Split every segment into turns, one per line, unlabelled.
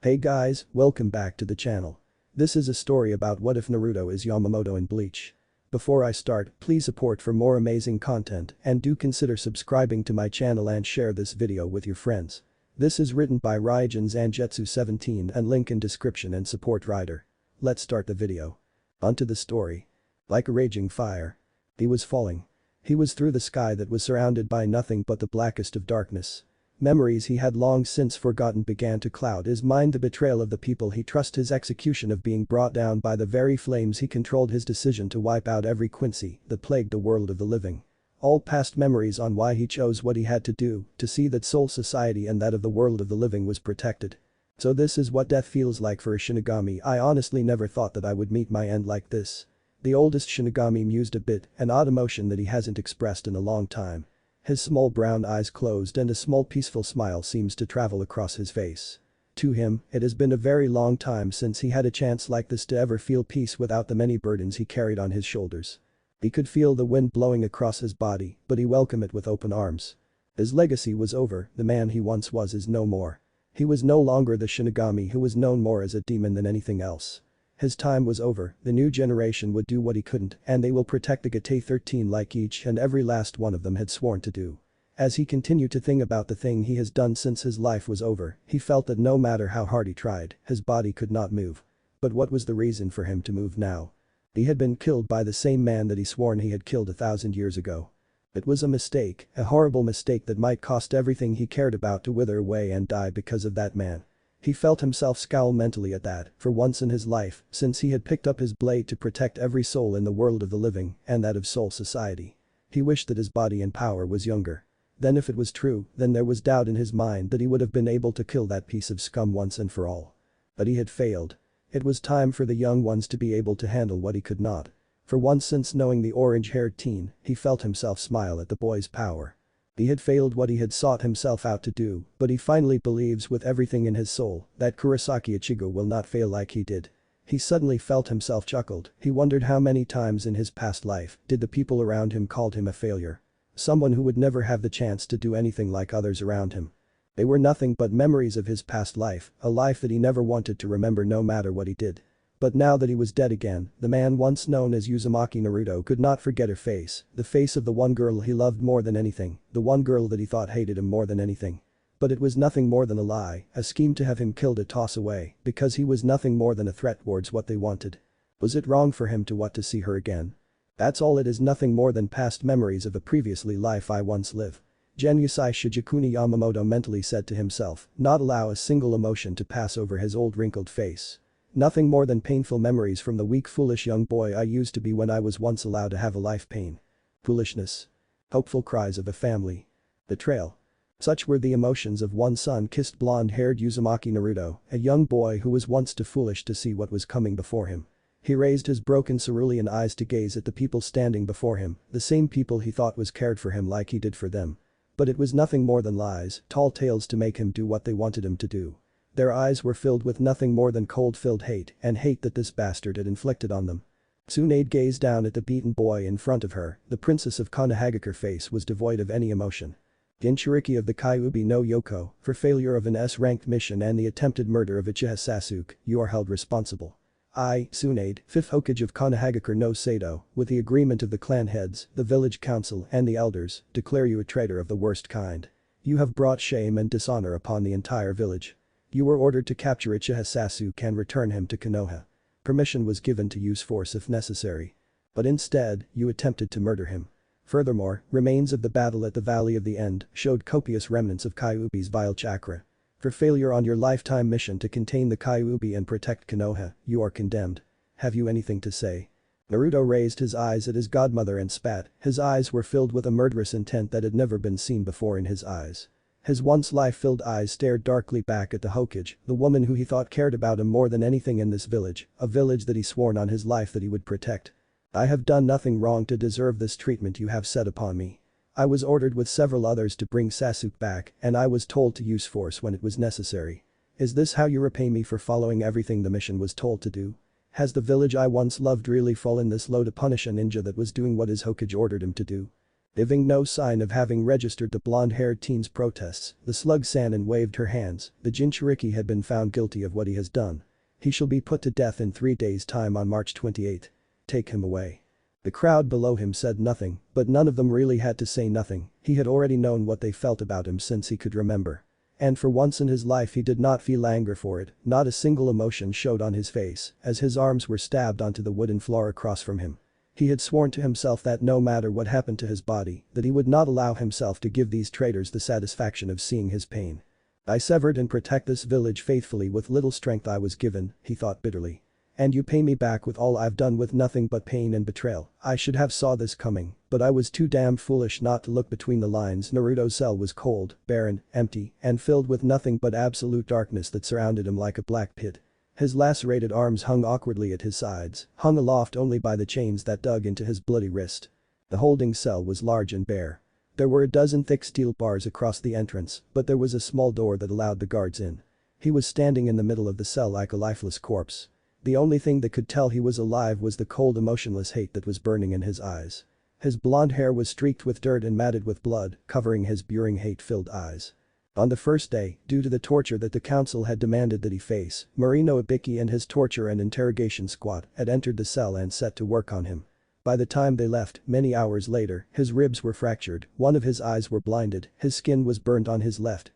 Hey guys, welcome back to the channel. This is a story about what if Naruto is Yamamoto in Bleach. Before I start, please support for more amazing content and do consider subscribing to my channel and share this video with your friends. This is written by Ryujin Zangetsu 17 and link in description and support writer. Let's start the video. Onto the story. Like a raging fire. He was falling. He was through the sky that was surrounded by nothing but the blackest of darkness. Memories he had long since forgotten began to cloud his mind. The betrayal of the people he trusted, his execution of being brought down by the very flames he controlled, his decision to wipe out every Quincy that plagued the world of the living. All past memories on why he chose what he had to do to see that Soul Society and that of the world of the living was protected. So this is what death feels like for a Shinigami. I honestly never thought that I would meet my end like this. The oldest Shinigami mused a bit, an odd emotion that he hasn't expressed in a long time. His small brown eyes closed and a small peaceful smile seems to travel across his face. To him, it has been a very long time since he had a chance like this to ever feel peace without the many burdens he carried on his shoulders. He could feel the wind blowing across his body, but he welcomed it with open arms. His legacy was over, the man he once was is no more. He was no longer the Shinigami who was known more as a demon than anything else. His time was over, the new generation would do what he couldn't and they will protect the Gate 13 like each and every last one of them had sworn to do. As he continued to think about the thing he has done since his life was over, he felt that no matter how hard he tried, his body could not move. But what was the reason for him to move now? He had been killed by the same man that he sworn he had killed 1,000 years ago. It was a mistake, a horrible mistake that might cost everything he cared about to wither away and die because of that man. He felt himself scowl mentally at that, for once in his life, since he had picked up his blade to protect every soul in the world of the living and that of Soul Society. He wished that his body and power was younger. Then if it was true, then there was doubt in his mind that he would have been able to kill that piece of scum once and for all. But he had failed. It was time for the young ones to be able to handle what he could not. For once since knowing the orange-haired teen, he felt himself smile at the boy's power. He had failed what he had sought himself out to do, but he finally believes with everything in his soul that Kurosaki Ichigo will not fail like he did. He suddenly felt himself chuckled. He wondered how many times in his past life did the people around him called him a failure. Someone who would never have the chance to do anything like others around him. They were nothing but memories of his past life, a life that he never wanted to remember no matter what he did. But now that he was dead again, the man once known as Uzumaki Naruto could not forget her face, the face of the one girl he loved more than anything, the one girl that he thought hated him more than anything. But it was nothing more than a lie, a scheme to have him killed, a toss away, because he was nothing more than a threat towards what they wanted. Was it wrong for him to want to see her again? That's all it is, nothing more than past memories of a previously life I once lived. Genusai Shijikuni Yamamoto mentally said to himself, not allow a single emotion to pass over his old wrinkled face. Nothing more than painful memories from the weak foolish young boy I used to be when I was once allowed to have a life pain. Foolishness. Hopeful cries of a family. Betrayal. Such were the emotions of one sun-kissed blonde-haired Uzumaki Naruto, a young boy who was once too foolish to see what was coming before him. He raised his broken cerulean eyes to gaze at the people standing before him, the same people he thought was cared for him like he did for them. But it was nothing more than lies, tall tales to make him do what they wanted him to do. Their eyes were filled with nothing more than cold-filled hate and hate that this bastard had inflicted on them. Tsunade gazed down at the beaten boy in front of her, the princess of Konohaga's face was devoid of any emotion. Jinchuriki of the Kyuubi no Yoko, for failure of an S-ranked mission and the attempted murder of Uchiha Sasuke, you are held responsible. I, Tsunade, 5th Hokage of Konohaga's no Sato, with the agreement of the clan heads, the village council and the elders, declare you a traitor of the worst kind. You have brought shame and dishonor upon the entire village. You were ordered to capture Uchiha Sasuke and return him to Konoha. Permission was given to use force if necessary. But instead, you attempted to murder him. Furthermore, remains of the battle at the Valley of the End showed copious remnants of Kyuubi's vile chakra. For failure on your lifetime mission to contain the Kyuubi and protect Konoha, you are condemned. Have you anything to say? Naruto raised his eyes at his godmother and spat, his eyes were filled with a murderous intent that had never been seen before in his eyes. His once life-filled eyes stared darkly back at the Hokage, the woman who he thought cared about him more than anything in this village, a village that he sworn on his life that he would protect. I have done nothing wrong to deserve this treatment you have set upon me. I was ordered with several others to bring Sasuke back and I was told to use force when it was necessary. Is this how you repay me for following everything the mission was told to do? Has the village I once loved really fallen this low to punish a ninja that was doing what his Hokage ordered him to do? Giving no sign of having registered the blonde-haired teen's protests, the slug Sanin waved her hands. The Jinchuriki had been found guilty of what he has done. He shall be put to death in 3 days' time on March 28. Take him away. The crowd below him said nothing, but none of them really had to say nothing. He had already known what they felt about him since he could remember. And for once in his life he did not feel anger for it, not a single emotion showed on his face as his arms were stabbed onto the wooden floor across from him. He had sworn to himself that no matter what happened to his body, that he would not allow himself to give these traitors the satisfaction of seeing his pain. I severed and protect this village faithfully with little strength I was given, he thought bitterly. And you pay me back with all I've done with nothing but pain and betrayal. I should have saw this coming, but I was too damn foolish not to look between the lines. Naruto's cell was cold, barren, empty, and filled with nothing but absolute darkness that surrounded him like a black pit. His lacerated arms hung awkwardly at his sides, hung aloft only by the chains that dug into his bloody wrist. The holding cell was large and bare. There were a dozen thick steel bars across the entrance, but there was a small door that allowed the guards in. He was standing in the middle of the cell like a lifeless corpse. The only thing that could tell he was alive was the cold emotionless hate that was burning in his eyes. His blonde hair was streaked with dirt and matted with blood, covering his buring hate-filled eyes. On the first day, due to the torture that the council had demanded that he face, Marino Ibiki and his torture and interrogation squad had entered the cell and set to work on him. By the time they left, many hours later, his ribs were fractured, one of his eyes were blinded, his skin was burnt on his left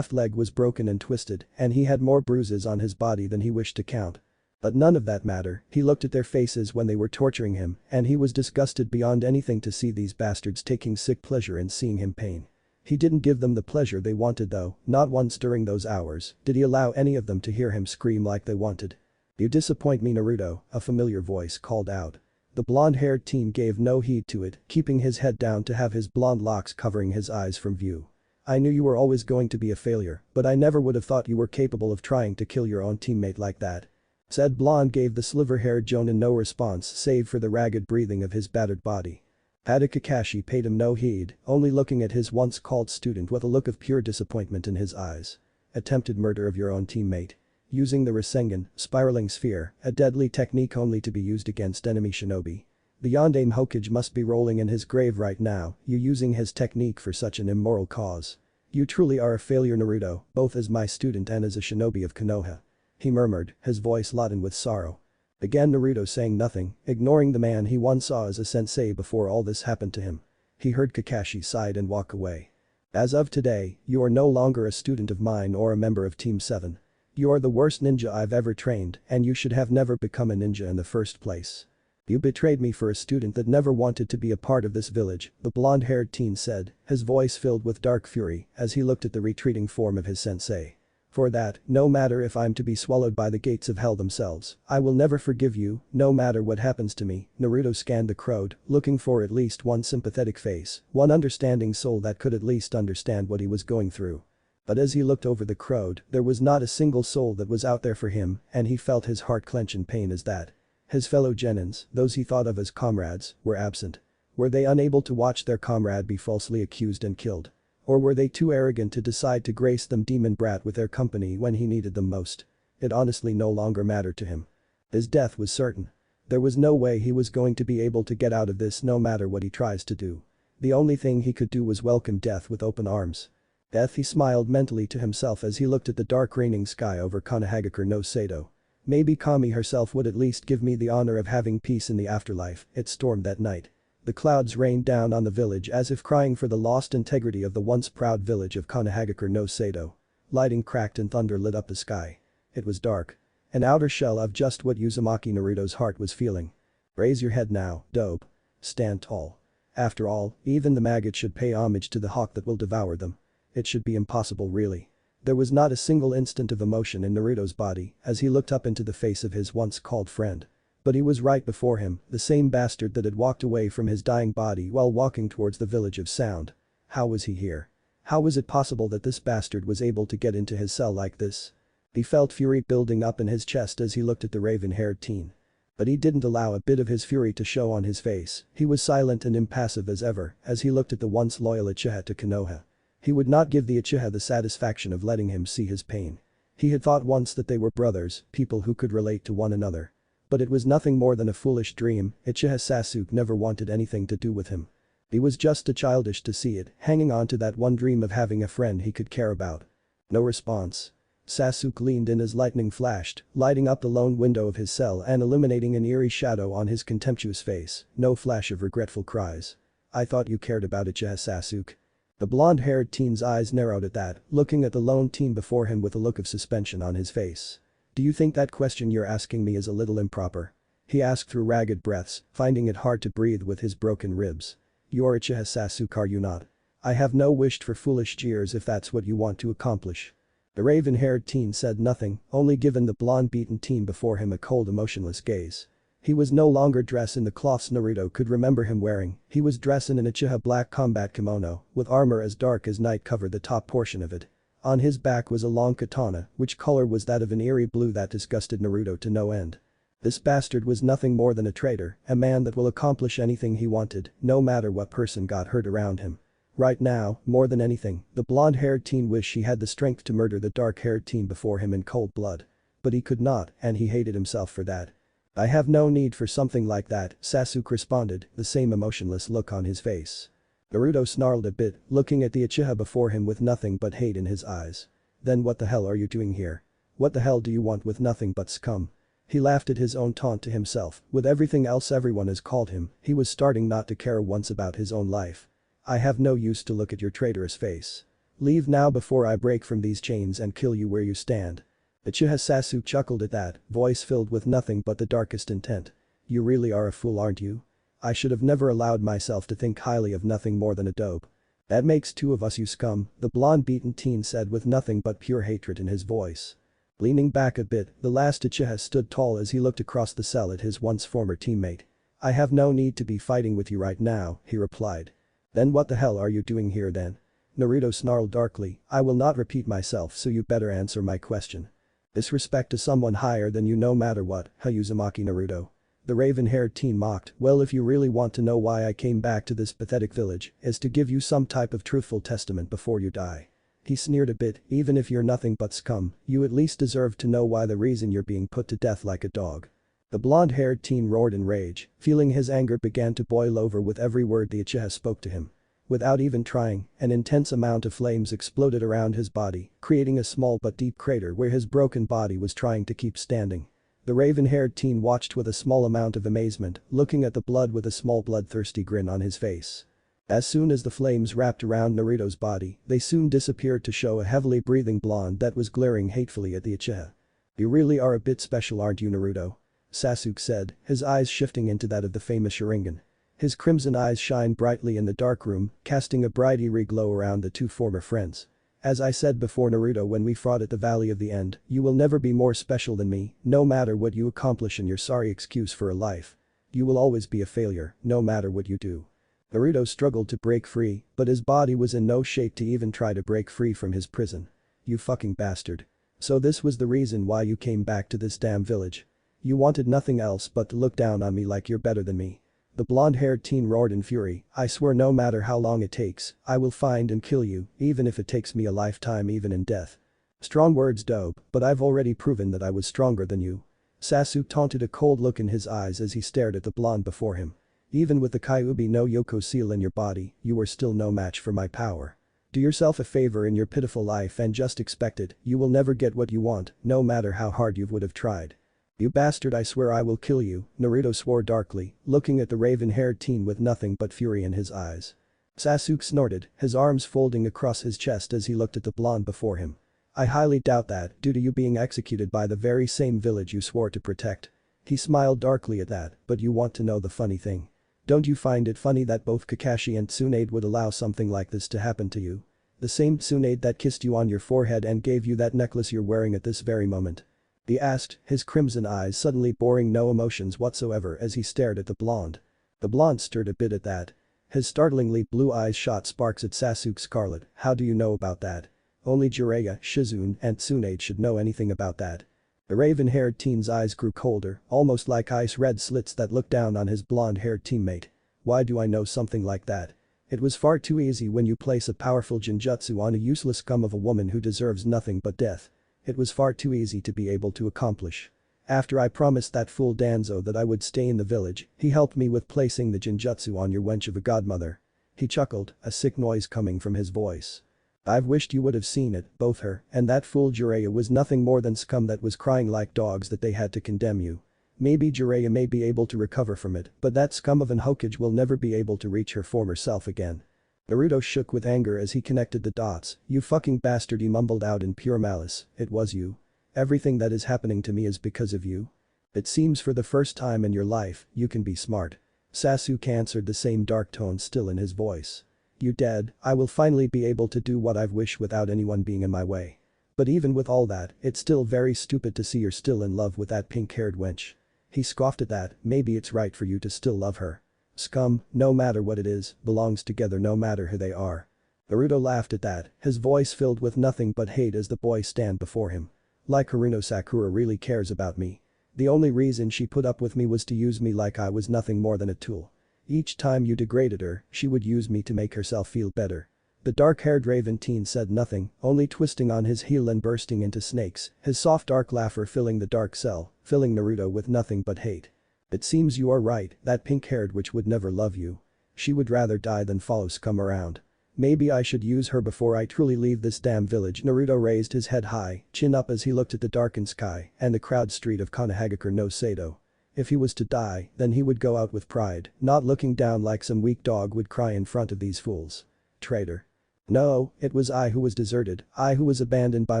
leg was broken and twisted, and he had more bruises on his body than he wished to count. But none of that mattered. He looked at their faces when they were torturing him, and he was disgusted beyond anything to see these bastards taking sick pleasure in seeing him pain. He didn't give them the pleasure they wanted though, not once during those hours did he allow any of them to hear him scream like they wanted. You disappoint me, Naruto, a familiar voice called out. The blonde-haired teen gave no heed to it, keeping his head down to have his blonde locks covering his eyes from view. I knew you were always going to be a failure, but I never would have thought you were capable of trying to kill your own teammate like that. Said blonde gave the silver-haired Jonin no response save for the ragged breathing of his battered body. Ada Kakashi paid him no heed, only looking at his once-called student with a look of pure disappointment in his eyes. Attempted murder of your own teammate. Using the Rasengan, spiraling sphere, a deadly technique only to be used against enemy shinobi. The Yondaime Hokage must be rolling in his grave right now, you using his technique for such an immoral cause. You truly are a failure, Naruto, both as my student and as a shinobi of Konoha. He murmured, his voice laden with sorrow. Again Naruto saying nothing, ignoring the man he once saw as a sensei before all this happened to him. He heard Kakashi sigh and walk away. As of today, you are no longer a student of mine or a member of Team 7. You are the worst ninja I've ever trained and you should have never become a ninja in the first place. You betrayed me for a student that never wanted to be a part of this village, the blonde-haired teen said, his voice filled with dark fury as he looked at the retreating form of his sensei. For that, no matter if I'm to be swallowed by the gates of hell themselves, I will never forgive you, no matter what happens to me. Naruto scanned the crowd, looking for at least one sympathetic face, one understanding soul that could at least understand what he was going through. But as he looked over the crowd, there was not a single soul that was out there for him, and he felt his heart clench in pain as that. His fellow genins, those he thought of as comrades, were absent. Were they unable to watch their comrade be falsely accused and killed? Or were they too arrogant to decide to grace them demon brat with their company when he needed them most? It honestly no longer mattered to him. His death was certain. There was no way he was going to be able to get out of this no matter what he tries to do. The only thing he could do was welcome death with open arms. Death, he smiled mentally to himself as he looked at the dark raining sky over Konohagakure no Sado. Maybe Kami herself would at least give me the honor of having peace in the afterlife. It stormed that night. The clouds rained down on the village as if crying for the lost integrity of the once proud village of Konohagakure no Sado. Lightning cracked and thunder lit up the sky. It was dark. An outer shell of just what Uzumaki Naruto's heart was feeling. Raise your head now, dope. Stand tall. After all, even the maggots should pay homage to the hawk that will devour them. It should be impossible really. There was not a single instant of emotion in Naruto's body as he looked up into the face of his once-called friend. But he was right before him, the same bastard that had walked away from his dying body while walking towards the village of sound. How was he here? How was it possible that this bastard was able to get into his cell like this? He felt fury building up in his chest as he looked at the raven-haired teen. But he didn't allow a bit of his fury to show on his face, he was silent and impassive as ever as he looked at the once loyal Uchiha to Konoha. He would not give the Uchiha the satisfaction of letting him see his pain. He had thought once that they were brothers, people who could relate to one another. But it was nothing more than a foolish dream. Uchiha Sasuke never wanted anything to do with him. He was just too childish to see it, hanging on to that one dream of having a friend he could care about. No response. Sasuke leaned in as lightning flashed, lighting up the lone window of his cell and illuminating an eerie shadow on his contemptuous face, no flash of regretful cries. I thought you cared about Uchiha Sasuke. The blonde-haired teen's eyes narrowed at that, looking at the lone teen before him with a look of suspension on his face. Do you think that question you're asking me is a little improper? He asked through ragged breaths, finding it hard to breathe with his broken ribs. You're Uchiha Sasuke, are you not? I have no wish for foolish jeers if that's what you want to accomplish. The raven-haired teen said nothing, only given the blonde-beaten teen before him a cold emotionless gaze. He was no longer dressed in the cloths Naruto could remember him wearing, he was dressed in an Uchiha black combat kimono, with armor as dark as night covered the top portion of it. On his back was a long katana, which color was that of an eerie blue that disgusted Naruto to no end. This bastard was nothing more than a traitor, a man that will accomplish anything he wanted, no matter what person got hurt around him. Right now, more than anything, the blonde-haired teen wished he had the strength to murder the dark-haired teen before him in cold blood. But he could not, and he hated himself for that. I have no need for something like that, Sasuke responded, the same emotionless look on his face. Naruto snarled a bit, looking at the Uchiha before him with nothing but hate in his eyes. Then what the hell are you doing here? What the hell do you want with nothing but scum? He laughed at his own taunt to himself, with everything else everyone has called him, he was starting not to care once about his own life. I have no use to look at your traitorous face. Leave now before I break from these chains and kill you where you stand. Uchiha Sasuke chuckled at that, voice filled with nothing but the darkest intent. You really are a fool, aren't you? I should have never allowed myself to think highly of nothing more than a dope. That makes two of us, you scum, the blonde-beaten teen said with nothing but pure hatred in his voice. Leaning back a bit, the last Uchiha stood tall as he looked across the cell at his once former teammate. I have no need to be fighting with you right now, he replied. Then what the hell are you doing here then? Naruto snarled darkly, I will not repeat myself so you better answer my question. Disrespect to someone higher than you no matter what, Uzumaki Naruto. The raven-haired teen mocked, well if you really want to know why I came back to this pathetic village, is to give you some type of truthful testament before you die. He sneered a bit, even if you're nothing but scum, you at least deserve to know why the reason you're being put to death like a dog. The blonde-haired teen roared in rage, feeling his anger began to boil over with every word the Uchiha spoke to him. Without even trying, an intense amount of flames exploded around his body, creating a small but deep crater where his broken body was trying to keep standing. The raven-haired teen watched with a small amount of amazement, looking at the blood with a small bloodthirsty grin on his face. As soon as the flames wrapped around Naruto's body, they soon disappeared to show a heavily breathing blonde that was glaring hatefully at the Uchiha. You really are a bit special, aren't you, Naruto? Sasuke said, his eyes shifting into that of the famous Sharingan. His crimson eyes shined brightly in the dark room, casting a bright eerie glow around the two former friends. As I said before, Naruto, when we fought at the Valley of the End, you will never be more special than me, no matter what you accomplish in your sorry excuse for a life. You will always be a failure, no matter what you do. Naruto struggled to break free, but his body was in no shape to even try to break free from his prison. You fucking bastard. So this was the reason why you came back to this damn village. You wanted nothing else but to look down on me like you're better than me. The blonde-haired teen roared in fury, I swear no matter how long it takes, I will find and kill you, even if it takes me a lifetime, even in death. Strong words, dope, but I've already proven that I was stronger than you. Sasuke taunted, a cold look in his eyes as he stared at the blonde before him. Even with the Kyuubi no Yoko seal in your body, you are still no match for my power. Do yourself a favor in your pitiful life and just expect it, you will never get what you want, no matter how hard you would have tried. You bastard, I swear I will kill you, Naruto swore darkly, looking at the raven-haired teen with nothing but fury in his eyes. Sasuke snorted, his arms folding across his chest as he looked at the blonde before him. I highly doubt that, due to you being executed by the very same village you swore to protect. He smiled darkly at that, but you want to know the funny thing. Don't you find it funny that both Kakashi and Tsunade would allow something like this to happen to you? The same Tsunade that kissed you on your forehead and gave you that necklace you're wearing at this very moment. He asked, his crimson eyes suddenly boring no emotions whatsoever as he stared at the blonde. The blonde stirred a bit at that. His startlingly blue eyes shot sparks at Sasuke Scarlet, how do you know about that? Only Jiraiya, Shizune, and Tsunade should know anything about that. The raven-haired teen's eyes grew colder, almost like ice-red slits that looked down on his blonde-haired teammate. Why do I know something like that? It was far too easy when you place a powerful genjutsu on a useless scum of a woman who deserves nothing but death. It was far too easy to be able to accomplish. After I promised that fool Danzo that I would stay in the village, he helped me with placing the genjutsu on your wench of a godmother. He chuckled, a sick noise coming from his voice. I've wished you would have seen it, both her and that fool Jiraiya was nothing more than scum that was crying like dogs that they had to condemn you. Maybe Jiraiya may be able to recover from it, but that scum of an Hokage will never be able to reach her former self again. Naruto shook with anger as he connected the dots. You fucking bastard, he mumbled out in pure malice. It was you. Everything that is happening to me is because of you. It seems for the first time in your life, you can be smart. Sasuke answered, the same dark tone still in his voice. You dead, I will finally be able to do what I wish without anyone being in my way. But even with all that, it's still very stupid to see you're still in love with that pink-haired wench. He scoffed at that, maybe it's right for you to still love her. Scum, no matter what it is, belongs together no matter who they are. Naruto laughed at that, his voice filled with nothing but hate as the boy stand before him. Like Haruno Sakura really cares about me. The only reason she put up with me was to use me like I was nothing more than a tool. Each time you degraded her, she would use me to make herself feel better. The dark-haired raven teen said nothing, only twisting on his heel and bursting into snakes, his soft dark laughter filling the dark cell, filling Naruto with nothing but hate. It seems you are right, that pink-haired witch would never love you. She would rather die than follow scum around. Maybe I should use her before I truly leave this damn village. Naruto raised his head high, chin up as he looked at the darkened sky and the crowded street of Konohagakure no Sado. If he was to die, then he would go out with pride, not looking down like some weak dog would cry in front of these fools. Traitor. No, it was I who was deserted, I who was abandoned by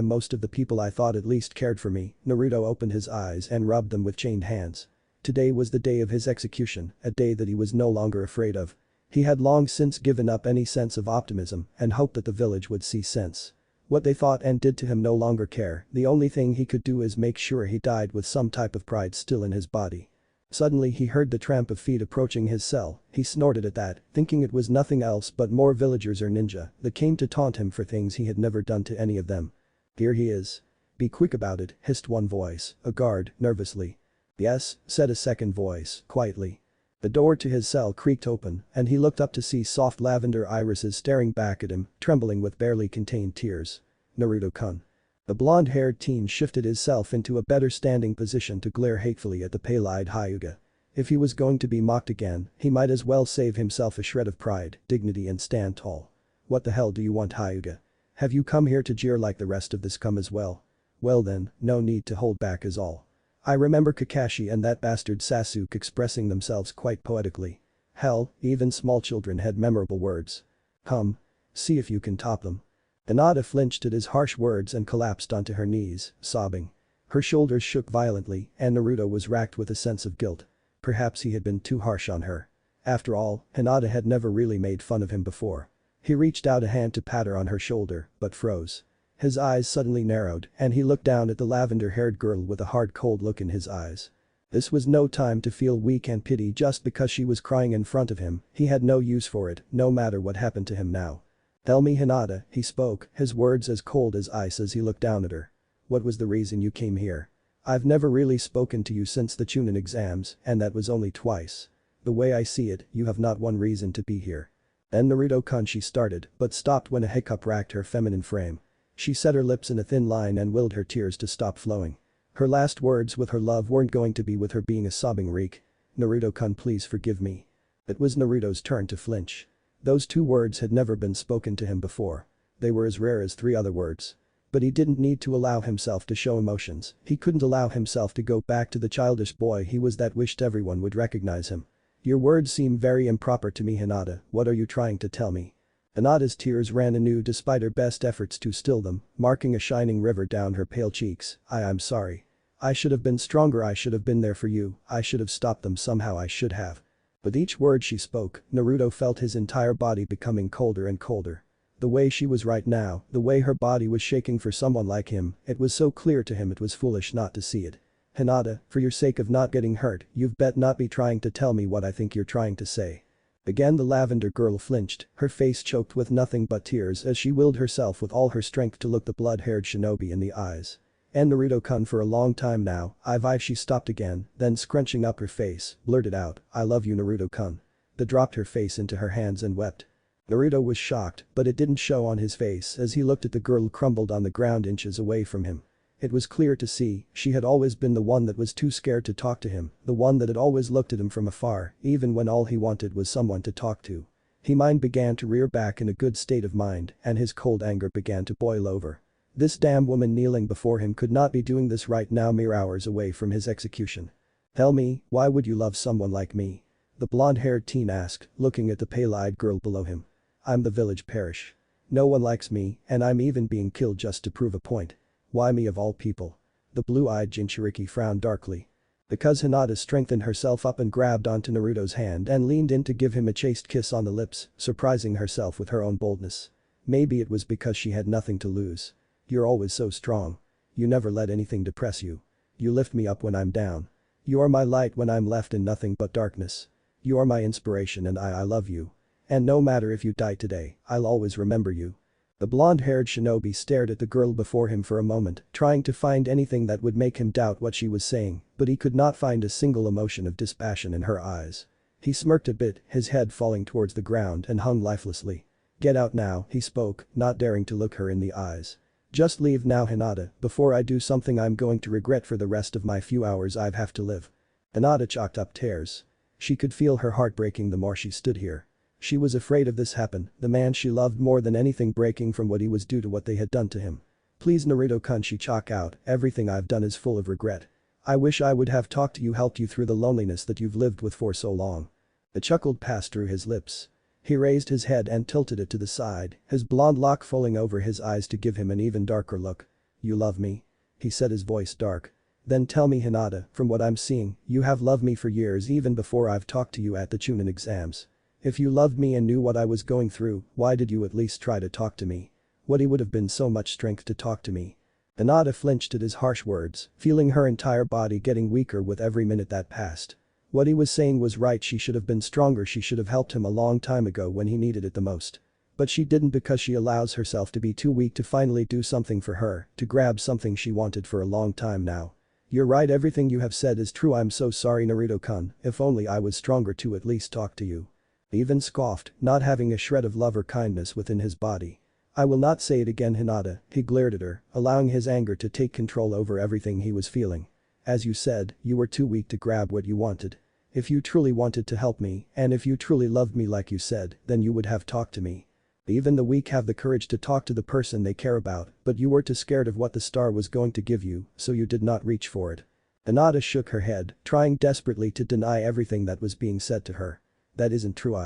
most of the people I thought at least cared for me. Naruto opened his eyes and rubbed them with chained hands. Today was the day of his execution, a day that he was no longer afraid of. He had long since given up any sense of optimism and hoped that the village would see sense. What they thought and did to him no longer care, the only thing he could do is make sure he died with some type of pride still in his body. Suddenly he heard the tramp of feet approaching his cell, he snorted at that, thinking it was nothing else but more villagers or ninja that came to taunt him for things he had never done to any of them. Here he is. Be quick about it, hissed one voice, a guard, nervously. Yes, said a second voice, quietly. The door to his cell creaked open and he looked up to see soft lavender irises staring back at him, trembling with barely contained tears. Naruto-kun. The blonde-haired teen shifted himself into a better standing position to glare hatefully at the pale-eyed Hyuga. If he was going to be mocked again, he might as well save himself a shred of pride, dignity and stand tall. What the hell do you want, Hyuga? Have you come here to jeer like the rest of the scum as well? Well then, no need to hold back is all. I remember Kakashi and that bastard Sasuke expressing themselves quite poetically. Hell, even small children had memorable words. Come. See if you can top them. Hinata flinched at his harsh words and collapsed onto her knees, sobbing. Her shoulders shook violently and Naruto was racked with a sense of guilt. Perhaps he had been too harsh on her. After all, Hinata had never really made fun of him before. He reached out a hand to pat her on her shoulder, but froze. His eyes suddenly narrowed and he looked down at the lavender-haired girl with a hard cold look in his eyes. This was no time to feel weak and pity just because she was crying in front of him, he had no use for it, no matter what happened to him now. Tell me, Hinata, he spoke, his words as cold as ice as he looked down at her. What was the reason you came here? I've never really spoken to you since the Chunin exams and that was only twice. The way I see it, you have not one reason to be here. Then Naruto-kun she started but stopped when a hiccup racked her feminine frame. She set her lips in a thin line and willed her tears to stop flowing. Her last words with her love weren't going to be with her being a sobbing reek. Naruto-kun, please forgive me. It was Naruto's turn to flinch. Those two words had never been spoken to him before. They were as rare as 3 other words. But he didn't need to allow himself to show emotions, he couldn't allow himself to go back to the childish boy he was that wished everyone would recognize him. Your words seem very improper to me, Hinata, what are you trying to tell me? Hinata's tears ran anew despite her best efforts to still them, marking a shining river down her pale cheeks. I'm sorry. I should have been stronger, I should have been there for you, I should have stopped them somehow, I should have. With each word she spoke, Naruto felt his entire body becoming colder and colder. The way she was right now, the way her body was shaking for someone like him, it was so clear to him it was foolish not to see it. Hinata, for your sake of not getting hurt, you've bet not be trying to tell me what I think you're trying to say. Again the lavender girl flinched, her face choked with nothing but tears as she willed herself with all her strength to look the blood-haired shinobi in the eyes. And Naruto-kun, for a long time now, she stopped again, then scrunching up her face, blurted out, I love you, Naruto-kun. They dropped her face into her hands and wept. Naruto was shocked, but it didn't show on his face as he looked at the girl crumbled on the ground inches away from him. It was clear to see, she had always been the one that was too scared to talk to him, the one that had always looked at him from afar, even when all he wanted was someone to talk to. His mind began to rear back in a good state of mind and his cold anger began to boil over. This damn woman kneeling before him could not be doing this right now mere hours away from his execution. Tell me, why would you love someone like me? The blonde-haired teen asked, looking at the pale-eyed girl below him. I'm the village parish. No one likes me and I'm even being killed just to prove a point. Why me of all people? The blue-eyed Jinchuriki frowned darkly. Because Hinata strengthened herself up and grabbed onto Naruto's hand and leaned in to give him a chaste kiss on the lips, surprising herself with her own boldness. Maybe it was because she had nothing to lose. You're always so strong. You never let anything depress you. You lift me up when I'm down. You are my light when I'm left in nothing but darkness. You are my inspiration and I love you. And no matter if you die today, I'll always remember you. The blonde-haired shinobi stared at the girl before him for a moment, trying to find anything that would make him doubt what she was saying, but he could not find a single emotion of dispassion in her eyes. He smirked a bit, his head falling towards the ground and hung lifelessly. Get out now, he spoke, not daring to look her in the eyes. Just leave now Hinata, before I do something I'm going to regret for the rest of my few hours I have to live. Hinata chalked up tears. She could feel her heart breaking the more she stood here. She was afraid of this happen, the man she loved more than anything breaking from what he was due to what they had done to him. Please Naruto-kun, she chalked out, everything I've done is full of regret. I wish I would have talked to you, helped you through the loneliness that you've lived with for so long. A chuckle passed through his lips. He raised his head and tilted it to the side, his blonde lock falling over his eyes to give him an even darker look. You love me? He said, his voice dark. Then tell me Hinata, from what I'm seeing, you have loved me for years even before I've talked to you at the Chunin exams. If you loved me and knew what I was going through, why did you at least try to talk to me? What he would have been so much strength to talk to me. Hinata flinched at his harsh words, feeling her entire body getting weaker with every minute that passed. What he was saying was right, she should have been stronger, she should have helped him a long time ago when he needed it the most. But she didn't because she allows herself to be too weak to finally do something for her, to grab something she wanted for a long time now. You're right, everything you have said is true, I'm so sorry Naruto-kun, if only I was stronger to at least talk to you. He even scoffed, not having a shred of love or kindness within his body. I will not say it again Hinata, he glared at her, allowing his anger to take control over everything he was feeling. As you said, you were too weak to grab what you wanted. If you truly wanted to help me, and if you truly loved me like you said, then you would have talked to me. Even the weak have the courage to talk to the person they care about, but you were too scared of what the star was going to give you, so you did not reach for it. Hinata shook her head, trying desperately to deny everything that was being said to her. That isn't true,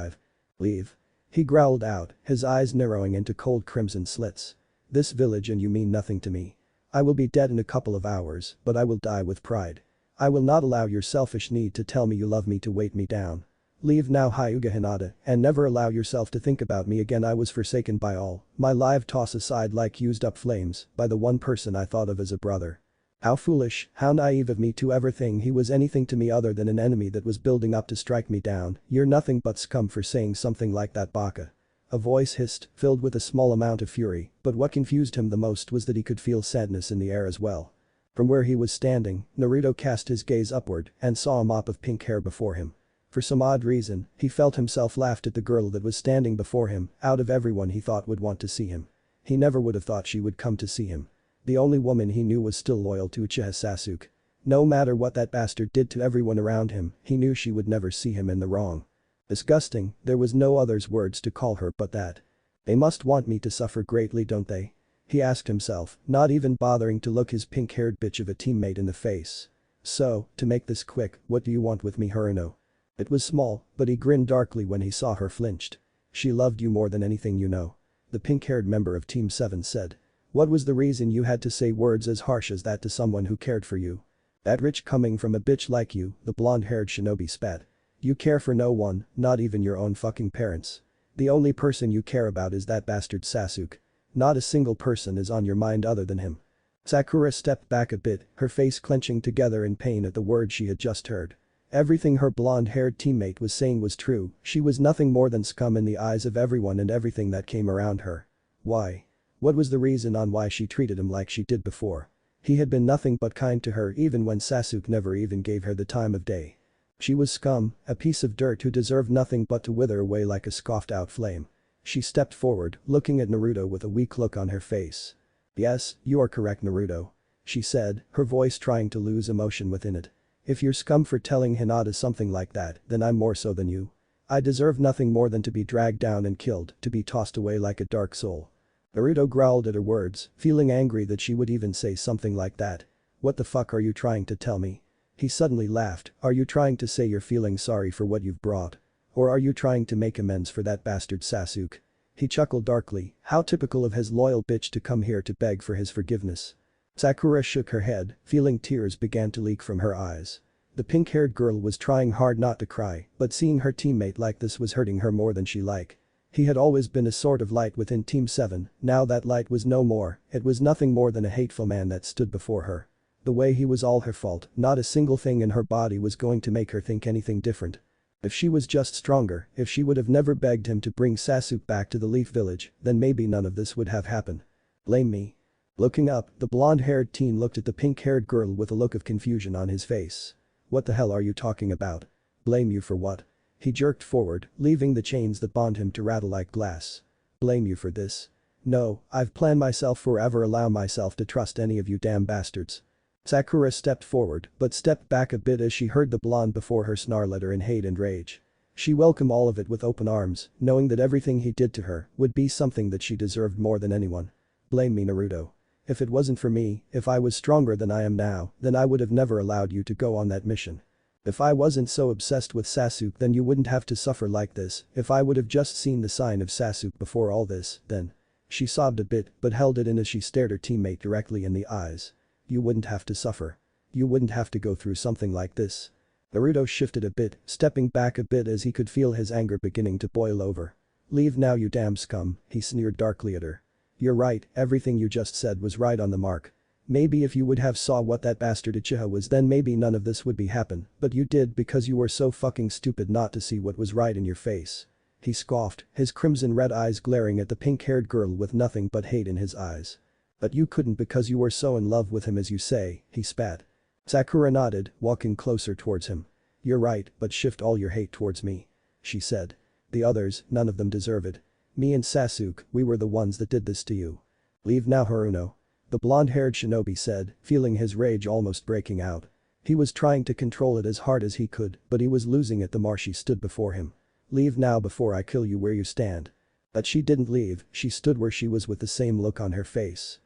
leave. He growled out, his eyes narrowing into cold crimson slits. This village and you mean nothing to me. I will be dead in a couple of hours, but I will die with pride. I will not allow your selfish need to tell me you love me to weight me down. Leave now Hyuga Hinata and never allow yourself to think about me again. I was forsaken by all, my life tossed aside like used up flames by the one person I thought of as a brother. How foolish, how naive of me to ever think he was anything to me other than an enemy that was building up to strike me down. You're nothing but scum for saying something like that, Baka. A voice hissed, filled with a small amount of fury, but what confused him the most was that he could feel sadness in the air as well. From where he was standing, Naruto cast his gaze upward and saw a mop of pink hair before him. For some odd reason, he felt himself laughed at the girl that was standing before him, out of everyone he thought would want to see him. He never would have thought she would come to see him. The only woman he knew was still loyal to Uchiha Sasuke. No matter what that bastard did to everyone around him, he knew she would never see him in the wrong. Disgusting, there was no other's words to call her but that. They must want me to suffer greatly, don't they? He asked himself, not even bothering to look his pink-haired bitch of a teammate in the face. So, to make this quick, what do you want with me, Haruno? It was small, but he grinned darkly when he saw her flinched. She loved you more than anything you know. The pink-haired member of Team 7 said. What was the reason you had to say words as harsh as that to someone who cared for you? That rich coming from a bitch like you, the blonde-haired shinobi spat. You care for no one, not even your own fucking parents. The only person you care about is that bastard Sasuke. Not a single person is on your mind other than him. Sakura stepped back a bit, her face clenching together in pain at the words she had just heard. Everything her blonde-haired teammate was saying was true, she was nothing more than scum in the eyes of everyone and everything that came around her. Why? What was the reason on why she treated him like she did before? He had been nothing but kind to her even when Sasuke never even gave her the time of day. She was scum, a piece of dirt who deserved nothing but to wither away like a scoffed-out flame. She stepped forward, looking at Naruto with a weak look on her face. Yes, you are correct Naruto. She said, her voice trying to lose emotion within it. If you're scum for telling Hinata something like that, then I'm more so than you. I deserve nothing more than to be dragged down and killed, to be tossed away like a dark soul. Naruto growled at her words, feeling angry that she would even say something like that. What the fuck are you trying to tell me? He suddenly laughed, are you trying to say you're feeling sorry for what you've brought? Or are you trying to make amends for that bastard Sasuke? He chuckled darkly, how typical of his loyal bitch to come here to beg for his forgiveness. Sakura shook her head, feeling tears began to leak from her eyes. The pink-haired girl was trying hard not to cry, but seeing her teammate like this was hurting her more than she liked. He had always been a sort of light within Team 7, now that light was no more, it was nothing more than a hateful man that stood before her. The way he was all her fault, not a single thing in her body was going to make her think anything different. If she was just stronger, if she would have never begged him to bring Sasuke back to the Leaf Village, then maybe none of this would have happened. Blame me. Looking up, the blonde-haired teen looked at the pink-haired girl with a look of confusion on his face. What the hell are you talking about? Blame you for what? He jerked forward, leaving the chains that bond him to rattle like glass. Blame you for this? No, I've planned myself forever allow myself to trust any of you damn bastards. Sakura stepped forward, but stepped back a bit as she heard the blonde before her snarl at her in hate and rage. She welcomed all of it with open arms, knowing that everything he did to her would be something that she deserved more than anyone. Blame me, Naruto. If it wasn't for me, if I was stronger than I am now, then I would have never allowed you to go on that mission. If I wasn't so obsessed with Sasuke then you wouldn't have to suffer like this, if I would have just seen the sign of Sasuke before all this, then. She sobbed a bit but held it in as she stared her teammate directly in the eyes. You wouldn't have to suffer. You wouldn't have to go through something like this. Naruto shifted a bit, stepping back a bit as he could feel his anger beginning to boil over. Leave now you damn scum, he sneered darkly at her. You're right, everything you just said was right on the mark. Maybe if you would have saw what that bastard Uchiha was then maybe none of this would be happen, but you did because you were so fucking stupid not to see what was right in your face. He scoffed, his crimson red eyes glaring at the pink-haired girl with nothing but hate in his eyes. But you couldn't because you were so in love with him as you say, he spat. Sakura nodded, walking closer towards him. You're right, but shift all your hate towards me. She said. The others, none of them deserve it. Me and Sasuke, we were the ones that did this to you. Leave now Haruno. The blonde-haired shinobi said, feeling his rage almost breaking out. He was trying to control it as hard as he could, but he was losing it the more she stood before him. Leave now before I kill you where you stand. But she didn't leave, she stood where she was with the same look on her face.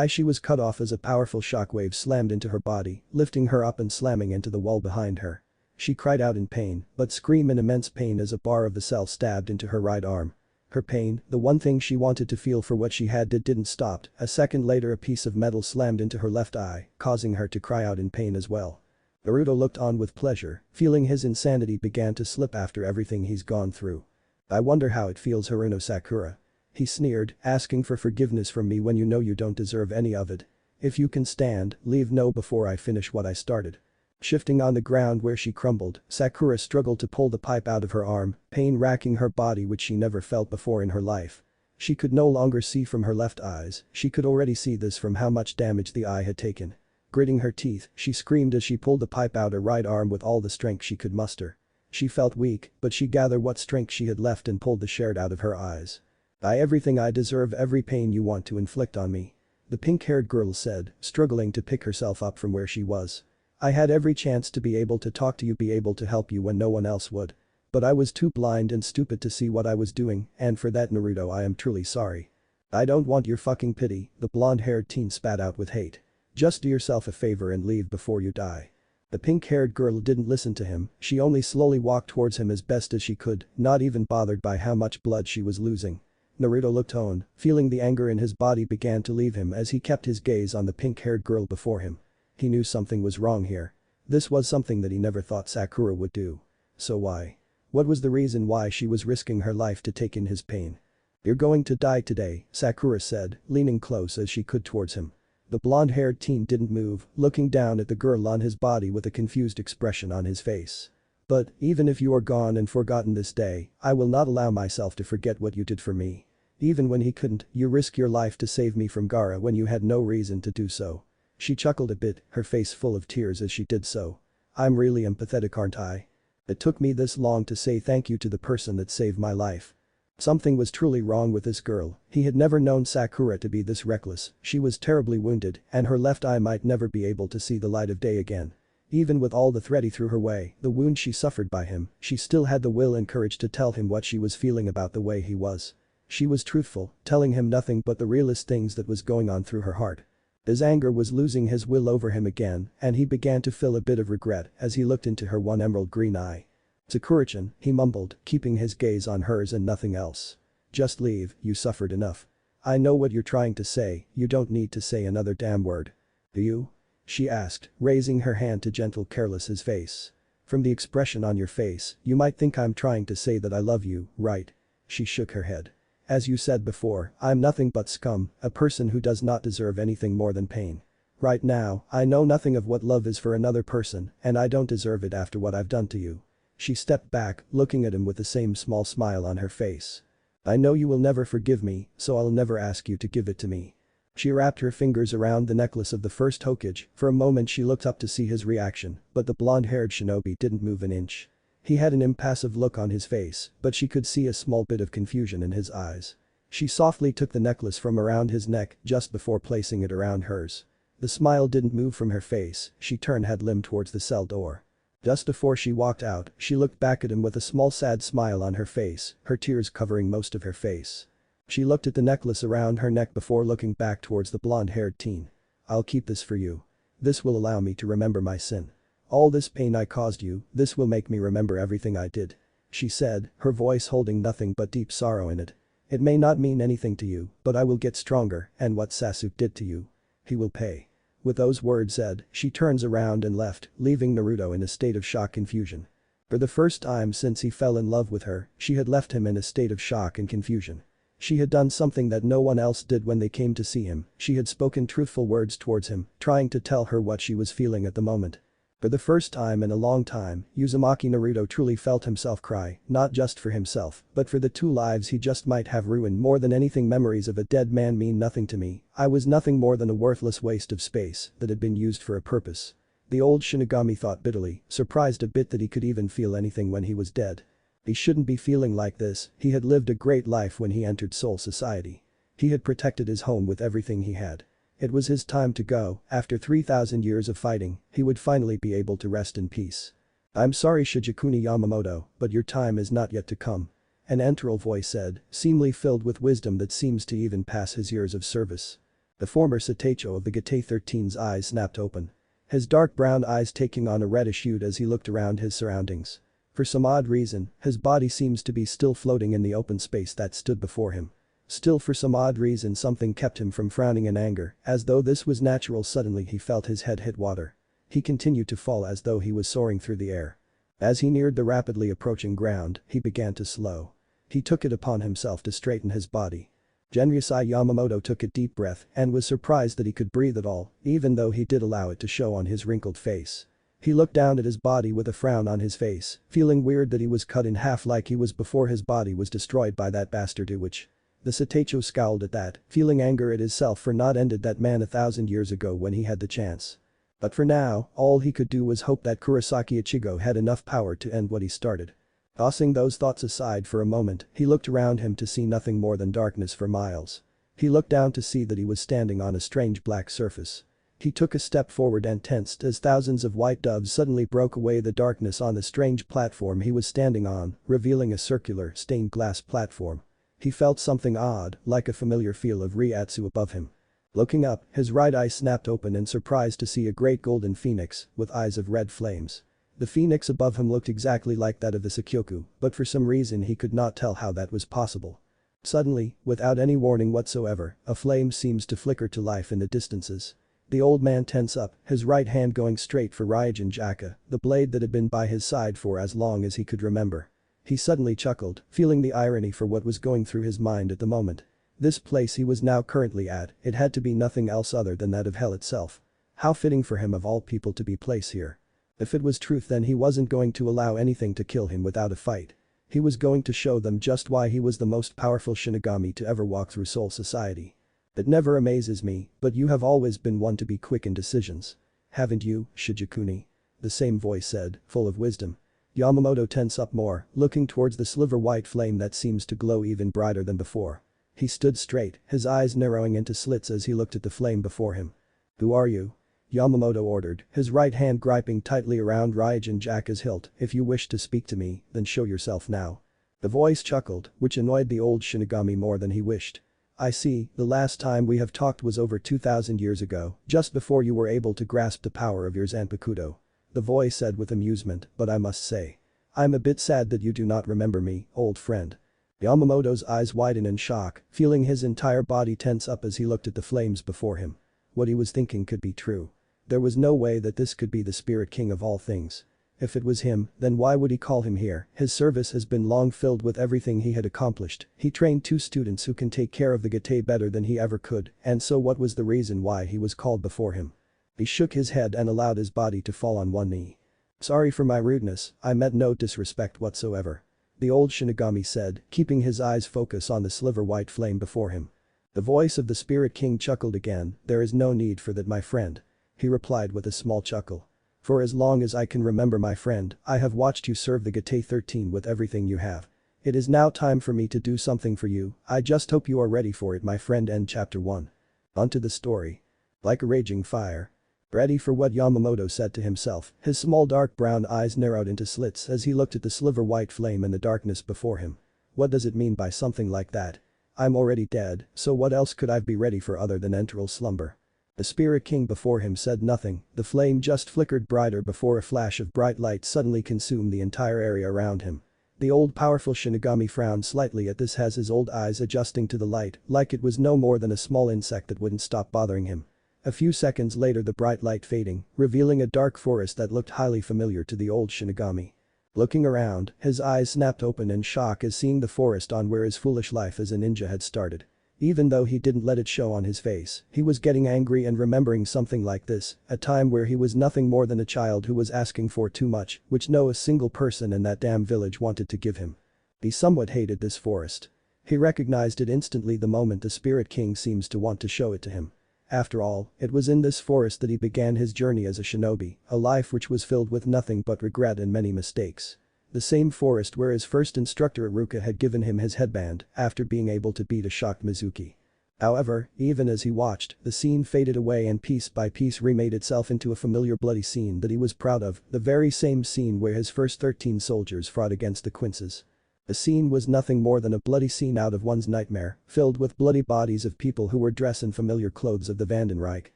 She was cut off as a powerful shockwave slammed into her body, lifting her up and slamming into the wall behind her. She cried out in pain, but screamed in immense pain as a bar of the cell stabbed into her right arm. Her pain, the one thing she wanted to feel for what she had didn't stop, a second later a piece of metal slammed into her left eye, causing her to cry out in pain as well. Naruto looked on with pleasure, feeling his insanity began to slip after everything he's gone through. I wonder how it feels Haruno Sakura. He sneered, asking for forgiveness from me when you know you don't deserve any of it. If you can stand, leave no before I finish what I started. Shifting on the ground where she crumbled, Sakura struggled to pull the pipe out of her arm, pain racking her body which she never felt before in her life. She could no longer see from her left eyes, she could already see this from how much damage the eye had taken. Gritting her teeth, she screamed as she pulled the pipe out her right arm with all the strength she could muster. She felt weak, but she gathered what strength she had left and pulled the shard out of her eyes. Everything I deserve every pain you want to inflict on me. The pink-haired girl said, struggling to pick herself up from where she was. I had every chance to be able to talk to you, be able to help you when no one else would. But I was too blind and stupid to see what I was doing, and for that Naruto I am truly sorry. I don't want your fucking pity, the blonde-haired teen spat out with hate. Just do yourself a favor and leave before you die. The pink-haired girl didn't listen to him, she only slowly walked towards him as best as she could, not even bothered by how much blood she was losing. Naruto looked on, feeling the anger in his body began to leave him as he kept his gaze on the pink-haired girl before him. He knew something was wrong here. This was something that he never thought Sakura would do. So why? What was the reason why she was risking her life to take in his pain? You're going to die today, Sakura said, leaning close as she could towards him. The blonde-haired teen didn't move, looking down at the girl on his body with a confused expression on his face. But, even if you are gone and forgotten this day, I will not allow myself to forget what you did for me. Even when he couldn't, you risk your life to save me from Gaara when you had no reason to do so. She chuckled a bit, her face full of tears as she did so. I'm really empathetic, aren't I? It took me this long to say thank you to the person that saved my life. Something was truly wrong with this girl, he had never known Sakura to be this reckless, she was terribly wounded and her left eye might never be able to see the light of day again. Even with all the threat he threw her way, the wound she suffered by him, she still had the will and courage to tell him what she was feeling about the way he was. She was truthful, telling him nothing but the realest things that was going on through her heart. His anger was losing his will over him again, and he began to feel a bit of regret as he looked into her one emerald green eye. "Sakura-chan," he mumbled, keeping his gaze on hers and nothing else. "Just leave, you suffered enough. I know what you're trying to say, you don't need to say another damn word. Do you?" she asked, raising her hand to gentle careless his face. "From the expression on your face, you might think I'm trying to say that I love you, right?" She shook her head. "As you said before, I'm nothing but scum, a person who does not deserve anything more than pain. Right now, I know nothing of what love is for another person, and I don't deserve it after what I've done to you." She stepped back, looking at him with the same small smile on her face. "I know you will never forgive me, so I'll never ask you to give it to me." She wrapped her fingers around the necklace of the first Hokage. For a moment she looked up to see his reaction, but the blonde-haired shinobi didn't move an inch. He had an impassive look on his face, but she could see a small bit of confusion in his eyes. She softly took the necklace from around his neck just before placing it around hers. The smile didn't move from her face, she turned head limb towards the cell door. Just before she walked out, she looked back at him with a small sad smile on her face, her tears covering most of her face. She looked at the necklace around her neck before looking back towards the blonde-haired teen. "I'll keep this for you. This will allow me to remember my sin. All this pain I caused you, this will make me remember everything I did," she said, her voice holding nothing but deep sorrow in it. "It may not mean anything to you, but I will get stronger, and what Sasuke did to you, he will pay." With those words said, she turns around and left, leaving Naruto in a state of shock confusion. For the first time since he fell in love with her, she had left him in a state of shock and confusion. She had done something that no one else did when they came to see him, she had spoken truthful words towards him, trying to tell her what she was feeling at the moment. For the first time in a long time, Uzumaki Naruto truly felt himself cry, not just for himself, but for the two lives he just might have ruined. "More than anything, memories of a dead man mean nothing to me. I was nothing more than a worthless waste of space that had been used for a purpose." The old Shinigami thought bitterly, surprised a bit that he could even feel anything when he was dead. He shouldn't be feeling like this, he had lived a great life when he entered Soul Society. He had protected his home with everything he had. It was his time to go, after 3,000 years of fighting, he would finally be able to rest in peace. "I'm sorry Shijikuni Yamamoto, but your time is not yet to come," an enteral voice said, seemingly filled with wisdom that seems to even pass his years of service. The former Satacho of the Gate 13's eyes snapped open. His dark brown eyes taking on a reddish hue as he looked around his surroundings. For some odd reason, his body seems to be still floating in the open space that stood before him. Still, for some odd reason, something kept him from frowning in anger, as though this was natural. Suddenly he felt his head hit water. He continued to fall as though he was soaring through the air. As he neared the rapidly approaching ground, he began to slow. He took it upon himself to straighten his body. Genryusai Yamamoto took a deep breath and was surprised that he could breathe at all, even though he did allow it to show on his wrinkled face. He looked down at his body with a frown on his face, feeling weird that he was cut in half like he was before his body was destroyed by that bastard witch. The Satacho scowled at that, feeling anger at himself for not ended that man 1,000 years ago when he had the chance. But for now, all he could do was hope that Kurosaki Ichigo had enough power to end what he started. Tossing those thoughts aside for a moment, he looked around him to see nothing more than darkness for miles. He looked down to see that he was standing on a strange black surface. He took a step forward and tensed as thousands of white doves suddenly broke away the darkness on the strange platform he was standing on, revealing a circular, stained glass platform. He felt something odd, like a familiar feel of Ryatsu above him. Looking up, his right eye snapped open in surprise to see a great golden phoenix, with eyes of red flames. The phoenix above him looked exactly like that of the Sakyoku, but for some reason he could not tell how that was possible. Suddenly, without any warning whatsoever, a flame seems to flicker to life in the distances. The old man tense up, his right hand going straight for Ryujin Zangetsu, the blade that had been by his side for as long as he could remember. He suddenly chuckled, feeling the irony for what was going through his mind at the moment. This place he was now currently at, it had to be nothing else other than that of hell itself. How fitting for him of all people to be placed here. If it was truth, then he wasn't going to allow anything to kill him without a fight. He was going to show them just why he was the most powerful Shinigami to ever walk through Soul Society. It never amazes me, but you have always been one to be quick in decisions. Haven't you, Shijikuni? The same voice said, full of wisdom. Yamamoto tense up more, looking towards the sliver-white flame that seems to glow even brighter than before. He stood straight, his eyes narrowing into slits as he looked at the flame before him. Who are you? Yamamoto ordered, his right hand gripping tightly around Ryujin Zangetsu's hilt. "If you wish to speak to me, then show yourself now." The voice chuckled, which annoyed the old Shinigami more than he wished. "I see, the last time we have talked was over 2000 years ago, just before you were able to grasp the power of your Zanpakuto." The voice said with amusement, "But I must say. I'm a bit sad that you do not remember me, old friend." Yamamoto's eyes widened in shock, feeling his entire body tense up as he looked at the flames before him. What he was thinking could be true. There was no way that this could be the Spirit King of all things. If it was him, then why would he call him here? His service has been long filled with everything he had accomplished. He trained 2 students who can take care of the Gate better than he ever could, and so what was the reason why he was called before him? He shook his head and allowed his body to fall on one knee. "Sorry for my rudeness, I meant no disrespect whatsoever," the old Shinigami said, keeping his eyes focused on the sliver-white flame before him. The voice of the Spirit King chuckled again. "There is no need for that, my friend," he replied with a small chuckle. "For as long as I can remember, my friend, I have watched you serve the Gate 13 with everything you have. It is now time for me to do something for you. I just hope you are ready for it, my friend." End chapter 1. Onto the story. Like a raging fire. Ready for what? Yamamoto said to himself, his small dark brown eyes narrowed into slits as he looked at the sliver-white flame in the darkness before him. What does it mean by something like that? I'm already dead, so what else could I be ready for other than enteral slumber? The Spirit King before him said nothing, the flame just flickered brighter before a flash of bright light suddenly consumed the entire area around him. The old powerful Shinigami frowned slightly at this as his old eyes adjusting to the light, like it was no more than a small insect that wouldn't stop bothering him. A few seconds later, the bright light fading, revealing a dark forest that looked highly familiar to the old Shinigami. Looking around, his eyes snapped open in shock as seeing the forest on where his foolish life as a ninja had started. Even though he didn't let it show on his face, he was getting angry and remembering something like this, a time where he was nothing more than a child who was asking for too much, which no a single person in that damn village wanted to give him. He somewhat hated this forest. He recognized it instantly the moment the Spirit King seems to want to show it to him. After all, it was in this forest that he began his journey as a shinobi, a life which was filled with nothing but regret and many mistakes. The same forest where his first instructor Iruka had given him his headband after being able to beat a shocked Mizuki. However, even as he watched, the scene faded away and piece by piece remade itself into a familiar bloody scene that he was proud of, the very same scene where his first 13 soldiers fought against the Quinces. The scene was nothing more than a bloody scene out of one's nightmare, filled with bloody bodies of people who were dressed in familiar clothes of the Vandenreich.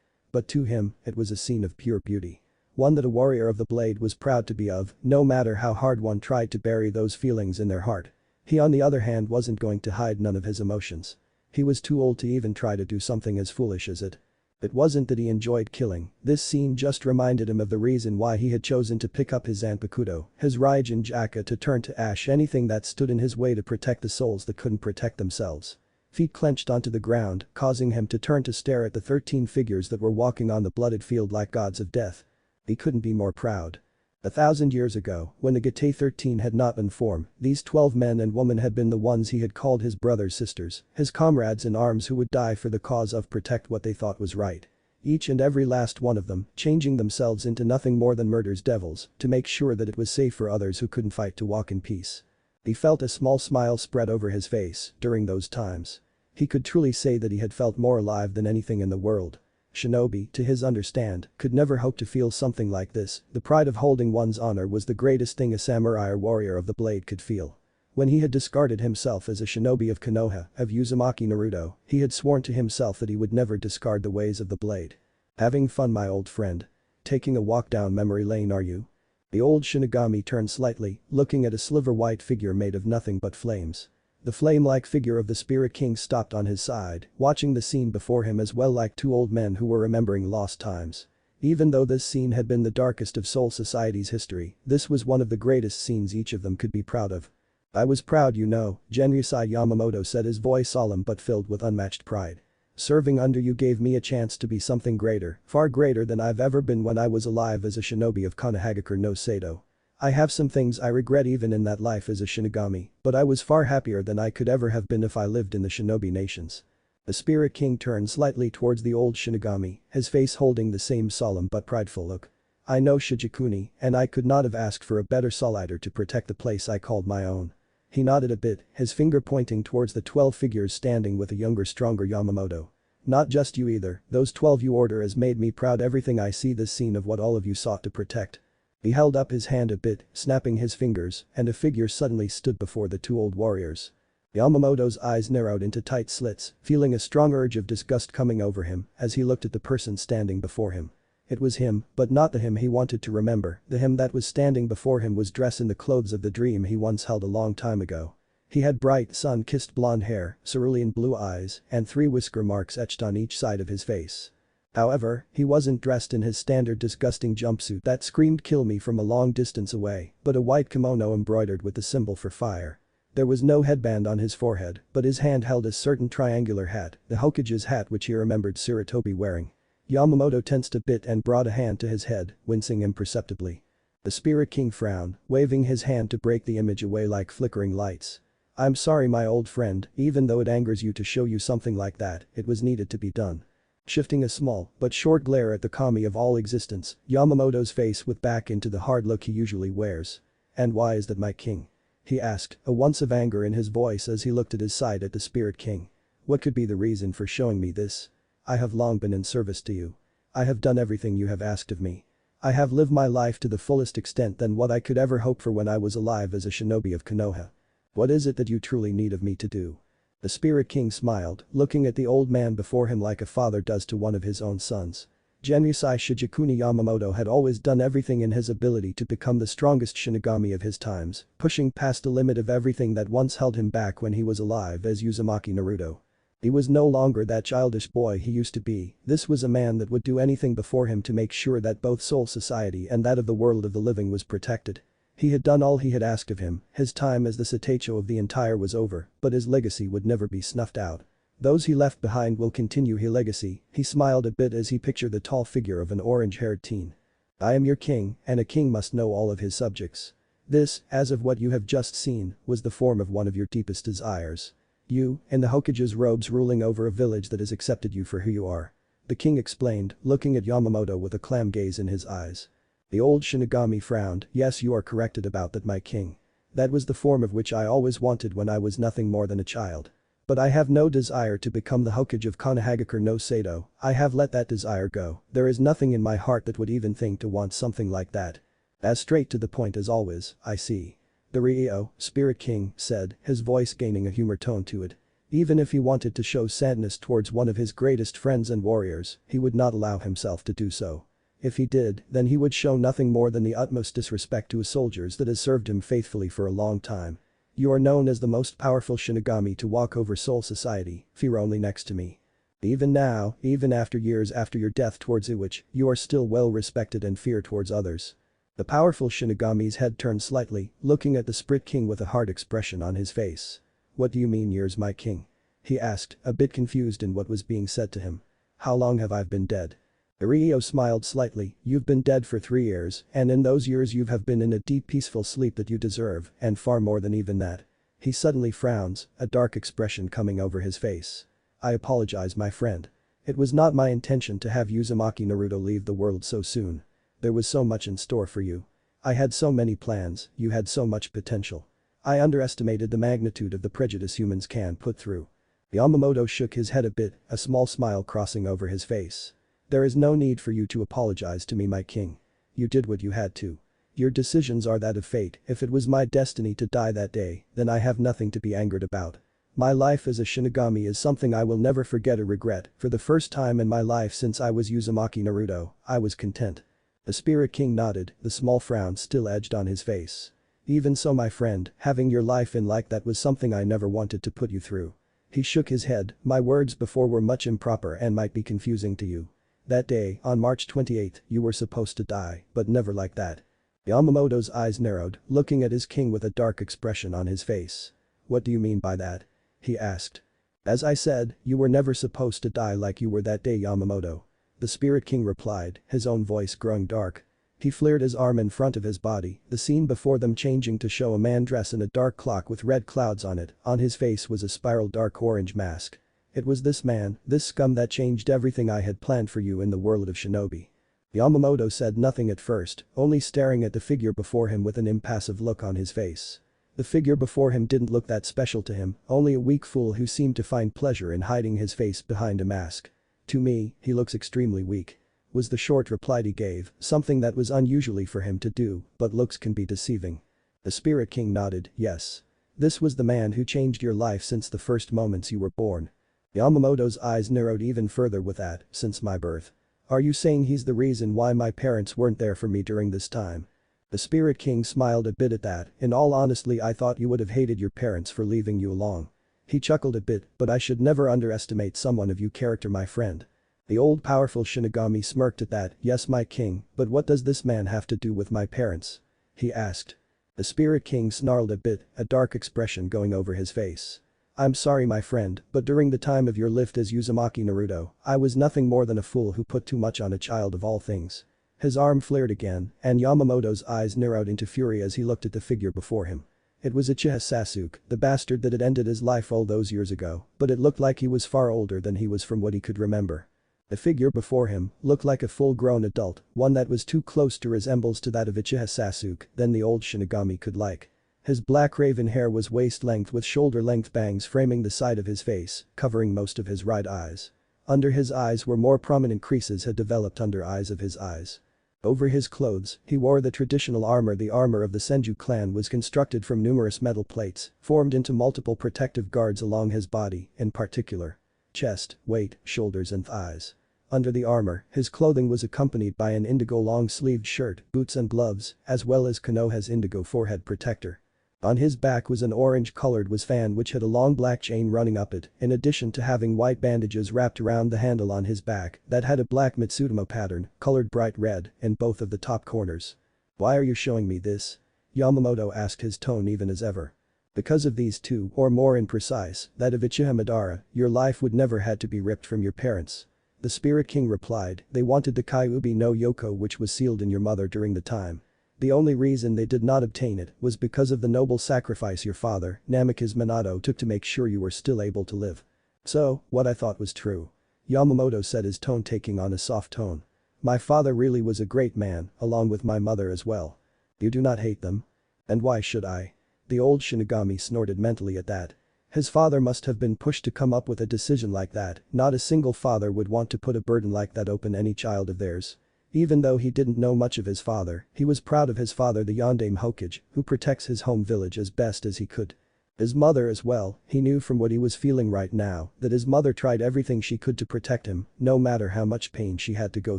But to him, it was a scene of pure beauty. One that a warrior of the blade was proud to be of, no matter how hard one tried to bury those feelings in their heart. He on the other hand wasn't going to hide none of his emotions. He was too old to even try to do something as foolish as it. It wasn't that he enjoyed killing, this scene just reminded him of the reason why he had chosen to pick up his Zanpakuto, his Ryujin Zangetsu, to turn to ash anything that stood in his way to protect the souls that couldn't protect themselves. Feet clenched onto the ground, causing him to turn to stare at the 13 figures that were walking on the blooded field like gods of death. He couldn't be more proud. 1,000 years ago, when the Gate 13 had not been formed, these 12 men and women had been the ones he had called his brothers, sisters, his comrades in arms who would die for the cause of protect what they thought was right. Each and every last one of them, changing themselves into nothing more than murder's devils, to make sure that it was safe for others who couldn't fight to walk in peace. He felt a small smile spread over his face during those times. He could truly say that he had felt more alive than anything in the world. Shinobi, to his understand, could never hope to feel something like this. The pride of holding one's honor was the greatest thing a samurai or warrior of the blade could feel. When he had discarded himself as a shinobi of Konoha, of Uzumaki Naruto, he had sworn to himself that he would never discard the ways of the blade. Having fun, my old friend? Taking a walk down memory lane, are you? The old Shinigami turned slightly, looking at a sliver-white figure made of nothing but flames. The flame-like figure of the Spirit King stopped on his side, watching the scene before him as well like 2 old men who were remembering lost times. Even though this scene had been the darkest of Soul Society's history, this was one of the greatest scenes each of them could be proud of. I was proud, you know, Genryusai Yamamoto said, his voice solemn but filled with unmatched pride. Serving under you gave me a chance to be something greater, far greater than I've ever been when I was alive as a shinobi of Konohagakure no Sado. I have some things I regret even in that life as a Shinigami, but I was far happier than I could ever have been if I lived in the Shinobi Nations. The Spirit King turned slightly towards the old Shinigami, his face holding the same solemn but prideful look. I know Shijikuni, and I could not have asked for a better solider to protect the place I called my own. He nodded a bit, his finger pointing towards the 12 figures standing with a younger, stronger Yamamoto. Not just you either, those 12 you order has made me proud. Everything I see this scene of what all of you sought to protect. He held up his hand a bit, snapping his fingers, and a figure suddenly stood before the two old warriors. Yamamoto's eyes narrowed into tight slits, feeling a strong urge of disgust coming over him as he looked at the person standing before him. It was him, but not the him he wanted to remember. The him that was standing before him was dressed in the clothes of the dream he once held a long time ago. He had bright, sun-kissed blonde hair, cerulean blue eyes, and 3 whisker marks etched on each side of his face. However, he wasn't dressed in his standard disgusting jumpsuit that screamed "kill me" from a long distance away, but a white kimono embroidered with the symbol for fire. There was no headband on his forehead, but his hand held a certain triangular hat, the Hokage's hat which he remembered Sarutobi wearing. Yamamoto tensed a bit and brought a hand to his head, wincing imperceptibly. The Spirit King frowned, waving his hand to break the image away like flickering lights. "I'm sorry my old friend, even though it angers you to show you something like that, it was needed to be done." Shifting a small but short glare at the kami of all existence, Yamamoto's face went back into the hard look he usually wears. "And why is that my king?" he asked, a once of anger in his voice as he looked at his side at the Spirit King. "What could be the reason for showing me this? I have long been in service to you. I have done everything you have asked of me. I have lived my life to the fullest extent than what I could ever hope for when I was alive as a shinobi of Konoha. What is it that you truly need of me to do?" The Spirit King smiled, looking at the old man before him like a father does to one of his own sons. Genusai Shijikuni Yamamoto had always done everything in his ability to become the strongest Shinigami of his times, pushing past the limit of everything that once held him back when he was alive as Uzumaki Naruto. He was no longer that childish boy he used to be. This was a man that would do anything before him to make sure that both Soul Society and that of the world of the living was protected. He had done all he had asked of him, his time as the Sateicho of the entire was over, but his legacy would never be snuffed out. Those he left behind will continue his legacy. He smiled a bit as he pictured the tall figure of an orange-haired teen. "I am your king, and a king must know all of his subjects. This, as of what you have just seen, was the form of one of your deepest desires. You, in the Hokage's robes ruling over a village that has accepted you for who you are." The king explained, looking at Yamamoto with a calm gaze in his eyes. The old Shinigami frowned. "Yes, you are corrected about that my king. That was the form of which I always wanted when I was nothing more than a child. But I have no desire to become the Hokage of Konohagakure no Sado. I have let that desire go. There is nothing in my heart that would even think to want something like that." As straight to the point as always, "I see." The Ryo, Spirit King, said, his voice gaining a humor tone to it. Even if he wanted to show sadness towards one of his greatest friends and warriors, he would not allow himself to do so. If he did, then he would show nothing more than the utmost disrespect to his soldiers that has served him faithfully for a long time. "You are known as the most powerful Shinigami to walk over Soul Society, fear only next to me. Even now, even after years after your death towards Iwich, you are still well respected and feared towards others." The powerful Shinigami's head turned slightly, looking at the Spirit King with a hard expression on his face. "What do you mean years my king?" he asked, a bit confused in what was being said to him. "How long have I been dead?" Ryo smiled slightly. "You've been dead for 3 years, and in those years you have been in a deep peaceful sleep that you deserve, and far more than even that." He suddenly frowns, a dark expression coming over his face. "I apologize my friend. It was not my intention to have Uzumaki Naruto leave the world so soon. There was so much in store for you. I had so many plans, you had so much potential. I underestimated the magnitude of the prejudice humans can put through." Yamamoto shook his head a bit, a small smile crossing over his face. "There is no need for you to apologize to me my king. You did what you had to. Your decisions are that of fate. If it was my destiny to die that day, then I have nothing to be angered about. My life as a Shinigami is something I will never forget or regret. For the first time in my life since I was Uzumaki Naruto, I was content." The Spirit King nodded, the small frown still edged on his face. "Even so my friend, having your life in like that was something I never wanted to put you through." He shook his head. "My words before were much improper and might be confusing to you. That day, on March 28th, you were supposed to die, but never like that." Yamamoto's eyes narrowed, looking at his king with a dark expression on his face. "What do you mean by that?" he asked. "As I said, you were never supposed to die like you were that day Yamamoto." The Spirit King replied, his own voice growing dark. He flared his arm in front of his body, the scene before them changing to show a man dressed in a dark cloak with red clouds on it. On his face was a spiral dark orange mask. "It was this man, this scum that changed everything I had planned for you in the world of shinobi." Yamamoto said nothing at first, only staring at the figure before him with an impassive look on his face. The figure before him didn't look that special to him, only a weak fool who seemed to find pleasure in hiding his face behind a mask. To me, he looks extremely weak, was the short reply he gave, something that was unusually for him to do, but looks can be deceiving. The Spirit King nodded, yes. This was the man who changed your life since the first moments you were born. Yamamoto's eyes narrowed even further with that, since my birth. Are you saying he's the reason why my parents weren't there for me during this time? The Spirit King smiled a bit at that, in all honesty I thought you would have hated your parents for leaving you along. He chuckled a bit, but I should never underestimate someone of your character, my friend. The old powerful Shinigami smirked at that, yes my king, but what does this man have to do with my parents? He asked. The Spirit King snarled a bit, a dark expression going over his face. I'm sorry my friend, but during the time of your life as Uzumaki Naruto, I was nothing more than a fool who put too much on a child of all things. His arm flared again, and Yamamoto's eyes narrowed into fury as he looked at the figure before him. It was Uchiha Sasuke, the bastard that had ended his life all those years ago, but it looked like he was far older than he was from what he could remember. The figure before him looked like a full-grown adult, one that was too close to resembles to that of Uchiha Sasuke than the old Shinigami could like. His black raven hair was waist-length with shoulder-length bangs framing the side of his face, covering most of his right eyes. Under his eyes were more prominent creases had developed under eyes of his eyes. Over his clothes, he wore the traditional armor. The armor of the Senju clan was constructed from numerous metal plates, formed into multiple protective guards along his body, in particular. Chest, waist, shoulders and thighs. Under the armor, his clothing was accompanied by an indigo long-sleeved shirt, boots and gloves, as well as Konoha's indigo forehead protector. On his back was an orange-colored waistband which had a long black chain running up it, in addition to having white bandages wrapped around the handle on his back that had a black Mitsutomo pattern, colored bright red, in both of the top corners. Why are you showing me this? Yamamoto asked, his tone even as ever. Because of these two, or more in precise, that of Uchiha Madara, your life would never had to be ripped from your parents. The Spirit King replied, they wanted the Kyuubi no Yoko which was sealed in your mother during the time. The only reason they did not obtain it was because of the noble sacrifice your father, Namikaze Minato, took to make sure you were still able to live. So, what I thought was true. Yamamoto said, his tone taking on a soft tone. My father really was a great man, along with my mother as well. You do not hate them? And why should I? The old Shinigami snorted mentally at that. His father must have been pushed to come up with a decision like that. Not a single father would want to put a burden like that upon any child of theirs. Even though he didn't know much of his father, he was proud of his father, the Yondaime Hokage, who protects his home village as best as he could. His mother as well, he knew from what he was feeling right now that his mother tried everything she could to protect him, no matter how much pain she had to go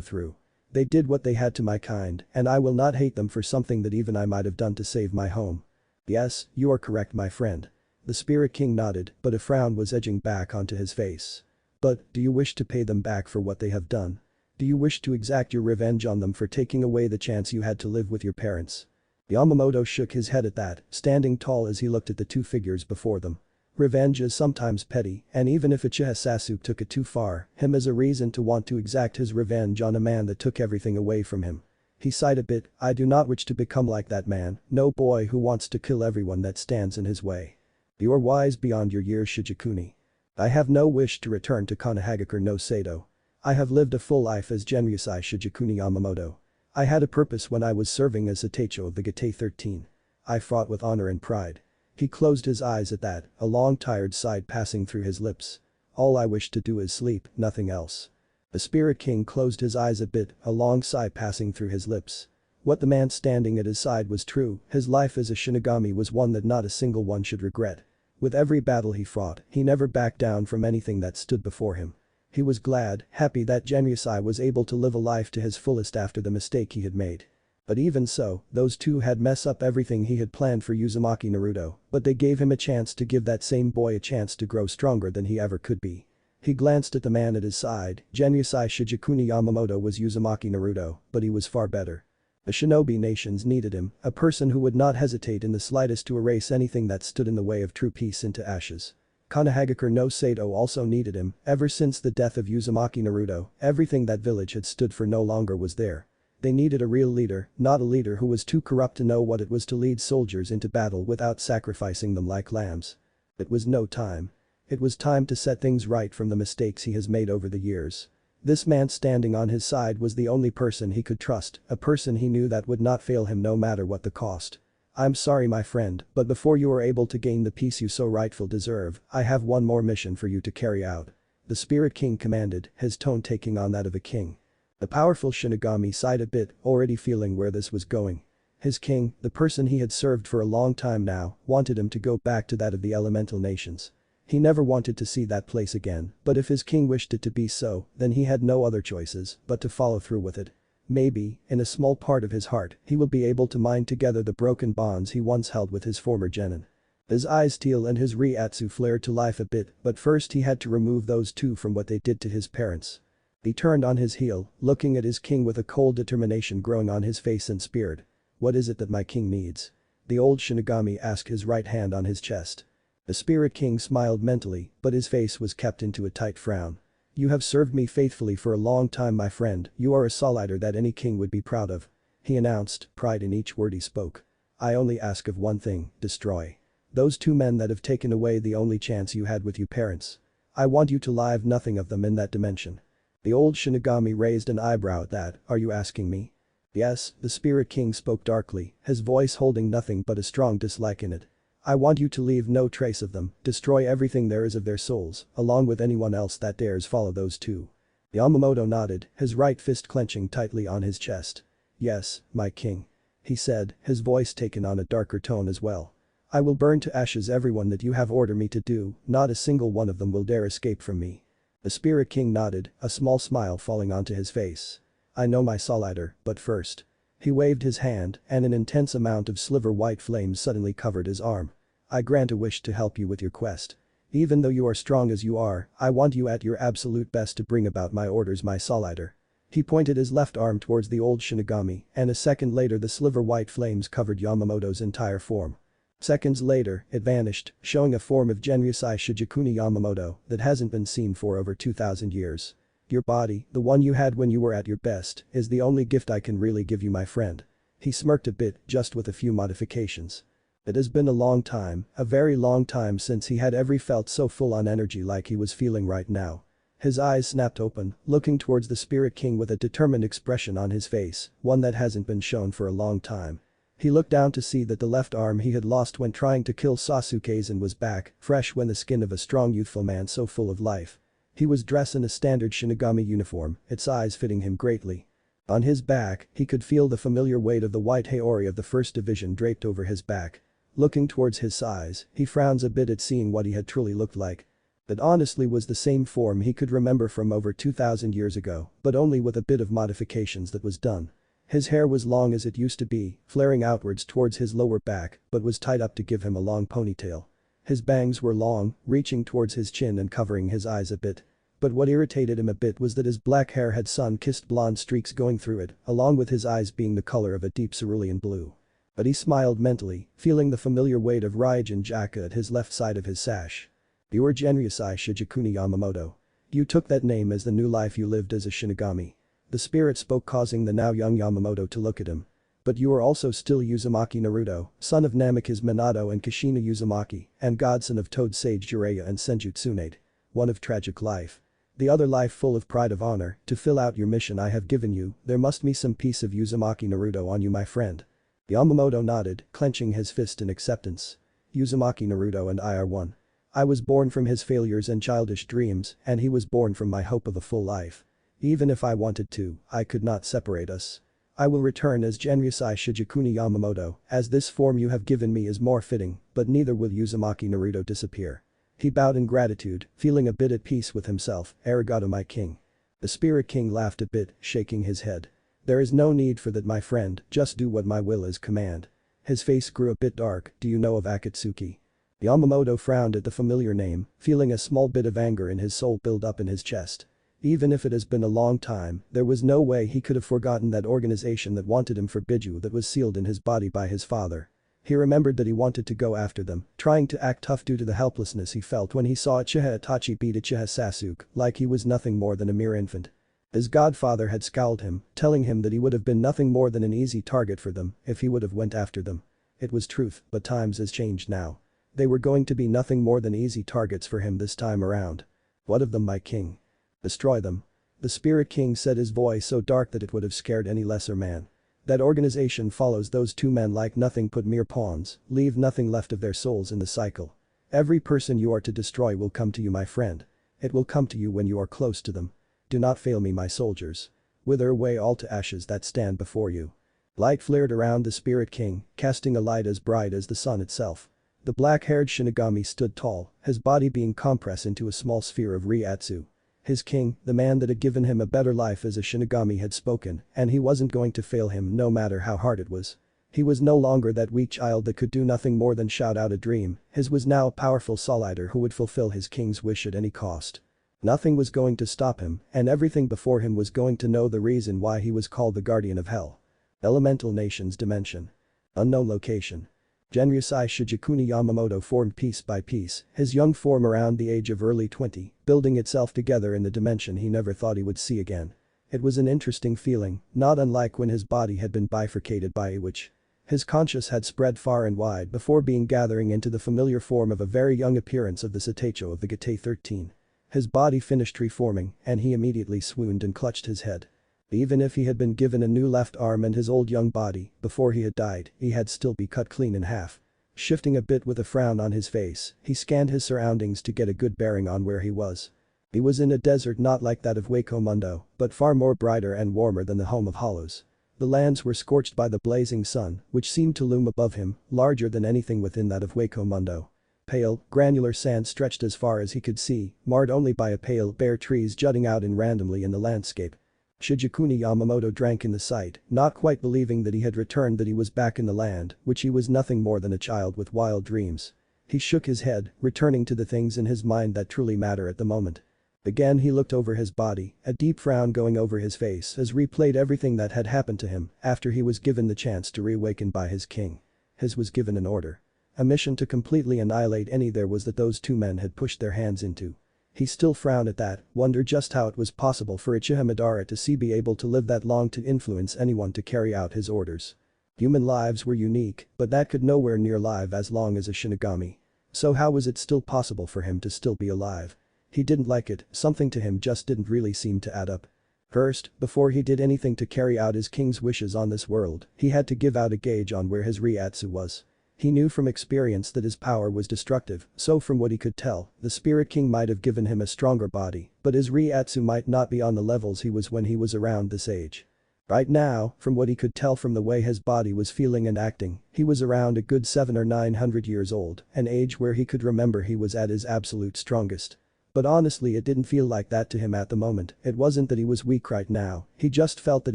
through. They did what they had to my kind, and I will not hate them for something that even I might have done to save my home. Yes, you are correct my friend. The Spirit King nodded, but a frown was edging back onto his face. But, do you wish to pay them back for what they have done? Do you wish to exact your revenge on them for taking away the chance you had to live with your parents? Yamamoto shook his head at that, standing tall as he looked at the two figures before them. Revenge is sometimes petty, and even if Uchiha Sasuke took it too far, him as a reason to want to exact his revenge on a man that took everything away from him. He sighed a bit, I do not wish to become like that man, no boy who wants to kill everyone that stands in his way. You are wise beyond your years, Shijikuni. I have no wish to return to Konohagakure no Sado. I have lived a full life as Genryusai Shijikuni Yamamoto. I had a purpose when I was serving as the Teicho of the Gatei 13. I fought with honor and pride. He closed his eyes at that, a long tired sigh passing through his lips. All I wish to do is sleep, nothing else. The Spirit King closed his eyes a bit, a long sigh passing through his lips. What the man standing at his side was true, his life as a Shinigami was one that not a single one should regret. With every battle he fought, he never backed down from anything that stood before him. He was glad, happy that Genryusai was able to live a life to his fullest after the mistake he had made. But even so, those two had messed up everything he had planned for Uzumaki Naruto, but they gave him a chance to give that same boy a chance to grow stronger than he ever could be. He glanced at the man at his side, Genryusai Shijikuni Yamamoto was Uzumaki Naruto, but he was far better. The shinobi nations needed him, a person who would not hesitate in the slightest to erase anything that stood in the way of true peace into ashes. Konohagakure no Sado also needed him, ever since the death of Uzumaki Naruto, everything that village had stood for no longer was there. They needed a real leader, not a leader who was too corrupt to know what it was to lead soldiers into battle without sacrificing them like lambs. It was no time. It was time to set things right from the mistakes he has made over the years. This man standing on his side was the only person he could trust, a person he knew that would not fail him no matter what the cost. I'm sorry my friend, but before you are able to gain the peace you so rightfully deserve, I have one more mission for you to carry out. The Spirit King commanded, his tone taking on that of a king. The powerful Shinigami sighed a bit, already feeling where this was going. His king, the person he had served for a long time now, wanted him to go back to that of the elemental nations. He never wanted to see that place again, but if his king wished it to be so, then he had no other choices but to follow through with it. Maybe, in a small part of his heart, he will be able to mine together the broken bonds he once held with his former genin. His eyes teal and his Ryatsu flared to life a bit, but first he had to remove those two from what they did to his parents. He turned on his heel, looking at his king with a cold determination growing on his face and speared. What is it that my king needs? The old Shinigami asked, his right hand on his chest. The Spirit King smiled mentally, but his face was kept into a tight frown. You have served me faithfully for a long time my friend, you are a soul eater that any king would be proud of. He announced, pride in each word he spoke. I only ask of one thing, destroy those two men that have taken away the only chance you had with your parents. I want you to leave nothing of them in that dimension. The old Shinigami raised an eyebrow at that, are you asking me? Yes, the Spirit King spoke darkly, his voice holding nothing but a strong dislike in it. I want you to leave no trace of them, destroy everything there is of their souls, along with anyone else that dares follow those two. Yamamoto nodded, his right fist clenching tightly on his chest. Yes, my king. He said, his voice taken on a darker tone as well. I will burn to ashes everyone that you have ordered me to do, not a single one of them will dare escape from me. The Spirit King nodded, a small smile falling onto his face. I know my soul eater, but first. He waved his hand, and an intense amount of sliver white flames suddenly covered his arm. I grant a wish to help you with your quest. Even though you are strong as you are, I want you at your absolute best to bring about my orders my soul eater. He pointed his left arm towards the old Shinigami, and a second later the sliver white flames covered Yamamoto's entire form. Seconds later, it vanished, showing a form of Genryusai Shijikuni Yamamoto that hasn't been seen for over 2,000 years. Your body, the one you had when you were at your best, is the only gift I can really give you my friend. He smirked a bit, just with a few modifications. It has been a long time, a very long time since he had ever felt so full on energy like he was feeling right now. His eyes snapped open, looking towards the Spirit King with a determined expression on his face, one that hasn't been shown for a long time. He looked down to see that the left arm he had lost when trying to kill Sasuke's was back, fresh when the skin of a strong youthful man so full of life. He was dressed in a standard Shinigami uniform, its size fitting him greatly. On his back, he could feel the familiar weight of the white Haori of the 1st Division draped over his back. Looking towards his size, he frowns a bit at seeing what he had truly looked like. That honestly was the same form he could remember from over 2,000 years ago, but only with a bit of modifications that was done. His hair was long as it used to be, flaring outwards towards his lower back, but was tied up to give him a long ponytail. His bangs were long, reaching towards his chin and covering his eyes a bit. But what irritated him a bit was that his black hair had sun-kissed blonde streaks going through it, along with his eyes being the color of a deep cerulean blue. But he smiled mentally, feeling the familiar weight of Ryujin Zangetsu at his left side of his sash. You were Genryusai Shijikuni Yamamoto. You took that name as the new life you lived as a Shinigami. The spirit spoke, causing the now young Yamamoto to look at him. But you are also still Uzumaki Naruto, son of Namikaze Minato and Kushina Uzumaki, and godson of Toad Sage Jiraiya and Senju Tsunade. One of tragic life. The other life full of pride of honor. To fill out your mission I have given you, there must be some piece of Uzumaki Naruto on you my friend. Yamamoto nodded, clenching his fist in acceptance. Uzumaki Naruto and I are one. I was born from his failures and childish dreams, and he was born from my hope of a full life. Even if I wanted to, I could not separate us. I will return as Genryusai Shijikuni Yamamoto, as this form you have given me is more fitting, but neither will Uzumaki Naruto disappear. He bowed in gratitude, feeling a bit at peace with himself, arigato my king. The Spirit King laughed a bit, shaking his head. There is no need for that my friend, just do what my will is command. His face grew a bit dark, do you know of Akatsuki? Yamamoto frowned at the familiar name, feeling a small bit of anger in his soul build up in his chest. Even if it has been a long time, there was no way he could have forgotten that organization that wanted him for Biju that was sealed in his body by his father. He remembered that he wanted to go after them, trying to act tough due to the helplessness he felt when he saw Uchiha Itachi beat Uchiha Sasuke like he was nothing more than a mere infant. His godfather had scowled him, telling him that he would have been nothing more than an easy target for them if he would have went after them. It was truth, but times has changed now. They were going to be nothing more than easy targets for him this time around. What of them my king? Destroy them. The Spirit King said, his voice so dark that it would have scared any lesser man. That organization follows those two men like nothing but mere pawns, leave nothing left of their souls in the cycle. Every person you are to destroy will come to you, my friend. It will come to you when you are close to them. Do not fail me, my soldiers. Wither away all to ashes that stand before you. Light flared around the Spirit King, casting a light as bright as the sun itself. The black-haired Shinigami stood tall, his body being compressed into a small sphere of Ryujin. His king, the man that had given him a better life as a Shinigami, had spoken, and he wasn't going to fail him no matter how hard it was. He was no longer that weak child that could do nothing more than shout out a dream, his was now a powerful soul leader who would fulfill his king's wish at any cost. Nothing was going to stop him, and everything before him was going to know the reason why he was called the Guardian of Hell. Elemental Nations Dimension. Unknown location. Genryusai Shijikuni Yamamoto formed piece by piece, his young form around the age of early 20, building itself together in the dimension he never thought he would see again. It was an interesting feeling, not unlike when his body had been bifurcated by a witch. His conscience had spread far and wide before being gathering into the familiar form of a very young appearance of the Sateicho of the Gate 13. His body finished reforming, and he immediately swooned and clutched his head. Even if he had been given a new left arm and his old young body, before he had died, he had still be cut clean in half. Shifting a bit with a frown on his face, he scanned his surroundings to get a good bearing on where he was. He was in a desert not like that of Wako Mundo, but far more brighter and warmer than the home of Hollows. The lands were scorched by the blazing sun, which seemed to loom above him, larger than anything within that of Wako Mundo. Pale, granular sand stretched as far as he could see, marred only by a pale, bare trees jutting out in randomly in the landscape. Shijikuni Yamamoto drank in the sight, not quite believing that he had returned, that he was back in the land, which he was nothing more than a child with wild dreams. He shook his head, returning to the things in his mind that truly matter at the moment. Again he looked over his body, a deep frown going over his face as replayed everything that had happened to him after he was given the chance to reawaken by his king. His was given an order. A mission to completely annihilate any there was that those two men had pushed their hands into. He still frowned at that, wondered just how it was possible for Uchiha Madara to be able to live that long to influence anyone to carry out his orders. Human lives were unique, but that could nowhere near live as long as a Shinigami. So how was it still possible for him to still be alive? He didn't like it, something to him just didn't really seem to add up. First, before he did anything to carry out his king's wishes on this world, he had to give out a gauge on where his Ryujin was. He knew from experience that his power was destructive, so from what he could tell, the Spirit King might have given him a stronger body, but his Ryujin might not be on the levels he was when he was around this age. Right now, from what he could tell from the way his body was feeling and acting, he was around a good 700 or 900 years old, an age where he could remember he was at his absolute strongest. But honestly, it didn't feel like that to him at the moment. It wasn't that he was weak right now, he just felt that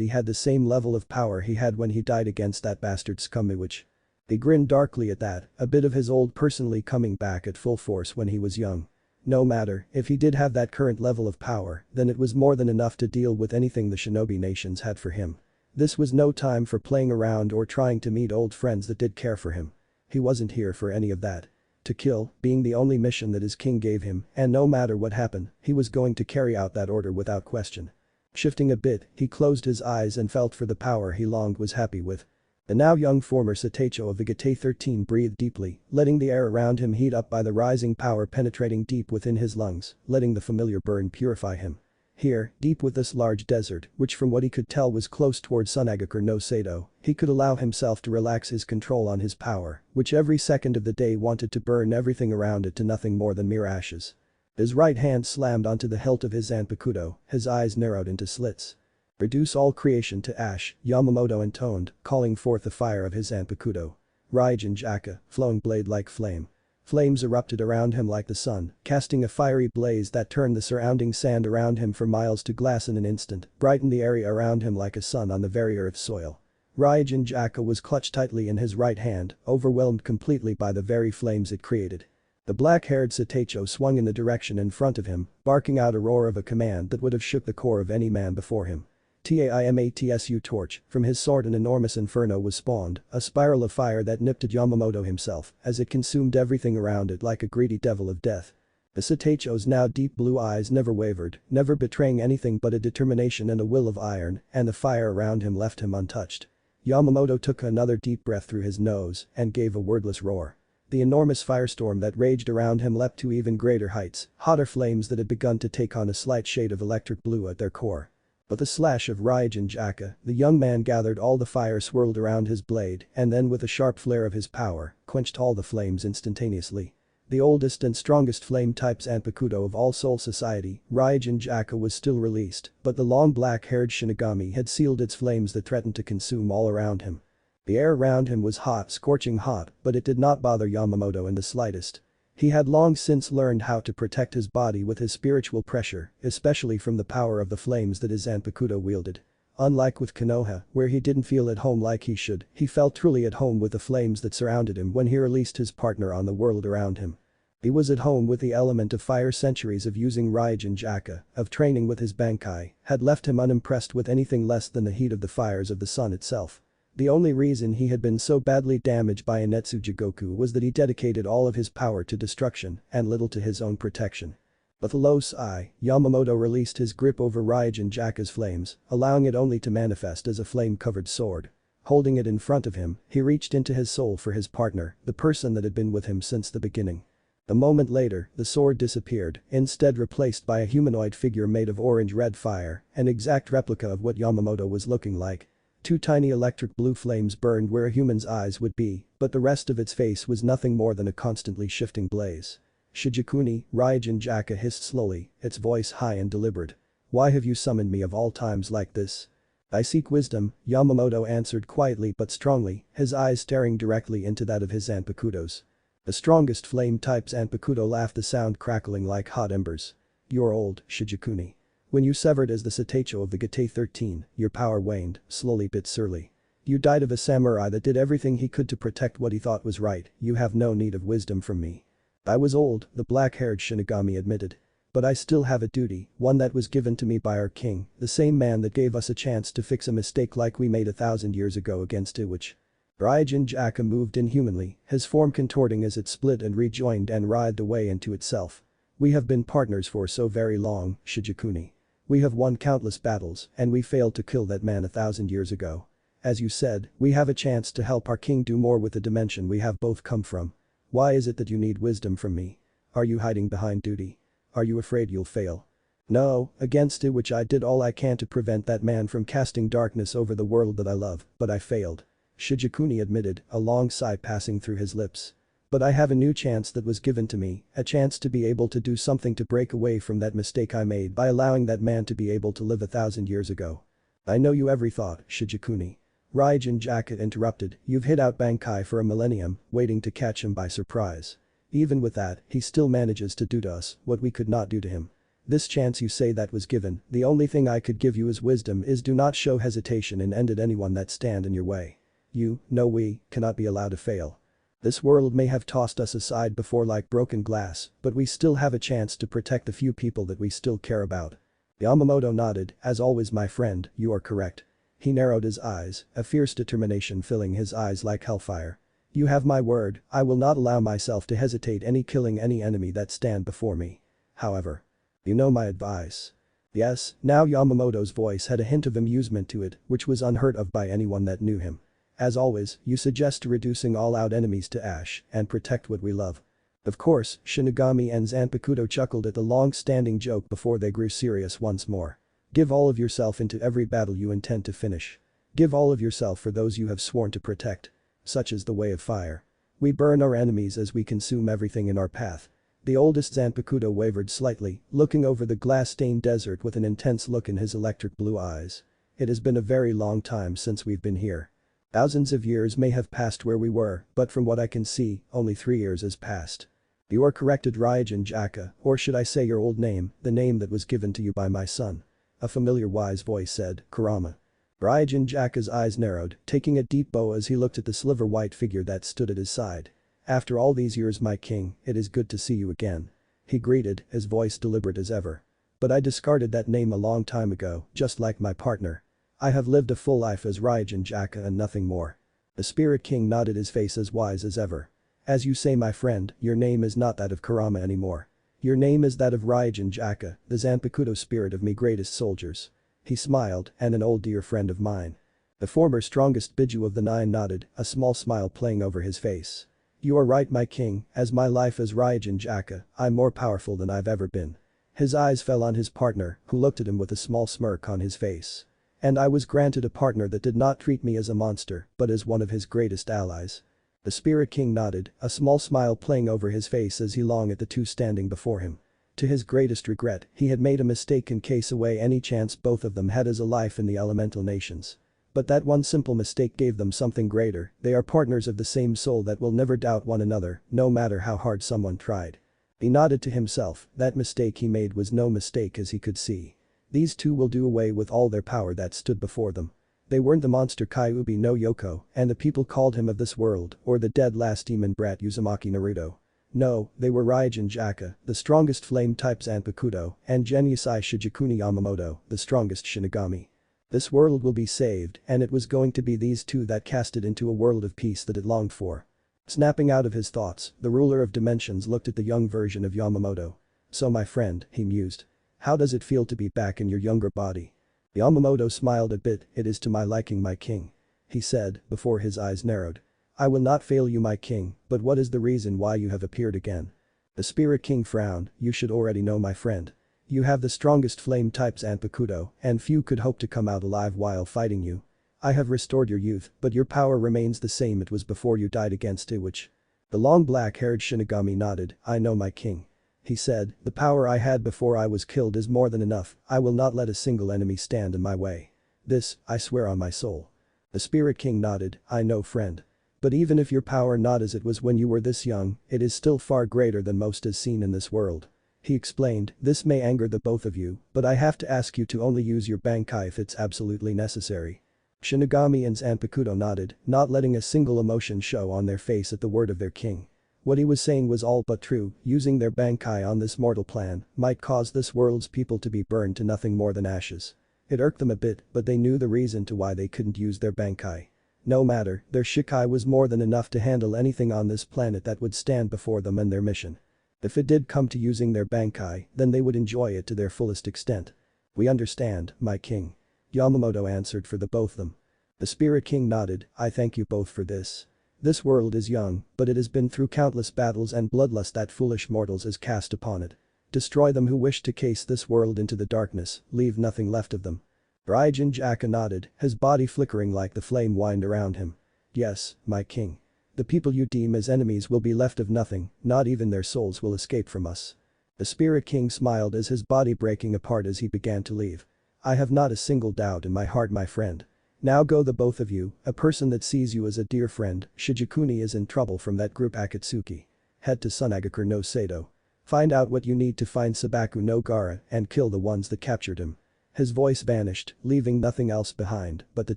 he had the same level of power he had when he died against that bastard Scummiwitch. He grinned darkly at that, a bit of his old personally coming back at full force when he was young. No matter, if he did have that current level of power, then it was more than enough to deal with anything the shinobi nations had for him. This was no time for playing around or trying to meet old friends that did care for him. He wasn't here for any of that. To kill, being the only mission that his king gave him, and no matter what happened, he was going to carry out that order without question. Shifting a bit, he closed his eyes and felt for the power he longed was happy with. The now young former Sateicho of the Gate 13 breathed deeply, letting the air around him heat up by the rising power penetrating deep within his lungs, letting the familiar burn purify him. Here, deep with this large desert, which from what he could tell was close towards Sunagakure no Sato, he could allow himself to relax his control on his power, which every second of the day wanted to burn everything around it to nothing more than mere ashes. His right hand slammed onto the hilt of his Zanpakuto, his eyes narrowed into slits. Reduce all creation to ash, Yamamoto intoned, calling forth the fire of his Zanpakuto. Ryujin Zangetsu, flowing blade like flame. Flames erupted around him like the sun, casting a fiery blaze that turned the surrounding sand around him for miles to glass in an instant, brightened the area around him like a sun on the very earth's soil. Ryujin Zangetsu was clutched tightly in his right hand, overwhelmed completely by the very flames it created. The black-haired Sateicho swung in the direction in front of him, barking out a roar of a command that would have shook the core of any man before him. Taimatsu torch, from his sword an enormous inferno was spawned, a spiral of fire that nipped at Yamamoto himself as it consumed everything around it like a greedy devil of death. The Sateicho's now deep blue eyes never wavered, never betraying anything but a determination and a will of iron, and the fire around him left him untouched. Yamamoto took another deep breath through his nose and gave a wordless roar. The enormous firestorm that raged around him leapt to even greater heights, hotter flames that had begun to take on a slight shade of electric blue at their core. With a slash of Ryujin Zangetsu, the young man gathered all the fire swirled around his blade and then with a sharp flare of his power, quenched all the flames instantaneously. The oldest and strongest flame type Zanpakuto of all Soul Society, Ryujin Zangetsu was still released, but the long black-haired Shinigami had sealed its flames that threatened to consume all around him. The air around him was hot, scorching hot, but it did not bother Yamamoto in the slightest. He had long since learned how to protect his body with his spiritual pressure, especially from the power of the flames that his Zanpakuto wielded. Unlike with Konoha, where he didn't feel at home like he should, he felt truly at home with the flames that surrounded him when he released his partner on the world around him. He was at home with the element of fire. Centuries of using Ryujin Zangetsu, of training with his Bankai, had left him unimpressed with anything less than the heat of the fires of the sun itself. The only reason he had been so badly damaged by Inetsu Jigoku was that he dedicated all of his power to destruction and little to his own protection. With a low sigh, Yamamoto released his grip over Ryujin Zangetsu's flames, allowing it only to manifest as a flame-covered sword. Holding it in front of him, he reached into his soul for his partner, the person that had been with him since the beginning. A moment later, the sword disappeared, instead replaced by a humanoid figure made of orange-red fire, an exact replica of what Yamamoto was looking like. Two tiny electric blue flames burned where a human's eyes would be, but the rest of its face was nothing more than a constantly shifting blaze. "Shijikuni," Ryujin Zangetsu hissed slowly, its voice high and deliberate. "Why have you summoned me of all times like this?" "I seek wisdom," Yamamoto answered quietly but strongly, his eyes staring directly into that of his Zanpakuto's. The strongest flame type Zanpakuto laughed, the sound crackling like hot embers. "You're old, Shijikuni. When you severed as the Sateicho of the Gate 13, your power waned, slowly but surely. You died of a samurai that did everything he could to protect what he thought was right. You have no need of wisdom from me." "I was old," the black-haired Shinigami admitted. "But I still have a duty, one that was given to me by our king, the same man that gave us a chance to fix a mistake like we made 1,000 years ago against Iwich." Ryujin Zangetsu moved inhumanly, his form contorting as it split and rejoined and writhed away into itself. "We have been partners for so very long, Shijikuni. We have won countless battles and we failed to kill that man 1,000 years ago. As you said, we have a chance to help our king do more with the dimension we have both come from. Why is it that you need wisdom from me? Are you hiding behind duty? Are you afraid you'll fail?" "No, against it which I did all I can to prevent that man from casting darkness over the world that I love, but I failed," Shijikuni admitted, a long sigh passing through his lips. "But I have a new chance that was given to me, a chance to be able to do something to break away from that mistake I made by allowing that man to be able to live 1,000 years ago." "I know you every thought, Shijikuni." Ryujin Zangetsu interrupted, "You've hid out Bankai for a millennium, waiting to catch him by surprise. Even with that, he still manages to do to us what we could not do to him. This chance you say that was given, the only thing I could give you as wisdom is do not show hesitation and end at anyone that stand in your way. We, cannot be allowed to fail. This world may have tossed us aside before like broken glass, but we still have a chance to protect the few people that we still care about." Yamamoto nodded, "As always my friend, you are correct." He narrowed his eyes, a fierce determination filling his eyes like hellfire. "You have my word, I will not allow myself to hesitate any killing any enemy that stand before me. However, you know my advice." "Yes," now Yamamoto's voice had a hint of amusement to it, which was unheard of by anyone that knew him. "As always, you suggest reducing all out enemies to ash and protect what we love." Of course, Shinigami and Zanpakuto chuckled at the long-standing joke before they grew serious once more. "Give all of yourself into every battle you intend to finish. Give all of yourself for those you have sworn to protect. Such is the way of fire. We burn our enemies as we consume everything in our path." The oldest Zanpakuto wavered slightly, looking over the glass-stained desert with an intense look in his electric blue eyes. "It has been a very long time since we've been here. Thousands of years may have passed where we were, but from what I can see, only 3 years has passed." "You are corrected, Ryujin Zangetsu, or should I say your old name, the name that was given to you by my son," a familiar wise voice said, "Kurama." Ryujin Zangetsu's eyes narrowed, taking a deep bow as he looked at the sliver-white figure that stood at his side. "After all these years my king, it is good to see you again," he greeted, his voice deliberate as ever. "But I discarded that name a long time ago, just like my partner. I have lived a full life as Ryujin Zangetsu and nothing more." The Spirit King nodded, his face as wise as ever. "As you say my friend, your name is not that of Kurama anymore. Your name is that of Ryujin Zangetsu, the Zanpakuto spirit of me greatest soldiers." He smiled, "and an old dear friend of mine." The former strongest Biju of the 9 nodded, a small smile playing over his face. "You are right my king, as my life as Ryujin Zangetsu, I'm more powerful than I've ever been." His eyes fell on his partner, who looked at him with a small smirk on his face. And I was granted a partner that did not treat me as a monster, but as one of his greatest allies. The Spirit King nodded, a small smile playing over his face as he looked at the two standing before him. To his greatest regret, he had made a mistake in case away any chance both of them had as a life in the elemental nations. But that one simple mistake gave them something greater. They are partners of the same soul that will never doubt one another, no matter how hard someone tried. He nodded to himself, that mistake he made was no mistake as he could see. These two will do away with all their power that stood before them. They weren't the monster Kyuubi no Yoko, and the people called him of this world, or the dead last demon brat Uzumaki Naruto. No, they were Ryujin Zangetsu, the strongest flame-type Zanpakuto, and Genjusai Shijikuni Yamamoto, the strongest Shinigami. This world will be saved, and it was going to be these two that cast it into a world of peace that it longed for. Snapping out of his thoughts, the ruler of dimensions looked at the young version of Yamamoto. So my friend, he mused. How does it feel to be back in your younger body? Yamamoto smiled a bit, it is to my liking my king. He said, before his eyes narrowed. I will not fail you my king, but what is the reason why you have appeared again? The Spirit King frowned, you should already know my friend. You have the strongest flame type Zanpakuto, and few could hope to come out alive while fighting you. I have restored your youth, but your power remains the same it was before you died against Iwich. The long black-haired Shinigami nodded, I know my king. He said, the power I had before I was killed is more than enough, I will not let a single enemy stand in my way. This, I swear on my soul. The Spirit King nodded, I know friend. But even if your power not as it was when you were this young, it is still far greater than most is seen in this world. He explained, this may anger the both of you, but I have to ask you to only use your Bankai if it's absolutely necessary. Shinigami and Zanpakuto nodded, not letting a single emotion show on their face at the word of their king. What he was saying was all but true, using their Bankai on this mortal plan might cause this world's people to be burned to nothing more than ashes. It irked them a bit, but they knew the reason to why they couldn't use their Bankai. No matter, their Shikai was more than enough to handle anything on this planet that would stand before them and their mission. If it did come to using their Bankai, then they would enjoy it to their fullest extent. We understand, my king. Yamamoto answered for the both of them. The Spirit King nodded, I thank you both for this. This world is young, but it has been through countless battles and bloodlust that foolish mortals has cast upon it. Destroy them who wish to cast this world into the darkness, leave nothing left of them. Ryujin Zangetsu nodded, his body flickering like the flame wind around him. Yes, my king. The people you deem as enemies will be left of nothing, not even their souls will escape from us. The Spirit King smiled as his body breaking apart as he began to leave. I have not a single doubt in my heart my friend. Now go the both of you, a person that sees you as a dear friend, Shijikuni is in trouble from that group Akatsuki. Head to Sunagakure no Sato. Find out what you need to find Sabaku no Gaara and kill the ones that captured him. His voice vanished, leaving nothing else behind but the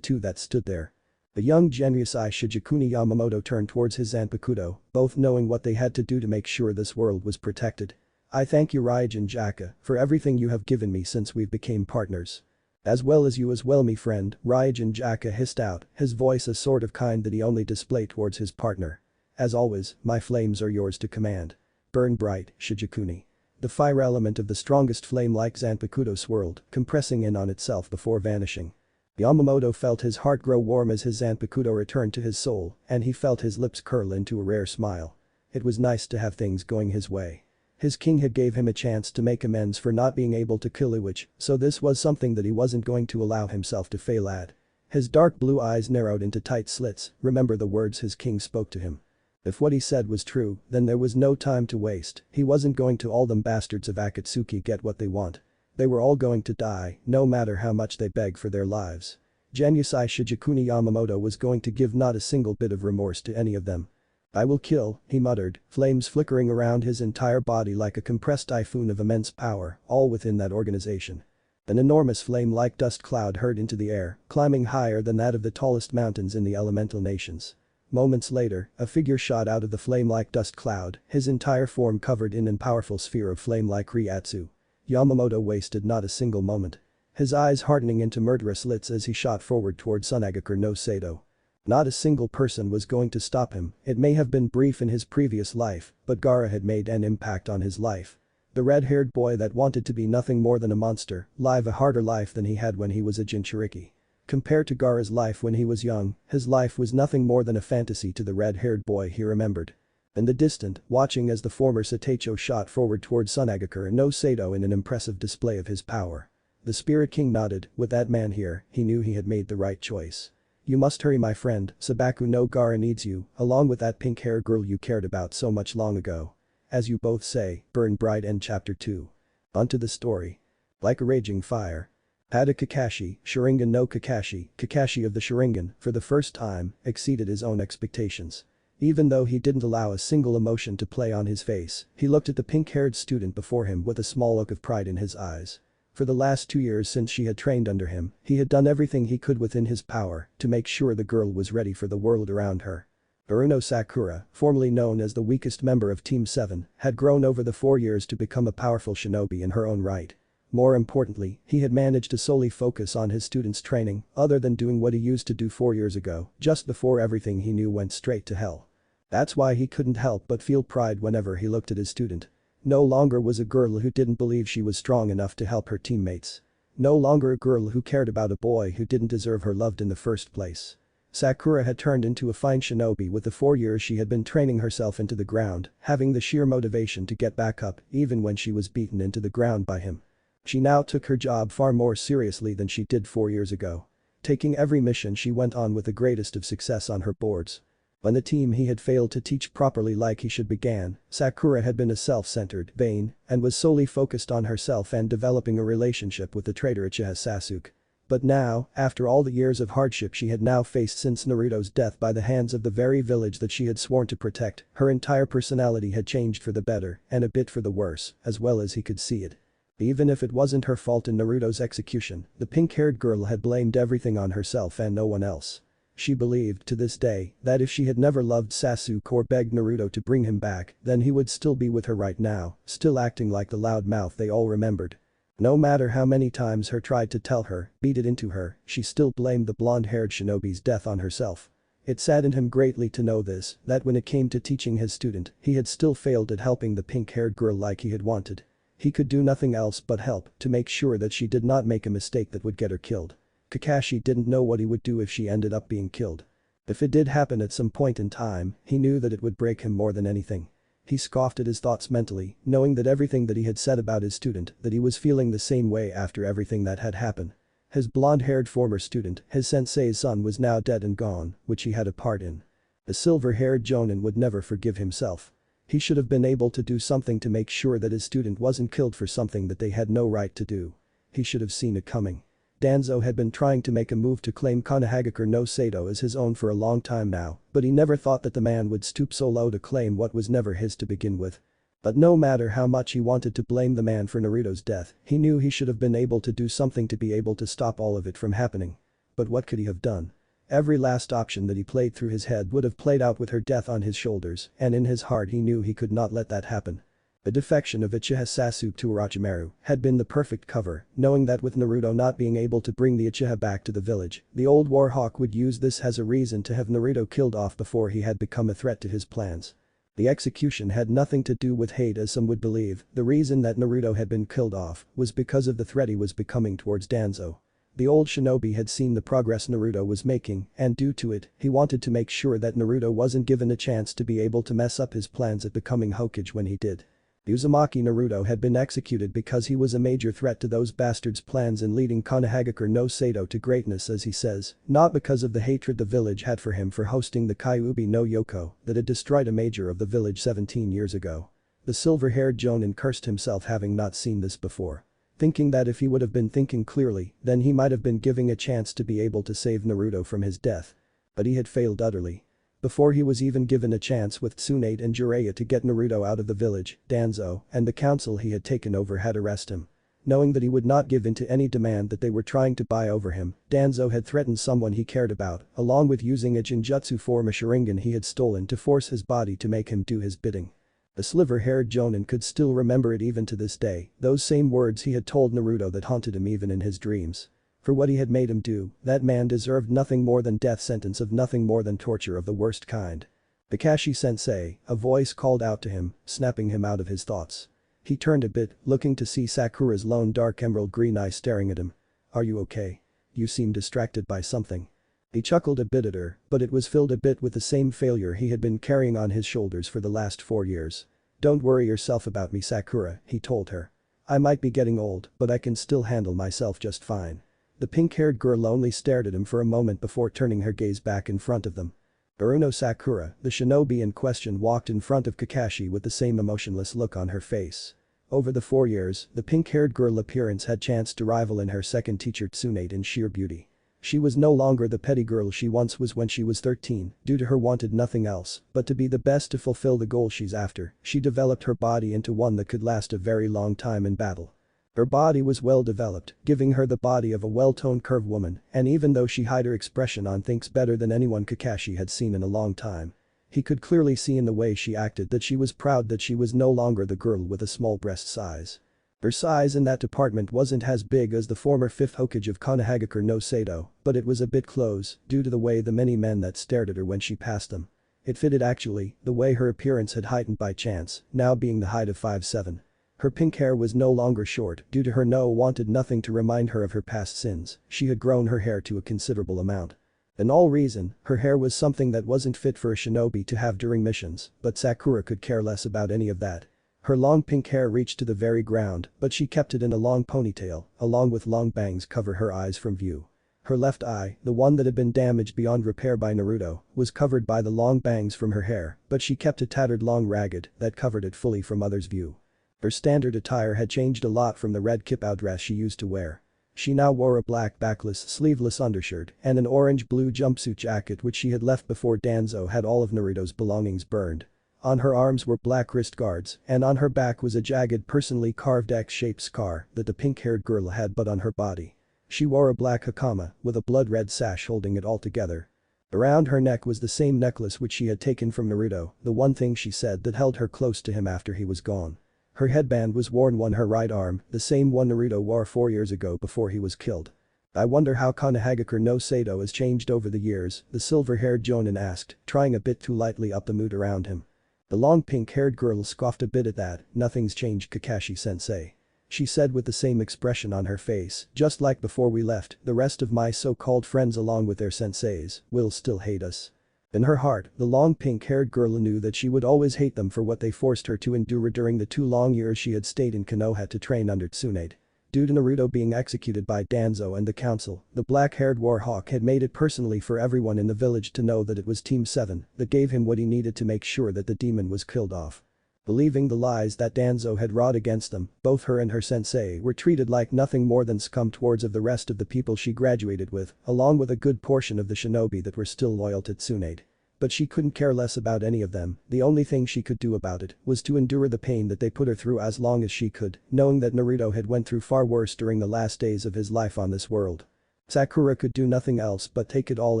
two that stood there. The young Genjusai Shijikuni Yamamoto turned towards his Zanpakuto, both knowing what they had to do to make sure this world was protected. I thank you Ryujin Zangetsu for everything you have given me since we became partners. As well as you as well me friend, Ryujin Zangetsu hissed out, his voice a sort of kind that he only displayed towards his partner. As always, my flames are yours to command. Burn bright, Shijikuni. The fire element of the strongest flame like Zanpakuto swirled, compressing in on itself before vanishing. Yamamoto felt his heart grow warm as his Zanpakuto returned to his soul, and he felt his lips curl into a rare smile. It was nice to have things going his way. His king had gave him a chance to make amends for not being able to kill Iwich, so this was something that he wasn't going to allow himself to fail at. His dark blue eyes narrowed into tight slits, remember the words his king spoke to him. If what he said was true, then there was no time to waste, he wasn't going to all them bastards of Akatsuki get what they want. They were all going to die, no matter how much they beg for their lives. Genjusai Shijikuni Yamamoto was going to give not a single bit of remorse to any of them. I will kill, he muttered, flames flickering around his entire body like a compressed typhoon of immense power, all within that organization. An enormous flame-like dust cloud hurled into the air, climbing higher than that of the tallest mountains in the elemental nations. Moments later, a figure shot out of the flame-like dust cloud, his entire form covered in a powerful sphere of flame-like Ryatsu. Yamamoto wasted not a single moment. His eyes hardening into murderous slits as he shot forward toward Sunagakure no Sato. Not a single person was going to stop him, it may have been brief in his previous life, but Gaara had made an impact on his life. The red-haired boy that wanted to be nothing more than a monster, live a harder life than he had when he was a Jinchuriki. Compared to Gaara's life when he was young, his life was nothing more than a fantasy to the red-haired boy he remembered. In the distance, watching as the former Sateicho shot forward towards Sunagakure no Sato in an impressive display of his power. The Spirit King nodded, with that man here, he knew he had made the right choice. You must hurry my friend, Sabaku no Gara needs you, along with that pink-haired girl you cared about so much long ago. As you both say, burn bright end chapter 2. Onto the story. Like a raging fire. Pada Kakashi, Sharingan no Kakashi of the Sharingan, for the first time, exceeded his own expectations. Even though he didn't allow a single emotion to play on his face, he looked at the pink-haired student before him with a small look of pride in his eyes. For the last 2 years since she had trained under him, he had done everything he could within his power to make sure the girl was ready for the world around her. Uruno Sakura, formerly known as the weakest member of Team 7, had grown over the 4 years to become a powerful shinobi in her own right. More importantly, he had managed to solely focus on his students' training, other than doing what he used to do 4 years ago, just before everything he knew went straight to hell. That's why he couldn't help but feel pride whenever he looked at his student. No longer was a girl who didn't believe she was strong enough to help her teammates. No longer a girl who cared about a boy who didn't deserve her loved in the first place. Sakura had turned into a fine shinobi with the 4 years she had been training herself into the ground, having the sheer motivation to get back up even when she was beaten into the ground by him. She now took her job far more seriously than she did 4 years ago. Taking every mission she went on with the greatest of success on her boards. When the team he had failed to teach properly like he should began, Sakura had been a self-centered, vain, and was solely focused on herself and developing a relationship with the traitor Uchiha Sasuke. But now, after all the years of hardship she had now faced since Naruto's death by the hands of the very village that she had sworn to protect, her entire personality had changed for the better and a bit for the worse, as well as he could see it. Even if it wasn't her fault in Naruto's execution, the pink-haired girl had blamed everything on herself and no one else. She believed, to this day, that if she had never loved Sasuke or begged Naruto to bring him back, then he would still be with her right now, still acting like the loudmouth they all remembered. No matter how many times her tried to tell her, beat it into her, she still blamed the blonde-haired shinobi's death on herself. It saddened him greatly to know this, that when it came to teaching his student, he had still failed at helping the pink-haired girl like he had wanted. He could do nothing else but help to make sure that she did not make a mistake that would get her killed. Kakashi didn't know what he would do if she ended up being killed. If it did happen at some point in time, he knew that it would break him more than anything. He scoffed at his thoughts mentally, knowing that everything that he had said about his student, that he was feeling the same way after everything that had happened. His blonde-haired former student, his sensei's son was now dead and gone, which he had a part in. The silver-haired Jonin would never forgive himself. He should have been able to do something to make sure that his student wasn't killed for something that they had no right to do. He should have seen it coming. Danzo had been trying to make a move to claim Konohagakure no Sato as his own for a long time now, but he never thought that the man would stoop so low to claim what was never his to begin with. But no matter how much he wanted to blame the man for Naruto's death, he knew he should have been able to do something to be able to stop all of it from happening. But what could he have done? Every last option that he played through his head would have played out with her death on his shoulders, and in his heart he knew he could not let that happen. The defection of Uchiha Sasuke to Orochimaru had been the perfect cover, knowing that with Naruto not being able to bring the Uchiha back to the village, the old Warhawk would use this as a reason to have Naruto killed off before he had become a threat to his plans. The execution had nothing to do with hate as some would believe, the reason that Naruto had been killed off was because of the threat he was becoming towards Danzo. The old shinobi had seen the progress Naruto was making, and due to it, he wanted to make sure that Naruto wasn't given a chance to be able to mess up his plans at becoming Hokage when he did. Uzumaki Naruto had been executed because he was a major threat to those bastards' plans in leading Konohagakure no Sato to greatness as he says, not because of the hatred the village had for him for hosting the Kyuubi no Yoko that had destroyed a major of the village 17 years ago. The silver-haired Jonin cursed himself having not seen this before. Thinking that if he would have been thinking clearly, then he might have been giving a chance to be able to save Naruto from his death. But he had failed utterly. Before he was even given a chance with Tsunade and Jiraiya to get Naruto out of the village, Danzo and the council he had taken over had arrested him. Knowing that he would not give in to any demand that they were trying to buy over him, Danzo had threatened someone he cared about, along with using a Jinjutsu form a Sharingan he had stolen to force his body to make him do his bidding. The silver-haired Jonin could still remember it even to this day, those same words he had told Naruto that haunted him even in his dreams. For what he had made him do, that man deserved nothing more than death sentence of nothing more than torture of the worst kind. Kakashi-sensei, a voice called out to him, snapping him out of his thoughts. He turned a bit, looking to see Sakura's lone dark emerald green eye staring at him. Are you okay? You seem distracted by something. He chuckled a bit at her, but it was filled a bit with the same failure he had been carrying on his shoulders for the last 4 years. "Don't worry yourself about me, Sakura," he told her. "I might be getting old, but I can still handle myself just fine." The pink-haired girl only stared at him for a moment before turning her gaze back in front of them. Uruno Sakura, the shinobi in question, walked in front of Kakashi with the same emotionless look on her face. Over the 4 years, the pink-haired girl appearance had chanced to rival in her second teacher Tsunade in sheer beauty. She was no longer the petty girl she once was when she was 13, due to her wanted nothing else but to be the best to fulfill the goal she's after. She developed her body into one that could last a very long time in battle. Her body was well developed, giving her the body of a well-toned curved woman, and even though she hid her expression on things better than anyone Kakashi had seen in a long time. He could clearly see in the way she acted that she was proud that she was no longer the girl with a small breast size. Her size in that department wasn't as big as the former 5th Hokage of Konohagakure no Sato, but it was a bit close due to the way the many men that stared at her when she passed them. It fitted actually, the way her appearance had heightened by chance, now being the height of 5'7". Her pink hair was no longer short due to her wanted nothing to remind her of her past sins. She had grown her hair to a considerable amount. In all reason, her hair was something that wasn't fit for a shinobi to have during missions, but Sakura could care less about any of that. Her long pink hair reached to the very ground, but she kept it in a long ponytail, along with long bangs cover her eyes from view. Her left eye, the one that had been damaged beyond repair by Naruto, was covered by the long bangs from her hair, but she kept a tattered long ragged that covered it fully from others' view. Her standard attire had changed a lot from the red kipao dress she used to wear. She now wore a black backless sleeveless undershirt and an orange-blue jumpsuit jacket which she had left before Danzo had all of Naruto's belongings burned. On her arms were black wrist guards, and on her back was a jagged personally carved X-shaped scar that the pink-haired girl had but on her body. She wore a black hakama with a blood-red sash holding it all together. Around her neck was the same necklace which she had taken from Naruto, the one thing she said that held her close to him after he was gone. Her headband was worn on her right arm, the same one Naruto wore 4 years ago before he was killed. "I wonder how Konohagakure no Sato has changed over the years," the silver-haired Jonin asked, trying a bit too lightly up the mood around him. The long pink-haired girl scoffed a bit at that. "Nothing's changed, Kakashi-sensei," she said with the same expression on her face. "Just like before we left, the rest of my so-called friends along with their senseis will still hate us." In her heart, the long pink-haired girl knew that she would always hate them for what they forced her to endure during the 2 long years she had stayed in Konoha to train under Tsunade. Due to Naruto being executed by Danzo and the council, the black-haired Warhawk had made it personally for everyone in the village to know that it was Team 7 that gave him what he needed to make sure that the demon was killed off. Believing the lies that Danzo had wrought against them, both her and her sensei were treated like nothing more than scum towards of the rest of the people she graduated with, along with a good portion of the shinobi that were still loyal to Tsunade. But she couldn't care less about any of them. The only thing she could do about it was to endure the pain that they put her through as long as she could, knowing that Naruto had went through far worse during the last days of his life on this world. Sakura could do nothing else but take it all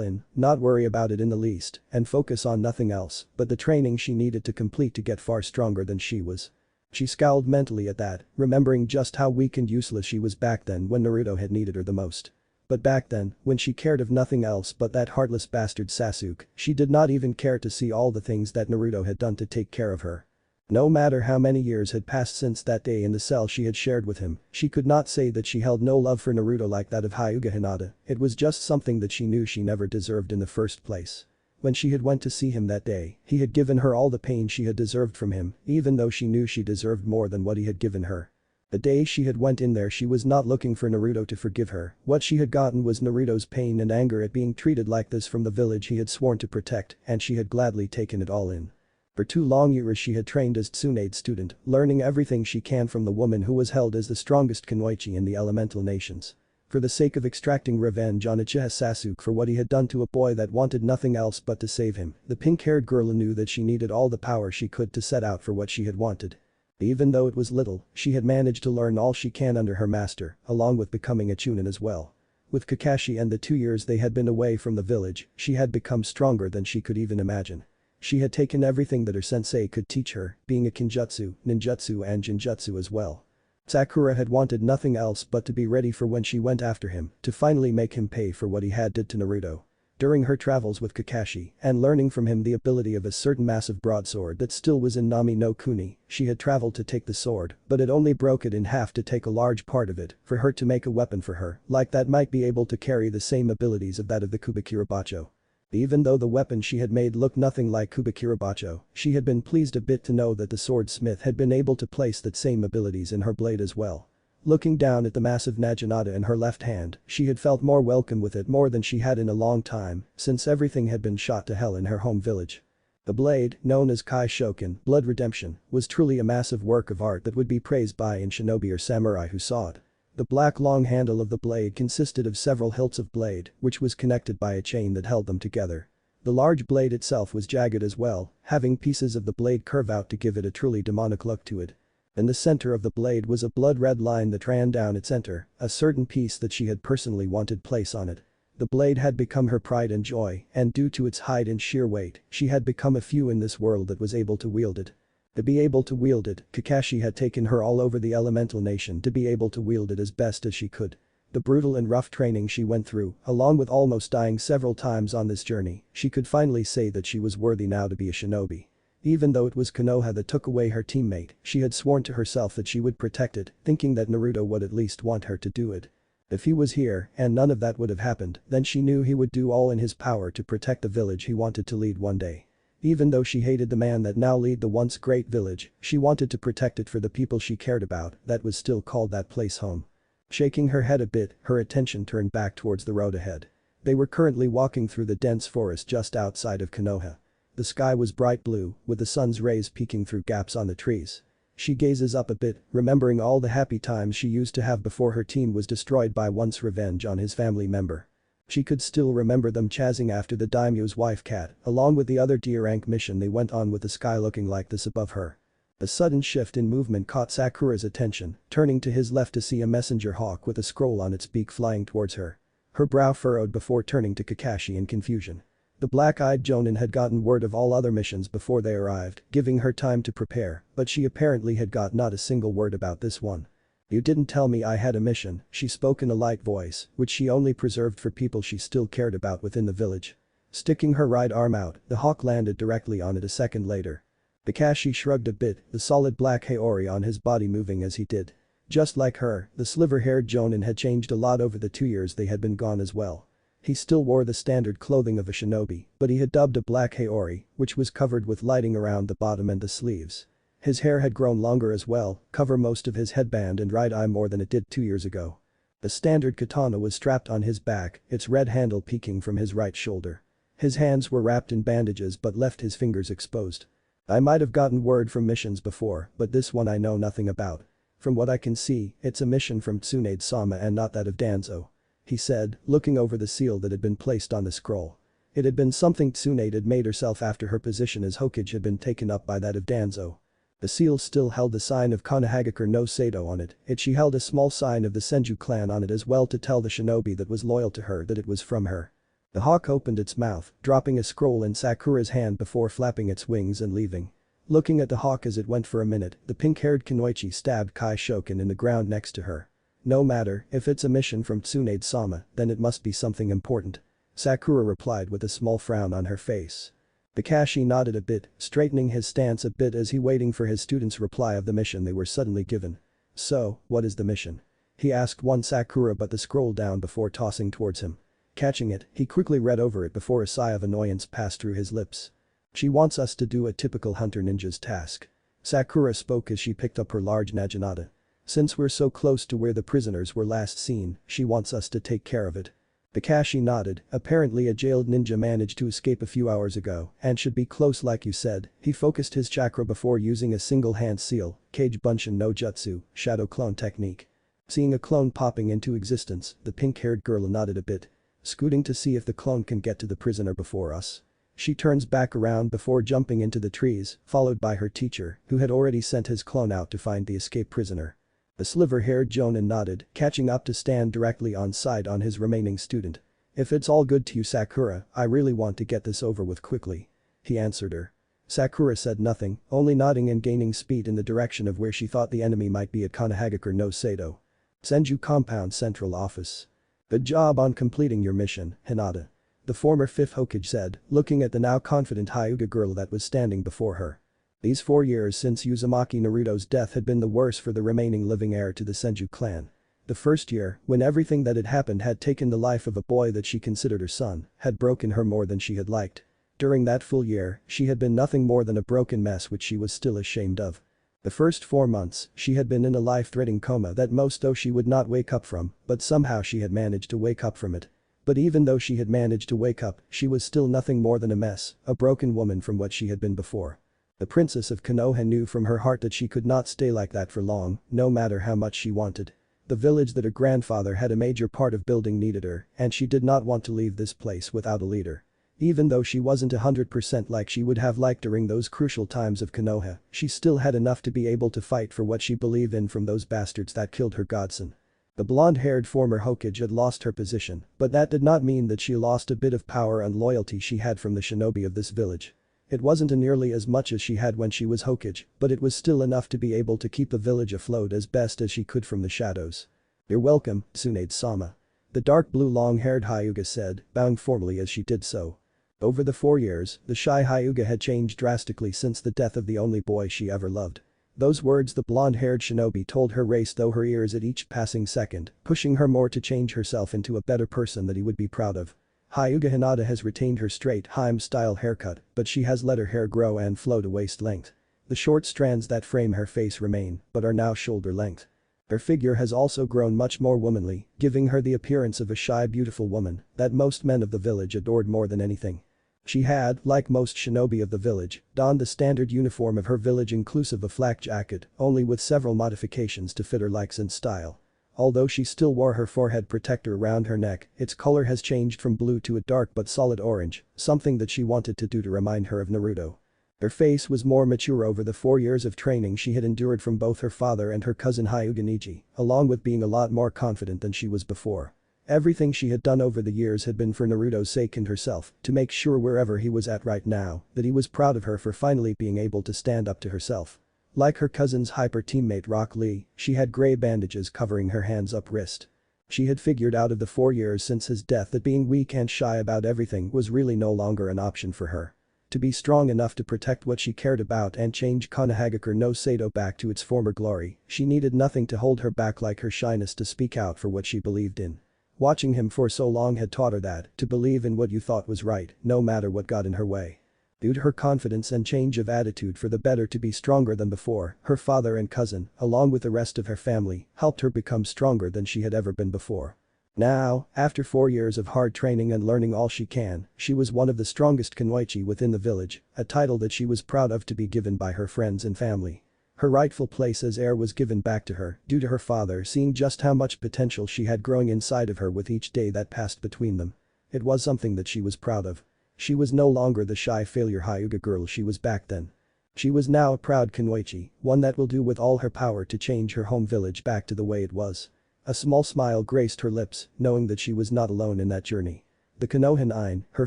in, not worry about it in the least, and focus on nothing else but the training she needed to complete to get far stronger than she was. She scowled mentally at that, remembering just how weak and useless she was back then when Naruto had needed her the most. But back then, when she cared of nothing else but that heartless bastard Sasuke, she did not even care to see all the things that Naruto had done to take care of her. No matter how many years had passed since that day in the cell she had shared with him, she could not say that she held no love for Naruto like that of Hyuga Hinata. It was just something that she knew she never deserved in the first place. When she had went to see him that day, he had given her all the pain she had deserved from him, even though she knew she deserved more than what he had given her. The day she had went in there she was not looking for Naruto to forgive her. What she had gotten was Naruto's pain and anger at being treated like this from the village he had sworn to protect, and she had gladly taken it all in. For 2 long years she had trained as Tsunade's student, learning everything she can from the woman who was held as the strongest kunoichi in the elemental nations. For the sake of extracting revenge on Uchiha Sasuke for what he had done to a boy that wanted nothing else but to save him, the pink-haired girl knew that she needed all the power she could to set out for what she had wanted. Even though it was little, she had managed to learn all she can under her master, along with becoming a chunin as well. With Kakashi and the 2 years they had been away from the village, she had become stronger than she could even imagine. She had taken everything that her sensei could teach her, being a kinjutsu, ninjutsu and jinjutsu as well. Sakura had wanted nothing else but to be ready for when she went after him, to finally make him pay for what he had did to Naruto. During her travels with Kakashi and learning from him the ability of a certain massive broadsword that still was in Nami no Kuni, she had traveled to take the sword, but it only broke it in half to take a large part of it for her to make a weapon for her, like that might be able to carry the same abilities of that of the Kubikirabacho. Even though the weapon she had made looked nothing like Kubikirabacho, she had been pleased a bit to know that the swordsmith had been able to place that same abilities in her blade as well. Looking down at the massive naginata in her left hand, she had felt more welcome with it more than she had in a long time, since everything had been shot to hell in her home village. The blade, known as Kai Shoken, Blood Redemption, was truly a massive work of art that would be praised by any shinobi or samurai who saw it. The black long handle of the blade consisted of several hilts of blade, which was connected by a chain that held them together. The large blade itself was jagged as well, having pieces of the blade curve out to give it a truly demonic look to it. In the center of the blade was a blood-red line that ran down its center, a certain piece that she had personally wanted place on it. The blade had become her pride and joy, and due to its height and sheer weight, she had become a few in this world that was able to wield it. To be able to wield it, Kakashi had taken her all over the elemental nation to be able to wield it as best as she could. The brutal and rough training she went through, along with almost dying several times on this journey, she could finally say that she was worthy now to be a shinobi. Even though it was Konoha that took away her teammate, she had sworn to herself that she would protect it, thinking that Naruto would at least want her to do it. If he was here and none of that would have happened, then she knew he would do all in his power to protect the village he wanted to lead one day. Even though she hated the man that now led the once great village, she wanted to protect it for the people she cared about that was still called that place home. Shaking her head a bit, her attention turned back towards the road ahead. They were currently walking through the dense forest just outside of Konoha. The sky was bright blue, with the sun's rays peeking through gaps on the trees. She gazes up a bit, remembering all the happy times she used to have before her team was destroyed by one's revenge on his family member. She could still remember them chasing after the daimyo's wife cat, along with the other D-rank mission they went on with the sky looking like this above her. A sudden shift in movement caught Sakura's attention, turning to his left to see a messenger hawk with a scroll on its beak flying towards her. Her brow furrowed before turning to Kakashi in confusion. The black-eyed jonin had gotten word of all other missions before they arrived, giving her time to prepare, but she apparently had got not a single word about this one. "You didn't tell me I had a mission," she spoke in a light voice, which she only preserved for people she still cared about within the village. Sticking her right arm out, the hawk landed directly on it a second later. Kakashi shrugged a bit, the solid black haori on his body moving as he did. Just like her, the sliver-haired jonin had changed a lot over the 2 years they had been gone as well. He still wore the standard clothing of a shinobi, but he had dubbed a black haori, which was covered with lighting around the bottom and the sleeves. His hair had grown longer as well, cover most of his headband and right eye more than it did 2 years ago. The standard katana was strapped on his back, its red handle peeking from his right shoulder. His hands were wrapped in bandages but left his fingers exposed. "I might have gotten word from missions before, but this one I know nothing about. From what I can see, it's a mission from Tsunade-sama and not that of Danzo," he said, looking over the seal that had been placed on the scroll. It had been something Tsunade had made herself after her position as Hokage had been taken up by that of Danzo. The seal still held the sign of Konohagakure no Sado on it, yet she held a small sign of the Senju clan on it as well to tell the shinobi that was loyal to her that it was from her. The hawk opened its mouth, dropping a scroll in Sakura's hand before flapping its wings and leaving. Looking at the hawk as it went for a minute, the pink-haired Kunoichi stabbed Kai Shoken in the ground next to her. "No matter, if it's a mission from Tsunade-sama, then it must be something important," Sakura replied with a small frown on her face. Kakashi nodded a bit, straightening his stance a bit as he waiting for his student's reply of the mission they were suddenly given. "So, what is the mission?" he asked one Sakura but the scroll down before tossing towards him. Catching it, he quickly read over it before a sigh of annoyance passed through his lips. "She wants us to do a typical hunter ninja's task." Sakura spoke as she picked up her large naginata. "Since we're so close to where the prisoners were last seen, she wants us to take care of it." Kakashi nodded, apparently a jailed ninja managed to escape a few hours ago and should be close like you said. He focused his chakra before using a single hand seal, Kage Bunshin no Jutsu, shadow clone technique. Seeing a clone popping into existence, the pink-haired girl nodded a bit. "Scooting to see if the clone can get to the prisoner before us." She turns back around before jumping into the trees, followed by her teacher, who had already sent his clone out to find the escaped prisoner. The sliver-haired jonin nodded, catching up to stand directly on side on his remaining student. "If it's all good to you Sakura, I really want to get this over with quickly," he answered her. Sakura said nothing, only nodding and gaining speed in the direction of where she thought the enemy might be at Konohagakure no Sado. Senju Compound Central Office. "Good job on completing your mission, Hinata." the former 5th Hokage said, looking at the now confident Hyuga girl that was standing before her. These 4 years since Uzumaki Naruto's death had been the worst for the remaining living heir to the Senju clan. The first year, when everything that had happened had taken the life of a boy that she considered her son, had broken her more than she had liked. During that full year, she had been nothing more than a broken mess which she was still ashamed of. The first 4 months, she had been in a life-threatening coma that most though she would not wake up from, but somehow she had managed to wake up from it. But even though she had managed to wake up, she was still nothing more than a mess, a broken woman from what she had been before. The princess of Konoha knew from her heart that she could not stay like that for long, no matter how much she wanted. The village that her grandfather had a major part of building needed her, and she did not want to leave this place without a leader. Even though she wasn't 100% like she would have liked during those crucial times of Konoha, she still had enough to be able to fight for what she believed in from those bastards that killed her godson. The blonde-haired former Hokage had lost her position, but that did not mean that she lost a bit of power and loyalty she had from the shinobi of this village. It wasn't nearly as much as she had when she was Hokage, but it was still enough to be able to keep the village afloat as best as she could from the shadows. "You're welcome, Tsunade-sama," the dark blue long-haired Hyuga said, bowing formally as she did so. Over the 4 years, the shy Hyuga had changed drastically since the death of the only boy she ever loved. Those words the blonde-haired shinobi told her raced through her ears at each passing second, pushing her more to change herself into a better person that he would be proud of. Hyuga Hinata has retained her straight Heim-style haircut, but she has let her hair grow and flow to waist length. The short strands that frame her face remain, but are now shoulder length. Her figure has also grown much more womanly, giving her the appearance of a shy beautiful woman that most men of the village adored more than anything. She had, like most shinobi of the village, donned the standard uniform of her village inclusive of flak jacket, only with several modifications to fit her likes and style. Although she still wore her forehead protector around her neck, its color has changed from blue to a dark but solid orange, something that she wanted to do to remind her of Naruto. Her face was more mature over the 4 years of training she had endured from both her father and her cousin Hyuga Neji, along with being a lot more confident than she was before. Everything she had done over the years had been for Naruto's sake and herself, to make sure wherever he was at right now, that he was proud of her for finally being able to stand up to herself. Like her cousin's hyper teammate Rock Lee, she had gray bandages covering her hands up wrist. She had figured out of the 4 years since his death that being weak and shy about everything was really no longer an option for her. To be strong enough to protect what she cared about and change Konohagakure no Sato back to its former glory, she needed nothing to hold her back like her shyness to speak out for what she believed in. Watching him for so long had taught her that, to believe in what you thought was right, no matter what got in her way. Due to her confidence and change of attitude for the better to be stronger than before, her father and cousin, along with the rest of her family, helped her become stronger than she had ever been before. Now, after 4 years of hard training and learning all she can, she was one of the strongest kunoichi within the village, a title that she was proud of to be given by her friends and family. Her rightful place as heir was given back to her due to her father seeing just how much potential she had growing inside of her with each day that passed between them. It was something that she was proud of. She was no longer the shy failure Hyuga girl she was back then. She was now a proud kunoichi, one that will do with all her power to change her home village back to the way it was. A small smile graced her lips, knowing that she was not alone in that journey. The Konoha 9, her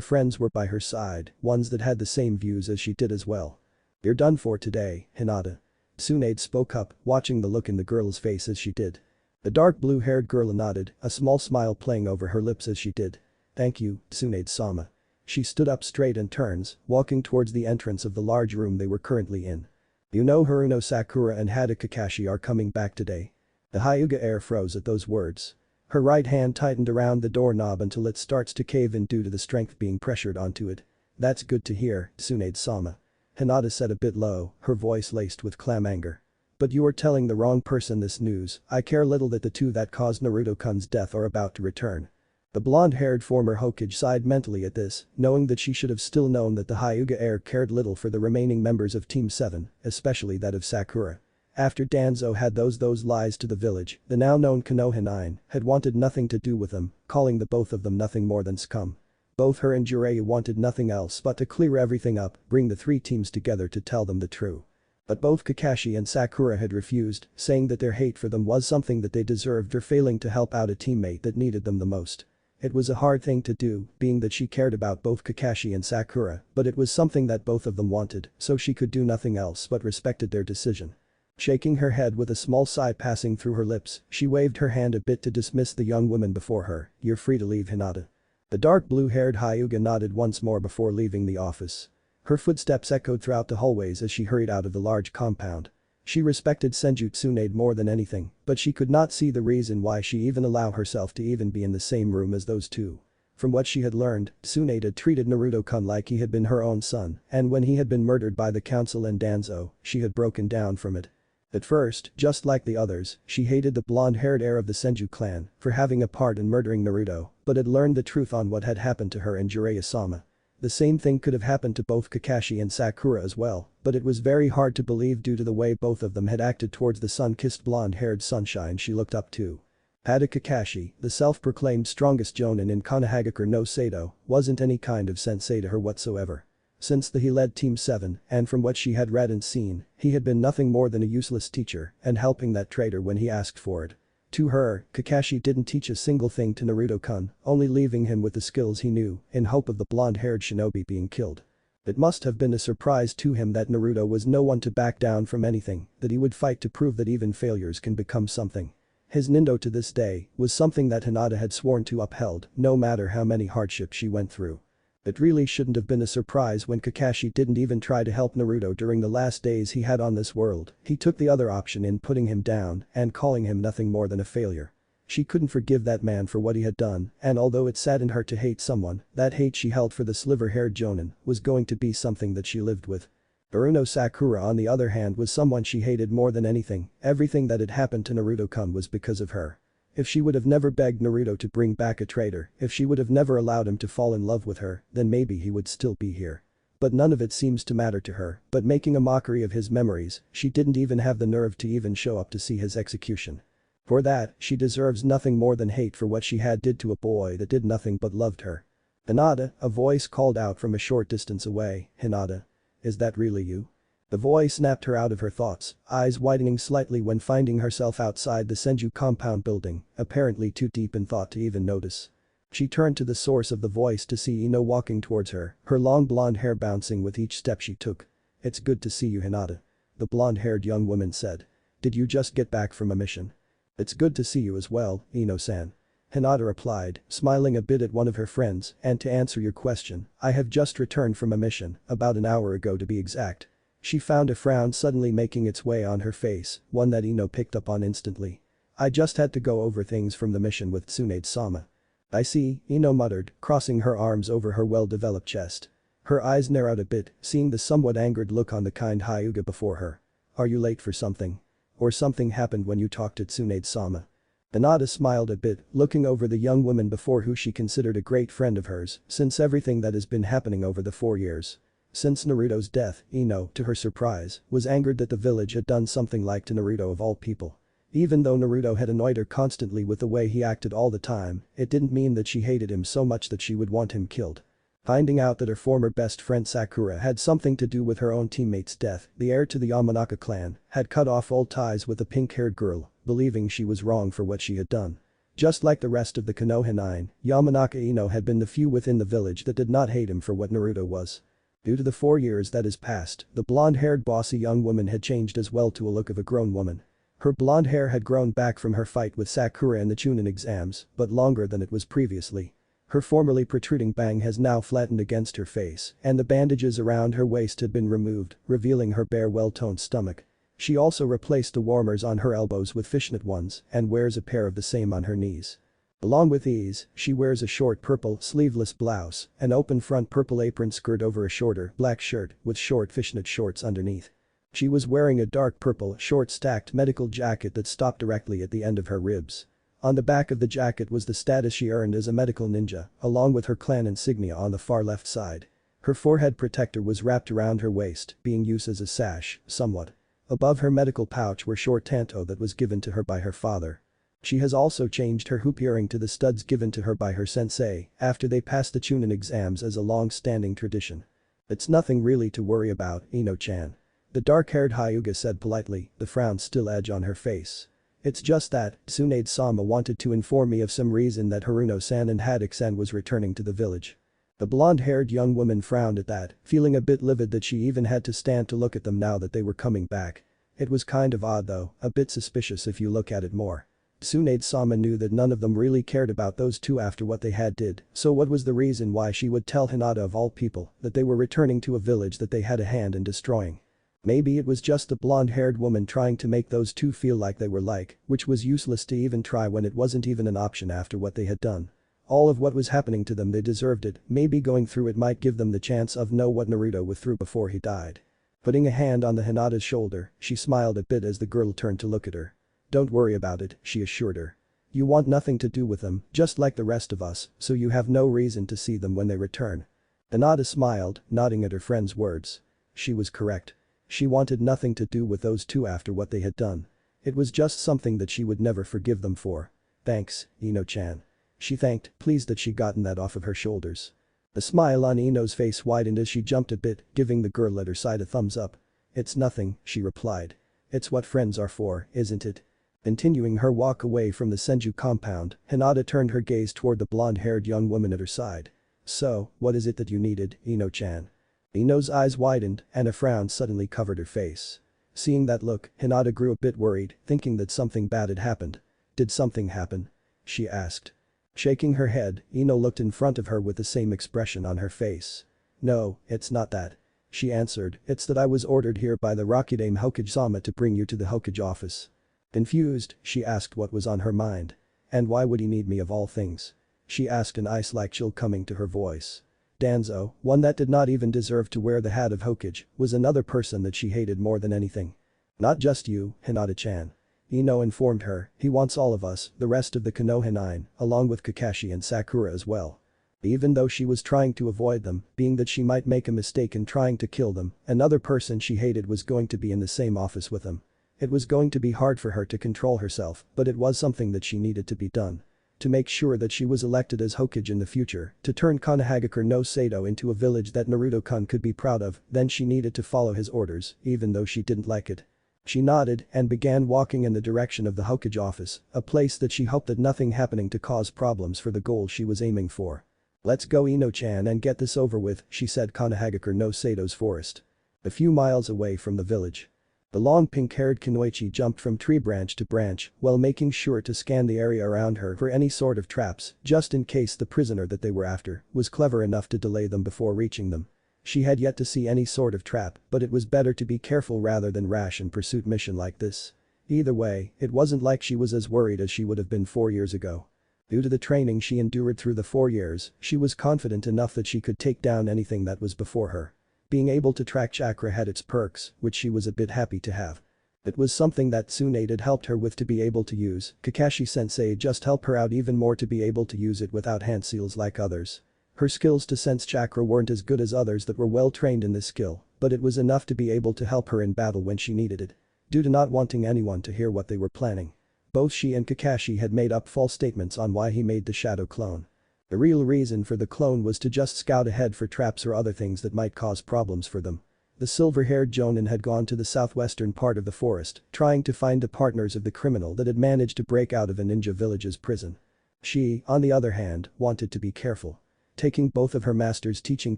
friends were by her side, ones that had the same views as she did as well. "You're done for today, Hinata." Tsunade spoke up, watching the look in the girl's face as she did. The dark blue-haired girl nodded, a small smile playing over her lips as she did. "Thank you, Tsunade-sama." She stood up straight and turns, walking towards the entrance of the large room they were currently in. "You know Haruno Sakura and Hada Kakashi are coming back today." The Hyuga heir froze at those words. Her right hand tightened around the doorknob until it starts to cave in due to the strength being pressured onto it. "That's good to hear, Tsunade-sama." Hinata said a bit low, her voice laced with calm anger. "But you are telling the wrong person this news. I care little that the two that caused Naruto-kun's death are about to return." The blonde-haired former Hokage sighed mentally at this, knowing that she should have still known that the Hyuga heir cared little for the remaining members of Team 7, especially that of Sakura. After Danzo had those lies to the village, the now-known Konoha 9 had wanted nothing to do with them, calling the both of them nothing more than scum. Both her and Jiraiya wanted nothing else but to clear everything up, bring the 3 teams together to tell them the truth. But both Kakashi and Sakura had refused, saying that their hate for them was something that they deserved for failing to help out a teammate that needed them the most. It was a hard thing to do, being that she cared about both Kakashi and Sakura, but it was something that both of them wanted, so she could do nothing else but respected their decision. Shaking her head with a small sigh passing through her lips, she waved her hand a bit to dismiss the young woman before her. "You're free to leave, Hinata." The dark blue-haired Hyuga nodded once more before leaving the office. Her footsteps echoed throughout the hallways as she hurried out of the large compound. She respected Senju Tsunade more than anything, but she could not see the reason why she even allow herself to even be in the same room as those two. From what she had learned, Tsunade had treated Naruto-kun like he had been her own son, and when he had been murdered by the council and Danzo, she had broken down from it. At first, just like the others, she hated the blonde-haired heir of the Senju clan for having a part in murdering Naruto, but had learned the truth on what had happened to her and Jiraiya-sama. The same thing could have happened to both Kakashi and Sakura as well, but it was very hard to believe due to the way both of them had acted towards the sun-kissed blonde-haired sunshine she looked up to. Pada Kakashi, the self-proclaimed strongest jonin in Konohagakure no Sado, wasn't any kind of sensei to her whatsoever. Since he led Team 7, and from what she had read and seen, he had been nothing more than a useless teacher and helping that traitor when he asked for it. To her, Kakashi didn't teach a single thing to Naruto-kun, only leaving him with the skills he knew in hope of the blonde-haired shinobi being killed. It must have been a surprise to him that Naruto was no one to back down from anything, that he would fight to prove that even failures can become something. His nindo to this day was something that Hinata had sworn to upheld no matter how many hardships she went through. It really shouldn't have been a surprise when Kakashi didn't even try to help Naruto during the last days he had on this world. He took the other option in putting him down and calling him nothing more than a failure. She couldn't forgive that man for what he had done, and although it saddened her to hate someone, that hate she held for the sliver-haired jonin was going to be something that she lived with. Uruno Sakura on the other hand was someone she hated more than anything. Everything that had happened to Naruto-kun was because of her. If she would have never begged Naruto to bring back a traitor, if she would have never allowed him to fall in love with her, then maybe he would still be here. But none of it seems to matter to her, but making a mockery of his memories, she didn't even have the nerve to even show up to see his execution. For that, she deserves nothing more than hate for what she had did to a boy that did nothing but loved her. Hinata, a voice called out from a short distance away. Hinata. Is that really you? The voice snapped her out of her thoughts, eyes widening slightly when finding herself outside the Senju compound building, apparently too deep in thought to even notice. She turned to the source of the voice to see Ino walking towards her long blonde hair bouncing with each step she took. It's good to see you, Hinata. The blonde-haired young woman said. Did you just get back from a mission? It's good to see you as well, Ino-san. Hinata replied, smiling a bit at one of her friends, and to answer your question, I have just returned from a mission, about an hour ago to be exact. She found a frown suddenly making its way on her face, one that Ino picked up on instantly. I just had to go over things from the mission with Tsunade-sama. I see, Ino muttered, crossing her arms over her well-developed chest. Her eyes narrowed a bit, seeing the somewhat angered look on the kind Hyuga before her. Are you late for something? Or something happened when you talked to Tsunade-sama? Hinata smiled a bit, looking over the young woman before who she considered a great friend of hers since everything that has been happening over the 4 years. Since Naruto's death, Ino, to her surprise, was angered that the village had done something like to Naruto of all people. Even though Naruto had annoyed her constantly with the way he acted all the time, it didn't mean that she hated him so much that she would want him killed. Finding out that her former best friend Sakura had something to do with her own teammate's death, the heir to the Yamanaka clan had cut off all ties with the pink-haired girl, believing she was wrong for what she had done. Just like the rest of the Konoha 9, Yamanaka Ino had been the few within the village that did not hate him for what Naruto was. Due to the 4 years that has passed, the blonde-haired bossy young woman had changed as well to a look of a grown woman. Her blonde hair had grown back from her fight with Sakura in the Chunin exams, but longer than it was previously. Her formerly protruding bang has now flattened against her face, and the bandages around her waist had been removed, revealing her bare well-toned stomach. She also replaced the warmers on her elbows with fishnet ones and wears a pair of the same on her knees. Along with these, she wears a short purple sleeveless blouse, an open front purple apron skirt over a shorter black shirt with short fishnet shorts underneath. She was wearing a dark purple short-stacked medical jacket that stopped directly at the end of her ribs. On the back of the jacket was the status she earned as a medical ninja, along with her clan insignia on the far left side. Her forehead protector was wrapped around her waist, being used as a sash, somewhat. Above her medical pouch were short tanto that was given to her by her father. She has also changed her hoop earring to the studs given to her by her sensei after they passed the Chunin exams as a long-standing tradition. It's nothing really to worry about, Ino-chan. The dark-haired Hyuga said politely, the frown still edge on her face. It's just that, Tsunade-sama wanted to inform me of some reason that Haruno-san and Haddock-san was returning to the village. The blonde-haired young woman frowned at that, feeling a bit livid that she even had to stand to look at them now that they were coming back. It was kind of odd though, a bit suspicious if you look at it more. Tsunade-sama knew that none of them really cared about those two after what they had did, so what was the reason why she would tell Hinata of all people that they were returning to a village that they had a hand in destroying? Maybe it was just the blonde-haired woman trying to make those two feel like they were like, which was useless to even try when it wasn't even an option after what they had done. All of what was happening to them, they deserved it, maybe going through it might give them the chance of know what Naruto went through before he died. Putting a hand on the Hinata's shoulder, she smiled a bit as the girl turned to look at her. "Don't worry about it," she assured her. "You want nothing to do with them, just like the rest of us, so you have no reason to see them when they return." Hinata smiled, nodding at her friend's words. She was correct. She wanted nothing to do with those two after what they had done. It was just something that she would never forgive them for. "Thanks, Ino-chan." She thanked, pleased that she'd gotten that off of her shoulders. The smile on Ino's face widened as she jumped a bit, giving the girl at her side a thumbs up. "It's nothing," she replied. "It's what friends are for, isn't it?" Continuing her walk away from the Senju compound, Hinata turned her gaze toward the blonde-haired young woman at her side. "So, what is it that you needed, Ino-chan?" Ino's eyes widened, and a frown suddenly covered her face. Seeing that look, Hinata grew a bit worried, thinking that something bad had happened. "Did something happen?" she asked. Shaking her head, Ino looked in front of her with the same expression on her face. "No, it's not that," she answered, "it's that I was ordered here by the Rakudame Hokage-sama to bring you to the Hokage office." Confused, she asked what was on her mind. "And why would he need me of all things?" she asked, an ice-like chill coming to her voice. Danzo, one that did not even deserve to wear the hat of Hokage, was another person that she hated more than anything. "Not just you, Hinata-chan," Ino informed her, "he wants all of us, the rest of the Konoha 9, along with Kakashi and Sakura as well." Even though she was trying to avoid them, being that she might make a mistake in trying to kill them, another person she hated was going to be in the same office with them. It was going to be hard for her to control herself, but it was something that she needed to be done. To make sure that she was elected as Hokage in the future, to turn Konohagakure no Sato into a village that Naruto-kun could be proud of, then she needed to follow his orders, even though she didn't like it. She nodded and began walking in the direction of the Hokage office, a place that she hoped that nothing happening to cause problems for the goal she was aiming for. "Let's go, Ino-chan, and get this over with," she said. Konohagakure no Sato's forest. A few miles away from the village. The long pink-haired Kunoichi jumped from tree branch to branch while making sure to scan the area around her for any sort of traps, just in case the prisoner that they were after was clever enough to delay them before reaching them. She had yet to see any sort of trap, but it was better to be careful rather than rash in pursuit mission like this. Either way, it wasn't like she was as worried as she would have been 4 years ago. Due to the training she endured through the 4 years, she was confident enough that she could take down anything that was before her. Being able to track chakra had its perks, which she was a bit happy to have. It was something that Tsunade had helped her with to be able to use. Kakashi-sensei just helped her out even more to be able to use it without hand seals like others. Her skills to sense chakra weren't as good as others that were well trained in this skill, but it was enough to be able to help her in battle when she needed it. Due to not wanting anyone to hear what they were planning, both she and Kakashi had made up false statements on why he made the shadow clone. The real reason for the clone was to just scout ahead for traps or other things that might cause problems for them. The silver-haired Jonin had gone to the southwestern part of the forest, trying to find the partners of the criminal that had managed to break out of a ninja village's prison. She, on the other hand, wanted to be careful. Taking both of her master's teaching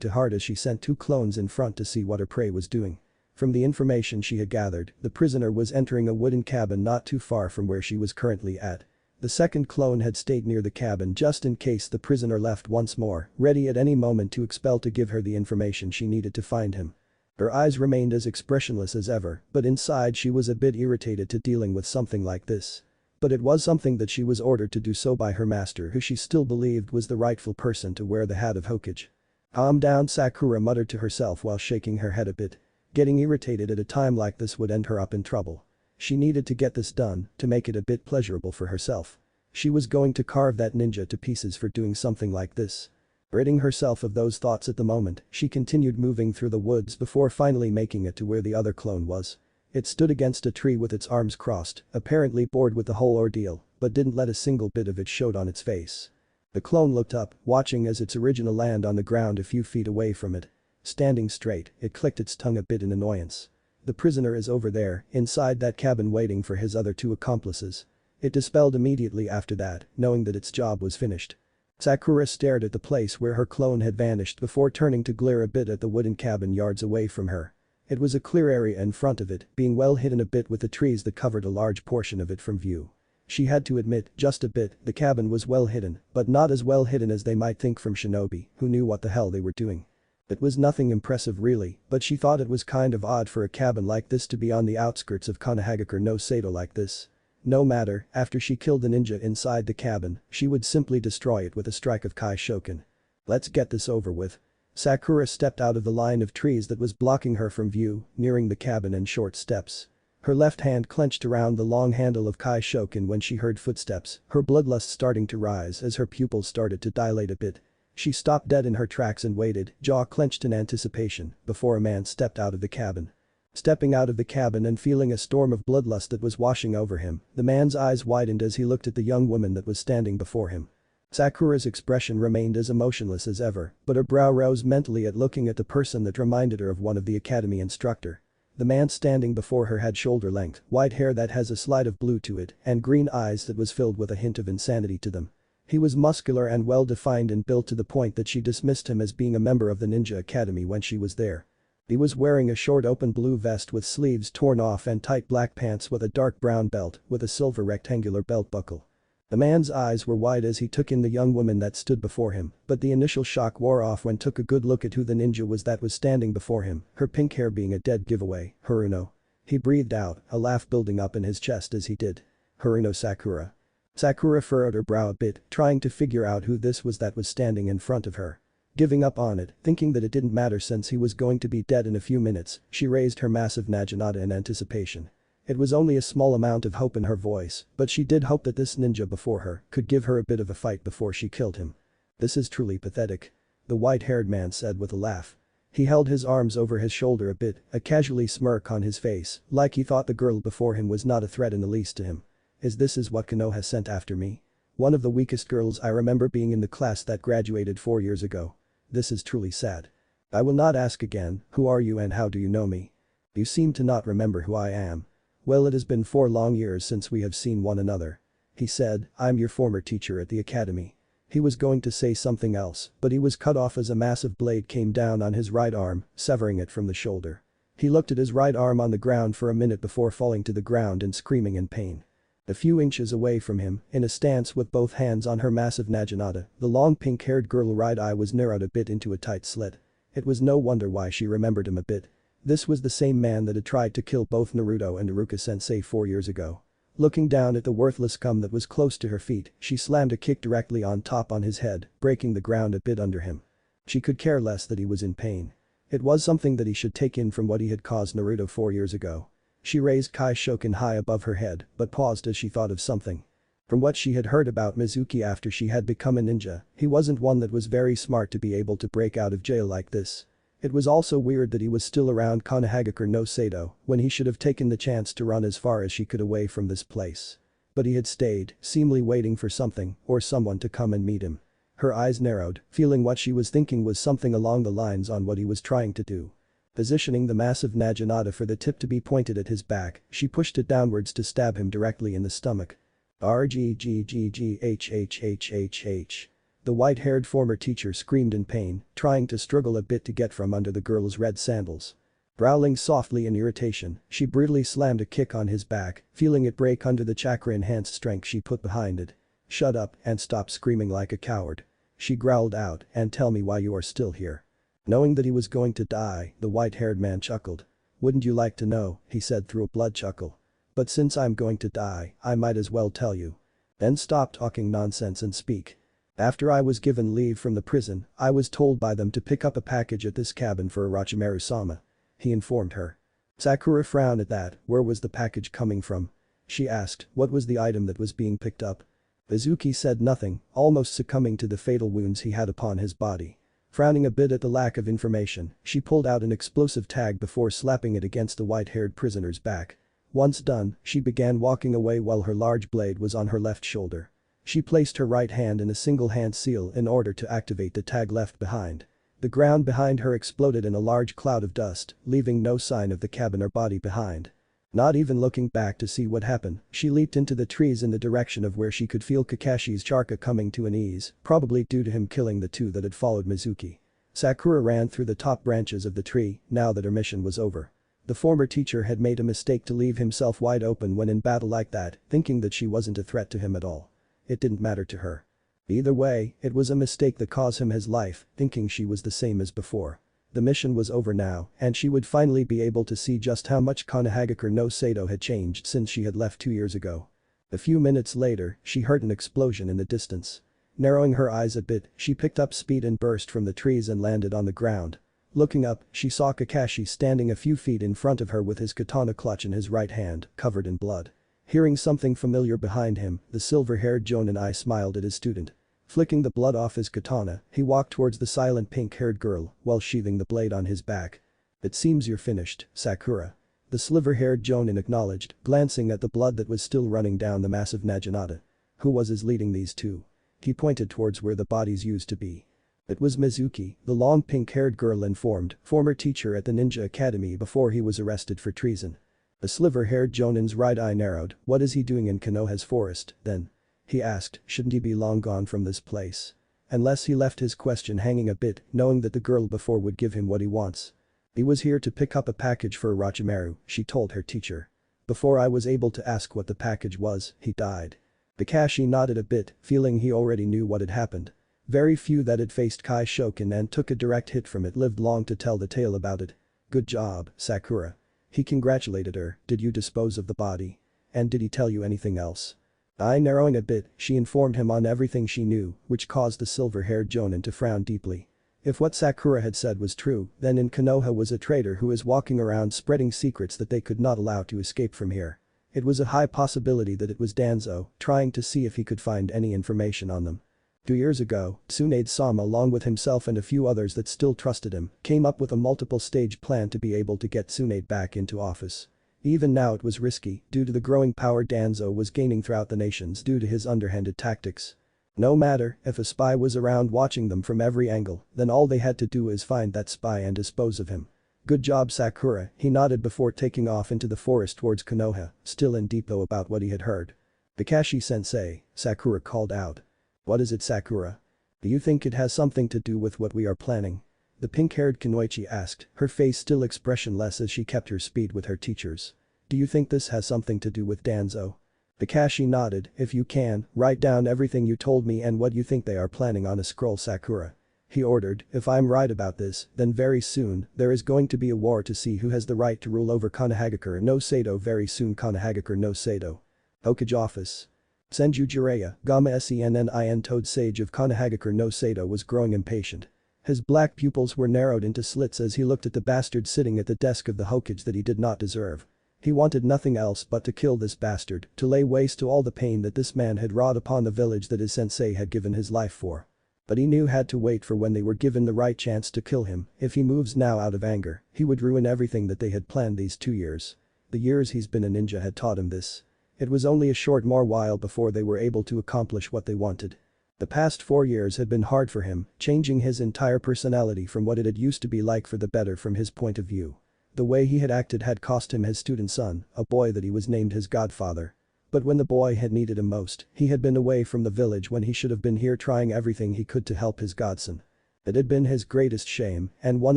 to heart as she sent 2 clones in front to see what her prey was doing. From the information she had gathered, the prisoner was entering a wooden cabin not too far from where she was currently at. The second clone had stayed near the cabin just in case the prisoner left once more, ready at any moment to expel to give her the information she needed to find him. Her eyes remained as expressionless as ever, but inside she was a bit irritated to dealing with something like this. But it was something that she was ordered to do so by her master, who she still believed was the rightful person to wear the hat of Hokage. "Calm down," Sakura muttered to herself while shaking her head a bit. Getting irritated at a time like this would end her up in trouble. She needed to get this done to make it a bit pleasurable for herself. She was going to carve that ninja to pieces for doing something like this. Ridding herself of those thoughts at the moment, she continued moving through the woods before finally making it to where the other clone was. It stood against a tree with its arms crossed, apparently bored with the whole ordeal, but didn't let a single bit of it showed on its face. The clone looked up, watching as its original landed on the ground a few feet away from it. Standing straight, it clicked its tongue a bit in annoyance. "The prisoner is over there, inside that cabin waiting for his other 2 accomplices." It dispelled immediately after that, knowing that its job was finished. Sakura stared at the place where her clone had vanished before turning to glare a bit at the wooden cabin yards away from her. It was a clear area in front of it, being well hidden a bit with the trees that covered a large portion of it from view. She had to admit, just a bit, the cabin was well hidden, but not as well hidden as they might think from shinobi, who knew what the hell they were doing. It was nothing impressive really, but she thought it was kind of odd for a cabin like this to be on the outskirts of Konohagakure no Sado like this. No matter, after she killed the ninja inside the cabin, she would simply destroy it with a strike of Kai Shoken. Let's get this over with. Sakura stepped out of the line of trees that was blocking her from view, nearing the cabin in short steps. Her left hand clenched around the long handle of Kai Shoken when she heard footsteps, her bloodlust starting to rise as her pupils started to dilate a bit. She stopped dead in her tracks and waited, jaw clenched in anticipation, before a man stepped out of the cabin. Stepping out of the cabin and feeling a storm of bloodlust that was washing over him, the man's eyes widened as he looked at the young woman that was standing before him. Sakura's expression remained as emotionless as ever, but her brow rose mentally at looking at the person that reminded her of one of the academy instructor. The man standing before her had shoulder-length, white hair that has a slide of blue to it, and green eyes that was filled with a hint of insanity to them. He was muscular and well-defined and built to the point that she dismissed him as being a member of the ninja academy when she was there. He was wearing a short open blue vest with sleeves torn off and tight black pants with a dark brown belt with a silver rectangular belt buckle. The man's eyes were wide as he took in the young woman that stood before him, but the initial shock wore off when took a good look at who the ninja was that was standing before him, her pink hair being a dead giveaway, Haruno. He breathed out, a laugh building up in his chest as he did. Haruno Sakura. Sakura furrowed her brow a bit, trying to figure out who this was that was standing in front of her. Giving up on it, thinking that it didn't matter since he was going to be dead in a few minutes, she raised her massive naginata in anticipation. It was only a small amount of hope in her voice, but she did hope that this ninja before her could give her a bit of a fight before she killed him. This is truly pathetic. The white-haired man said with a laugh. He held his arms over his shoulder a bit, a casually smirk on his face, like he thought the girl before him was not a threat in the least to him. Is what Kano has sent after me? One of the weakest girls I remember being in the class that graduated 4 years ago. This is truly sad. I will not ask again, who are you and how do you know me? You seem to not remember who I am. Well, it has been 4 long years since we have seen one another. He said, I'm your former teacher at the academy. He was going to say something else, but he was cut off as a massive blade came down on his right arm, severing it from the shoulder. He looked at his right arm on the ground for a minute before falling to the ground and screaming in pain. A few inches away from him, in a stance with both hands on her massive naginata, the long pink-haired girl's right eye was narrowed a bit into a tight slit. It was no wonder why she remembered him a bit. This was the same man that had tried to kill both Naruto and Iruka-sensei 4 years ago. Looking down at the worthless scum that was close to her feet, she slammed a kick directly on top on his head, breaking the ground a bit under him. She could care less that he was in pain. It was something that he should take in from what he had caused Naruto 4 years ago. She raised Kai Shoken high above her head, but paused as she thought of something. From what she had heard about Mizuki after she had become a ninja, he wasn't one that was very smart to be able to break out of jail like this. It was also weird that he was still around Konohagakure no Sado when he should have taken the chance to run as far as she could away from this place. But he had stayed, seemingly waiting for something or someone to come and meet him. Her eyes narrowed, feeling what she was thinking was something along the lines on what he was trying to do. Positioning the massive naginata for the tip to be pointed at his back, she pushed it downwards to stab him directly in the stomach. RGGGGHHHHH. The white-haired former teacher screamed in pain, trying to struggle a bit to get from under the girl's red sandals. Growling softly in irritation, she brutally slammed a kick on his back, feeling it break under the chakra-enhanced strength she put behind it. Shut up and stop screaming like a coward. She growled out, and tell me why you are still here. Knowing that he was going to die, the white-haired man chuckled. Wouldn't you like to know, he said through a blood chuckle. But since I'm going to die, I might as well tell you. Then stop talking nonsense and speak. After I was given leave from the prison, I was told by them to pick up a package at this cabin for Orochimaru-sama. He informed her. Sakura frowned at that, where was the package coming from? She asked, what was the item that was being picked up? Mizuki said nothing, almost succumbing to the fatal wounds he had upon his body. Frowning a bit at the lack of information, she pulled out an explosive tag before slapping it against the white-haired prisoner's back. Once done, she began walking away while her large blade was on her left shoulder. She placed her right hand in a single hand seal in order to activate the tag left behind. The ground behind her exploded in a large cloud of dust, leaving no sign of the cabin or body behind. Not even looking back to see what happened, she leaped into the trees in the direction of where she could feel Kakashi's chakra coming to an ease, probably due to him killing the two that had followed Mizuki. Sakura ran through the top branches of the tree, now that her mission was over. The former teacher had made a mistake to leave himself wide open when in battle like that, thinking that she wasn't a threat to him at all. It didn't matter to her. Either way, it was a mistake that cost him his life, thinking she was the same as before. The mission was over now, and she would finally be able to see just how much Konohagakure no Sado had changed since she had left 2 years ago. A few minutes later, she heard an explosion in the distance. Narrowing her eyes a bit, she picked up speed and burst from the trees and landed on the ground. Looking up, she saw Kakashi standing a few feet in front of her with his katana clutch in his right hand, covered in blood. Hearing something familiar behind him, the silver-haired Jonin smiled at his student. Flicking the blood off his katana, he walked towards the silent pink-haired girl while sheathing the blade on his back. "It seems you're finished, Sakura." The silver-haired Jonin acknowledged, glancing at the blood that was still running down the massive Naginata. Who was leading these two? He pointed towards where the bodies used to be. It was Mizuki, the long pink-haired girl informed, former teacher at the ninja academy before he was arrested for treason. The silver-haired Jonin's right eye narrowed. What is he doing in Konoha's forest, then? He asked, shouldn't he be long gone from this place? Unless he left his question hanging a bit, knowing that the girl before would give him what he wants. He was here to pick up a package for Orochimaru, she told her teacher. Before I was able to ask what the package was, he died. Kakashi nodded a bit, feeling he already knew what had happened. Very few that had faced Kai Shoken and took a direct hit from it lived long to tell the tale about it. Good job, Sakura. He congratulated her. Did you dispose of the body? And did he tell you anything else? Eye narrowing a bit, she informed him on everything she knew, which caused the silver-haired Jonin to frown deeply. If what Sakura had said was true, then in Konoha was a traitor who is walking around spreading secrets that they could not allow to escape from here. It was a high possibility that it was Danzo, trying to see if he could find any information on them. 2 years ago, Tsunade-sama along with himself and a few others that still trusted him, came up with a multiple-stage plan to be able to get Tsunade back into office. Even now it was risky, due to the growing power Danzo was gaining throughout the nations due to his underhanded tactics. No matter if a spy was around watching them from every angle, then all they had to do is find that spy and dispose of him. Good job Sakura, he nodded before taking off into the forest towards Konoha, still in depot about what he had heard. Kakashi-sensei, Sakura called out. What is it Sakura? Do you think it has something to do with what we are planning? The pink-haired Kunoichi asked, her face still expressionless as she kept her speed with her teachers. Do you think this has something to do with Danzo? Kakashi nodded, if you can, write down everything you told me and what you think they are planning on a scroll Sakura. He ordered, if I'm right about this, then very soon, there is going to be a war to see who has the right to rule over Konohagakure no Sado very soon Konohagakure no Sado. Hokage office. Senju Jiraiya, Gamma Sennin Toad Sage of Konohagakure no Sado was growing impatient. His black pupils were narrowed into slits as he looked at the bastard sitting at the desk of the Hokage that he did not deserve. He wanted nothing else but to kill this bastard, to lay waste to all the pain that this man had wrought upon the village that his sensei had given his life for. But he knew had to wait for when they were given the right chance to kill him. If he moves now out of anger, he would ruin everything that they had planned these 2 years. The years he's been a ninja had taught him this. It was only a short more while before they were able to accomplish what they wanted. The past 4 years had been hard for him, changing his entire personality from what it had used to be like for the better from his point of view. The way he had acted had cost him his student son, a boy that he was named his godfather. But when the boy had needed him most, he had been away from the village when he should have been here trying everything he could to help his godson. It had been his greatest shame and one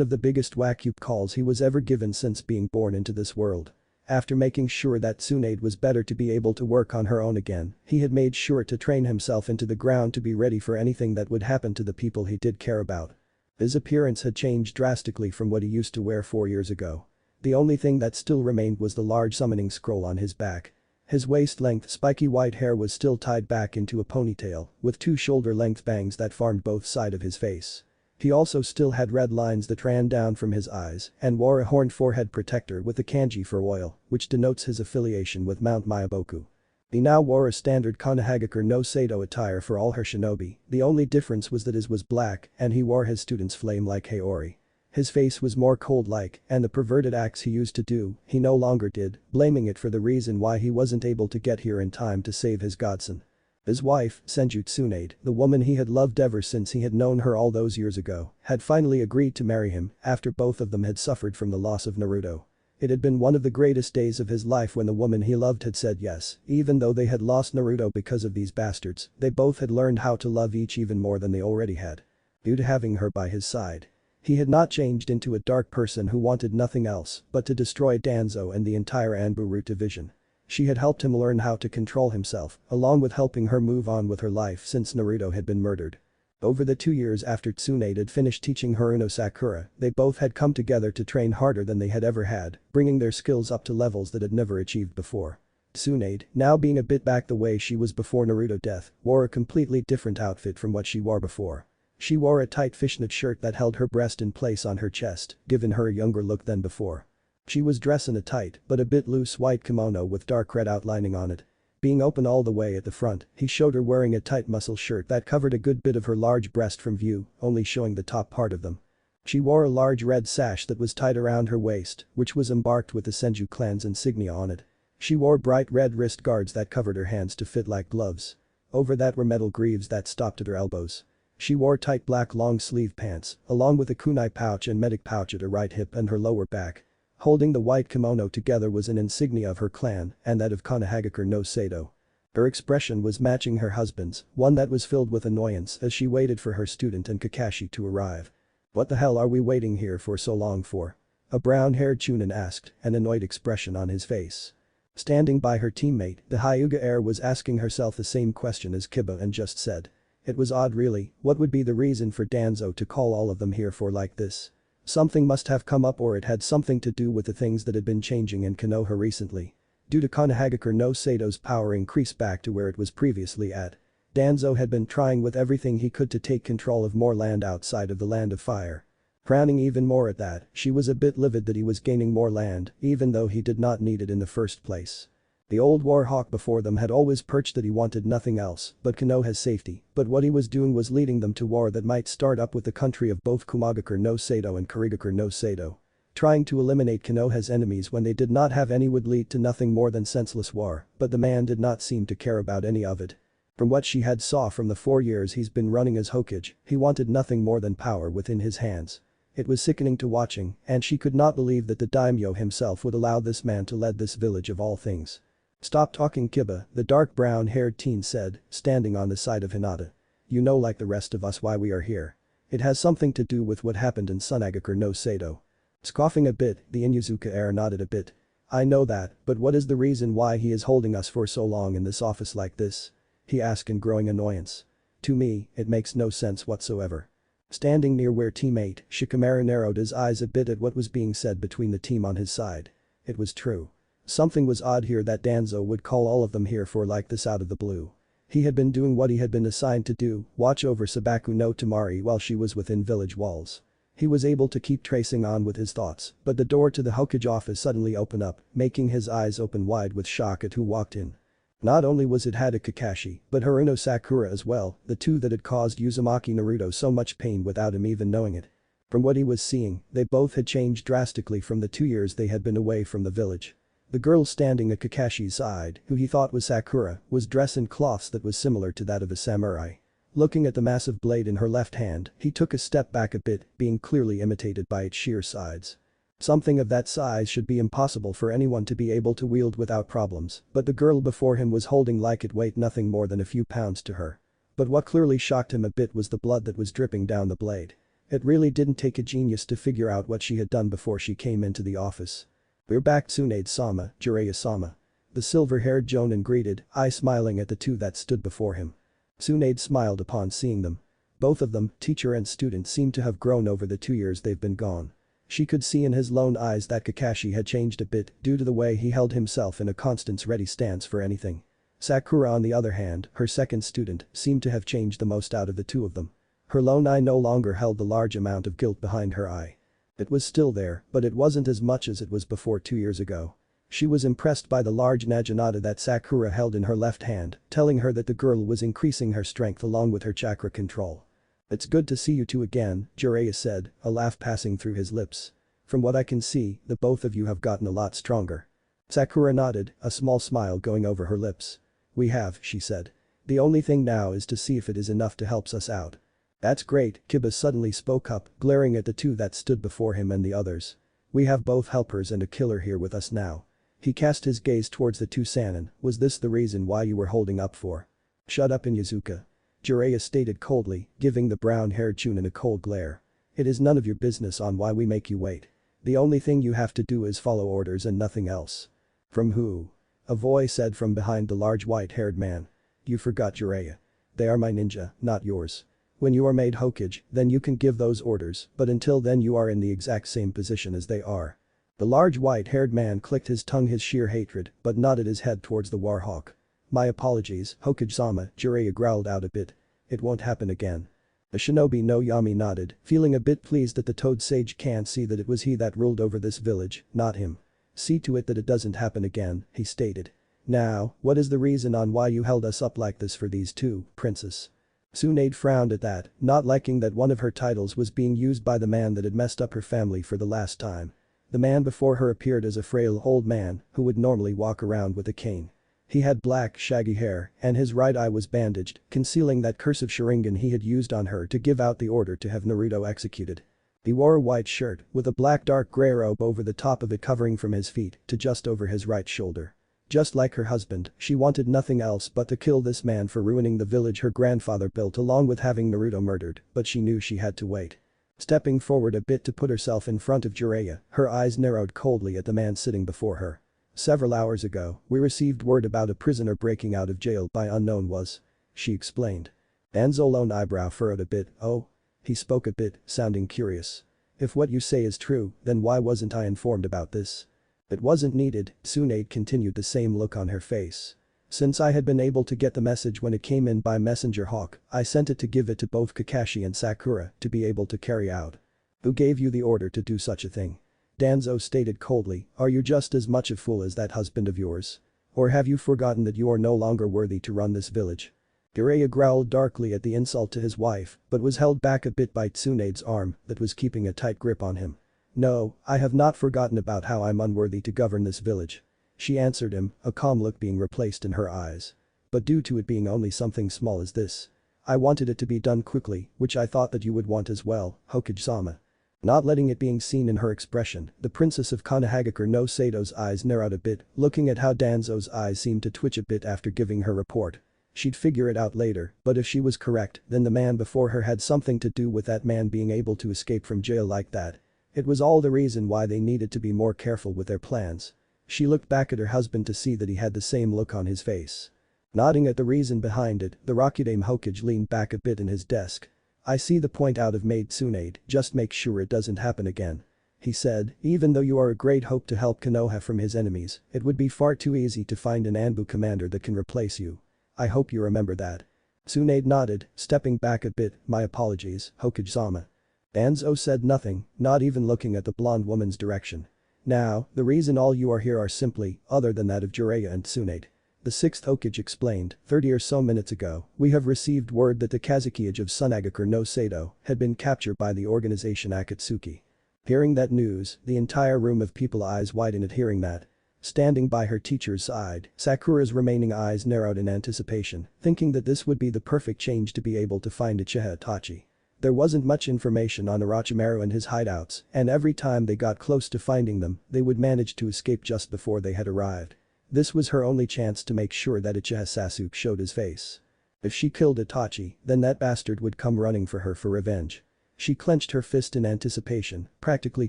of the biggest wake-up calls he was ever given since being born into this world. After making sure that Tsunade was better to be able to work on her own again, he had made sure to train himself into the ground to be ready for anything that would happen to the people he did care about. His appearance had changed drastically from what he used to wear 4 years ago. The only thing that still remained was the large summoning scroll on his back. His waist-length spiky white hair was still tied back into a ponytail, with 2 shoulder-length bangs that formed both sides of his face. He also still had red lines that ran down from his eyes and wore a horned forehead protector with a kanji for oil, which denotes his affiliation with Mount Myaboku. He now wore a standard Konohagakure no Sado attire for all her shinobi, the only difference was that his was black and he wore his student's flame like Haori. His face was more cold-like and the perverted acts he used to do, he no longer did, blaming it for the reason why he wasn't able to get here in time to save his godson. His wife, Senju Tsunade, the woman he had loved ever since he had known her all those years ago, had finally agreed to marry him after both of them had suffered from the loss of Naruto. It had been one of the greatest days of his life when the woman he loved had said yes, even though they had lost Naruto because of these bastards, they both had learned how to love each even more than they already had. Due to having her by his side. He had not changed into a dark person who wanted nothing else but to destroy Danzo and the entire Anbu Root division. She had helped him learn how to control himself, along with helping her move on with her life since Naruto had been murdered. Over the 2 years after Tsunade had finished teaching Haruno Sakura, they both had come together to train harder than they had ever had, bringing their skills up to levels that had never achieved before. Tsunade, now being a bit back the way she was before Naruto death, wore a completely different outfit from what she wore before. She wore a tight fishnet shirt that held her breast in place on her chest, giving her a younger look than before. She was dressed in a tight but a bit loose white kimono with dark red outlining on it. Being open all the way at the front, he showed her wearing a tight muscle shirt that covered a good bit of her large breast from view, only showing the top part of them. She wore a large red sash that was tied around her waist, which was embarked with the Senju clan's insignia on it. She wore bright red wrist guards that covered her hands to fit like gloves. Over that were metal greaves that stopped at her elbows. She wore tight black long-sleeve pants, along with a kunai pouch and medic pouch at her right hip and her lower back. Holding the white kimono together was an insignia of her clan and that of Konohagakure no Sado. Her expression was matching her husband's, one that was filled with annoyance as she waited for her student and Kakashi to arrive. "What the hell are we waiting here for so long for?" a brown-haired Chunin asked, an annoyed expression on his face. Standing by her teammate, the Hyuga heir was asking herself the same question as Kiba and just said. It was odd really, what would be the reason for Danzo to call all of them here for like this? Something must have come up or it had something to do with the things that had been changing in Konoha recently. Due to Konohagakure no Sado's power increase back to where it was previously at. Danzo had been trying with everything he could to take control of more land outside of the Land of Fire. Frowning even more at that, she was a bit livid that he was gaining more land, even though he did not need it in the first place. The old warhawk before them had always perched that he wanted nothing else but Konoha's safety, but what he was doing was leading them to war that might start up with the country of both Kumagakure no Sado and Kurigakure no Sado. Trying to eliminate Konoha's enemies when they did not have any would lead to nothing more than senseless war, but the man did not seem to care about any of it. From what she had saw from the 4 years he's been running as Hokage, he wanted nothing more than power within his hands. It was sickening to watching, and she could not believe that the daimyo himself would allow this man to lead this village of all things. "Stop talking Kiba," the dark brown-haired teen said, standing on the side of Hinata. "You know like the rest of us why we are here. It has something to do with what happened in Sunagakure no Sado." Scoffing a bit, the Inuzuka heir nodded a bit. "I know that, but what is the reason why he is holding us for so long in this office like this?" he asked in growing annoyance. "To me, it makes no sense whatsoever." Standing near where teammate, Shikamaru narrowed his eyes a bit at what was being said between the team on his side. It was true. Something was odd here that Danzo would call all of them here for like this out of the blue. He had been doing what he had been assigned to do, watch over Sabaku no Tamari while she was within village walls. He was able to keep tracing on with his thoughts, but the door to the Hokage office suddenly opened up, making his eyes open wide with shock at who walked in. Not only was it Hada Kakashi, but Haruno Sakura as well, the two that had caused Uzumaki Naruto so much pain without him even knowing it. From what he was seeing, they both had changed drastically from the 2 years they had been away from the village. The girl standing at Kakashi's side, who he thought was Sakura, was dressed in cloths that was similar to that of a samurai. Looking at the massive blade in her left hand, he took a step back a bit, being clearly imitated by its sheer sides. Something of that size should be impossible for anyone to be able to wield without problems, but the girl before him was holding like it weighed nothing more than a few pounds to her. But what clearly shocked him a bit was the blood that was dripping down the blade. It really didn't take a genius to figure out what she had done before she came into the office. "We're back Tsunade-sama, Jiraiya-sama." The silver-haired Jonin greeted, eye smiling at the two that stood before him. Tsunade smiled upon seeing them. Both of them, teacher and student, seemed to have grown over the 2 years they've been gone. She could see in his lone eyes that Kakashi had changed a bit due to the way he held himself in a constant ready stance for anything. Sakura on the other hand, her second student, seemed to have changed the most out of the two of them. Her lone eye no longer held the large amount of guilt behind her eye. It was still there, but it wasn't as much as it was before 2 years ago. She was impressed by the large naginata that Sakura held in her left hand, telling her that the girl was increasing her strength along with her chakra control. "It's good to see you two again," Jiraiya said, a laugh passing through his lips. "From what I can see, the both of you have gotten a lot stronger." Sakura nodded, a small smile going over her lips. "We have," she said. "The only thing now is to see if it is enough to help us out." "That's great," Kiba suddenly spoke up, glaring at the two that stood before him and the others. "We have both helpers and a killer here with us now." He cast his gaze towards the two Sannin. "Was this the reason why you were holding up for?" "Shut up Inuzuka," Jiraiya stated coldly, giving the brown-haired Chunin a cold glare. It is none of your business on why we make you wait. The only thing you have to do is follow orders and nothing else." "From who?" a voice said from behind the large white-haired man. "You forgot Jiraiya. They are my ninja, not yours. When you are made Hokage, then you can give those orders, but until then you are in the exact same position as they are." The large white-haired man clicked his tongue his sheer hatred, but nodded his head towards the Warhawk. "My apologies, Hokage-sama," Jiraiya growled out a bit. "It won't happen again." The shinobi no Yami nodded, feeling a bit pleased that the Toad Sage can't see that it was he that ruled over this village, not him. "See to it that it doesn't happen again," he stated. "Now, what is the reason on why you held us up like this for these two, princess?" Tsunade frowned at that, not liking that one of her titles was being used by the man that had messed up her family for the last time. The man before her appeared as a frail old man who would normally walk around with a cane. He had black, shaggy hair, and his right eye was bandaged, concealing that cursive Sharingan he had used on her to give out the order to have Naruto executed. He wore a white shirt, with a black dark grey robe over the top of it covering from his feet to just over his right shoulder. Just like her husband, she wanted nothing else but to kill this man for ruining the village her grandfather built along with having Naruto murdered, but she knew she had to wait. Stepping forward a bit to put herself in front of Jiraiya, her eyes narrowed coldly at the man sitting before her. "Several hours ago, we received word about a prisoner breaking out of jail by unknown was," she explained. Danzo's lone eyebrow furrowed a bit. "Oh?" He spoke a bit, sounding curious. "If what you say is true, then why wasn't I informed about this?" "It wasn't needed," Tsunade continued, the same look on her face. "Since I had been able to get the message when it came in by messenger hawk, I sent it to give it to both Kakashi and Sakura to be able to carry out." "Who gave you the order to do such a thing?" Danzo stated coldly. "Are you just as much a fool as that husband of yours? Or have you forgotten that you are no longer worthy to run this village?" Jiraiya growled darkly at the insult to his wife, but was held back a bit by Tsunade's arm that was keeping a tight grip on him. "No, I have not forgotten about how I'm unworthy to govern this village," she answered him, a calm look being replaced in her eyes. "But due to it being only something small as this, I wanted it to be done quickly, which I thought that you would want as well, Hokage-sama." Not letting it being seen in her expression, the princess of Konohagakure no Sato's eyes narrowed a bit, looking at how Danzo's eyes seemed to twitch a bit after giving her report. She'd figure it out later, but if she was correct, then the man before her had something to do with that man being able to escape from jail like that. It was all the reason why they needed to be more careful with their plans. She looked back at her husband to see that he had the same look on his face. Nodding at the reason behind it, the Rakudame Hokage leaned back a bit in his desk. "I see the point out of Maid Tsunade, just make sure it doesn't happen again," he said. "Even though you are a great hope to help Konoha from his enemies, it would be far too easy to find an Anbu commander that can replace you. I hope you remember that." Tsunade nodded, stepping back a bit. "My apologies, Hokage-sama." Danzo said nothing, not even looking at the blonde woman's direction. "Now, the reason all you are here are simply, other than that of Jiraiya and Tsunade," the sixth Hokage explained. 30 or so minutes ago, we have received word that the Kazekage of Sunagakure no Sato had been captured by the organization Akatsuki." Hearing that news, the entire room of people eyes widened at hearing that. Standing by her teacher's side, Sakura's remaining eyes narrowed in anticipation, thinking that this would be the perfect change to be able to find Uchiha Itachi. There wasn't much information on Orochimaru and his hideouts, and every time they got close to finding them, they would manage to escape just before they had arrived. This was her only chance to make sure that Uchiha Sasuke showed his face. If she killed Itachi, then that bastard would come running for her for revenge. She clenched her fist in anticipation, practically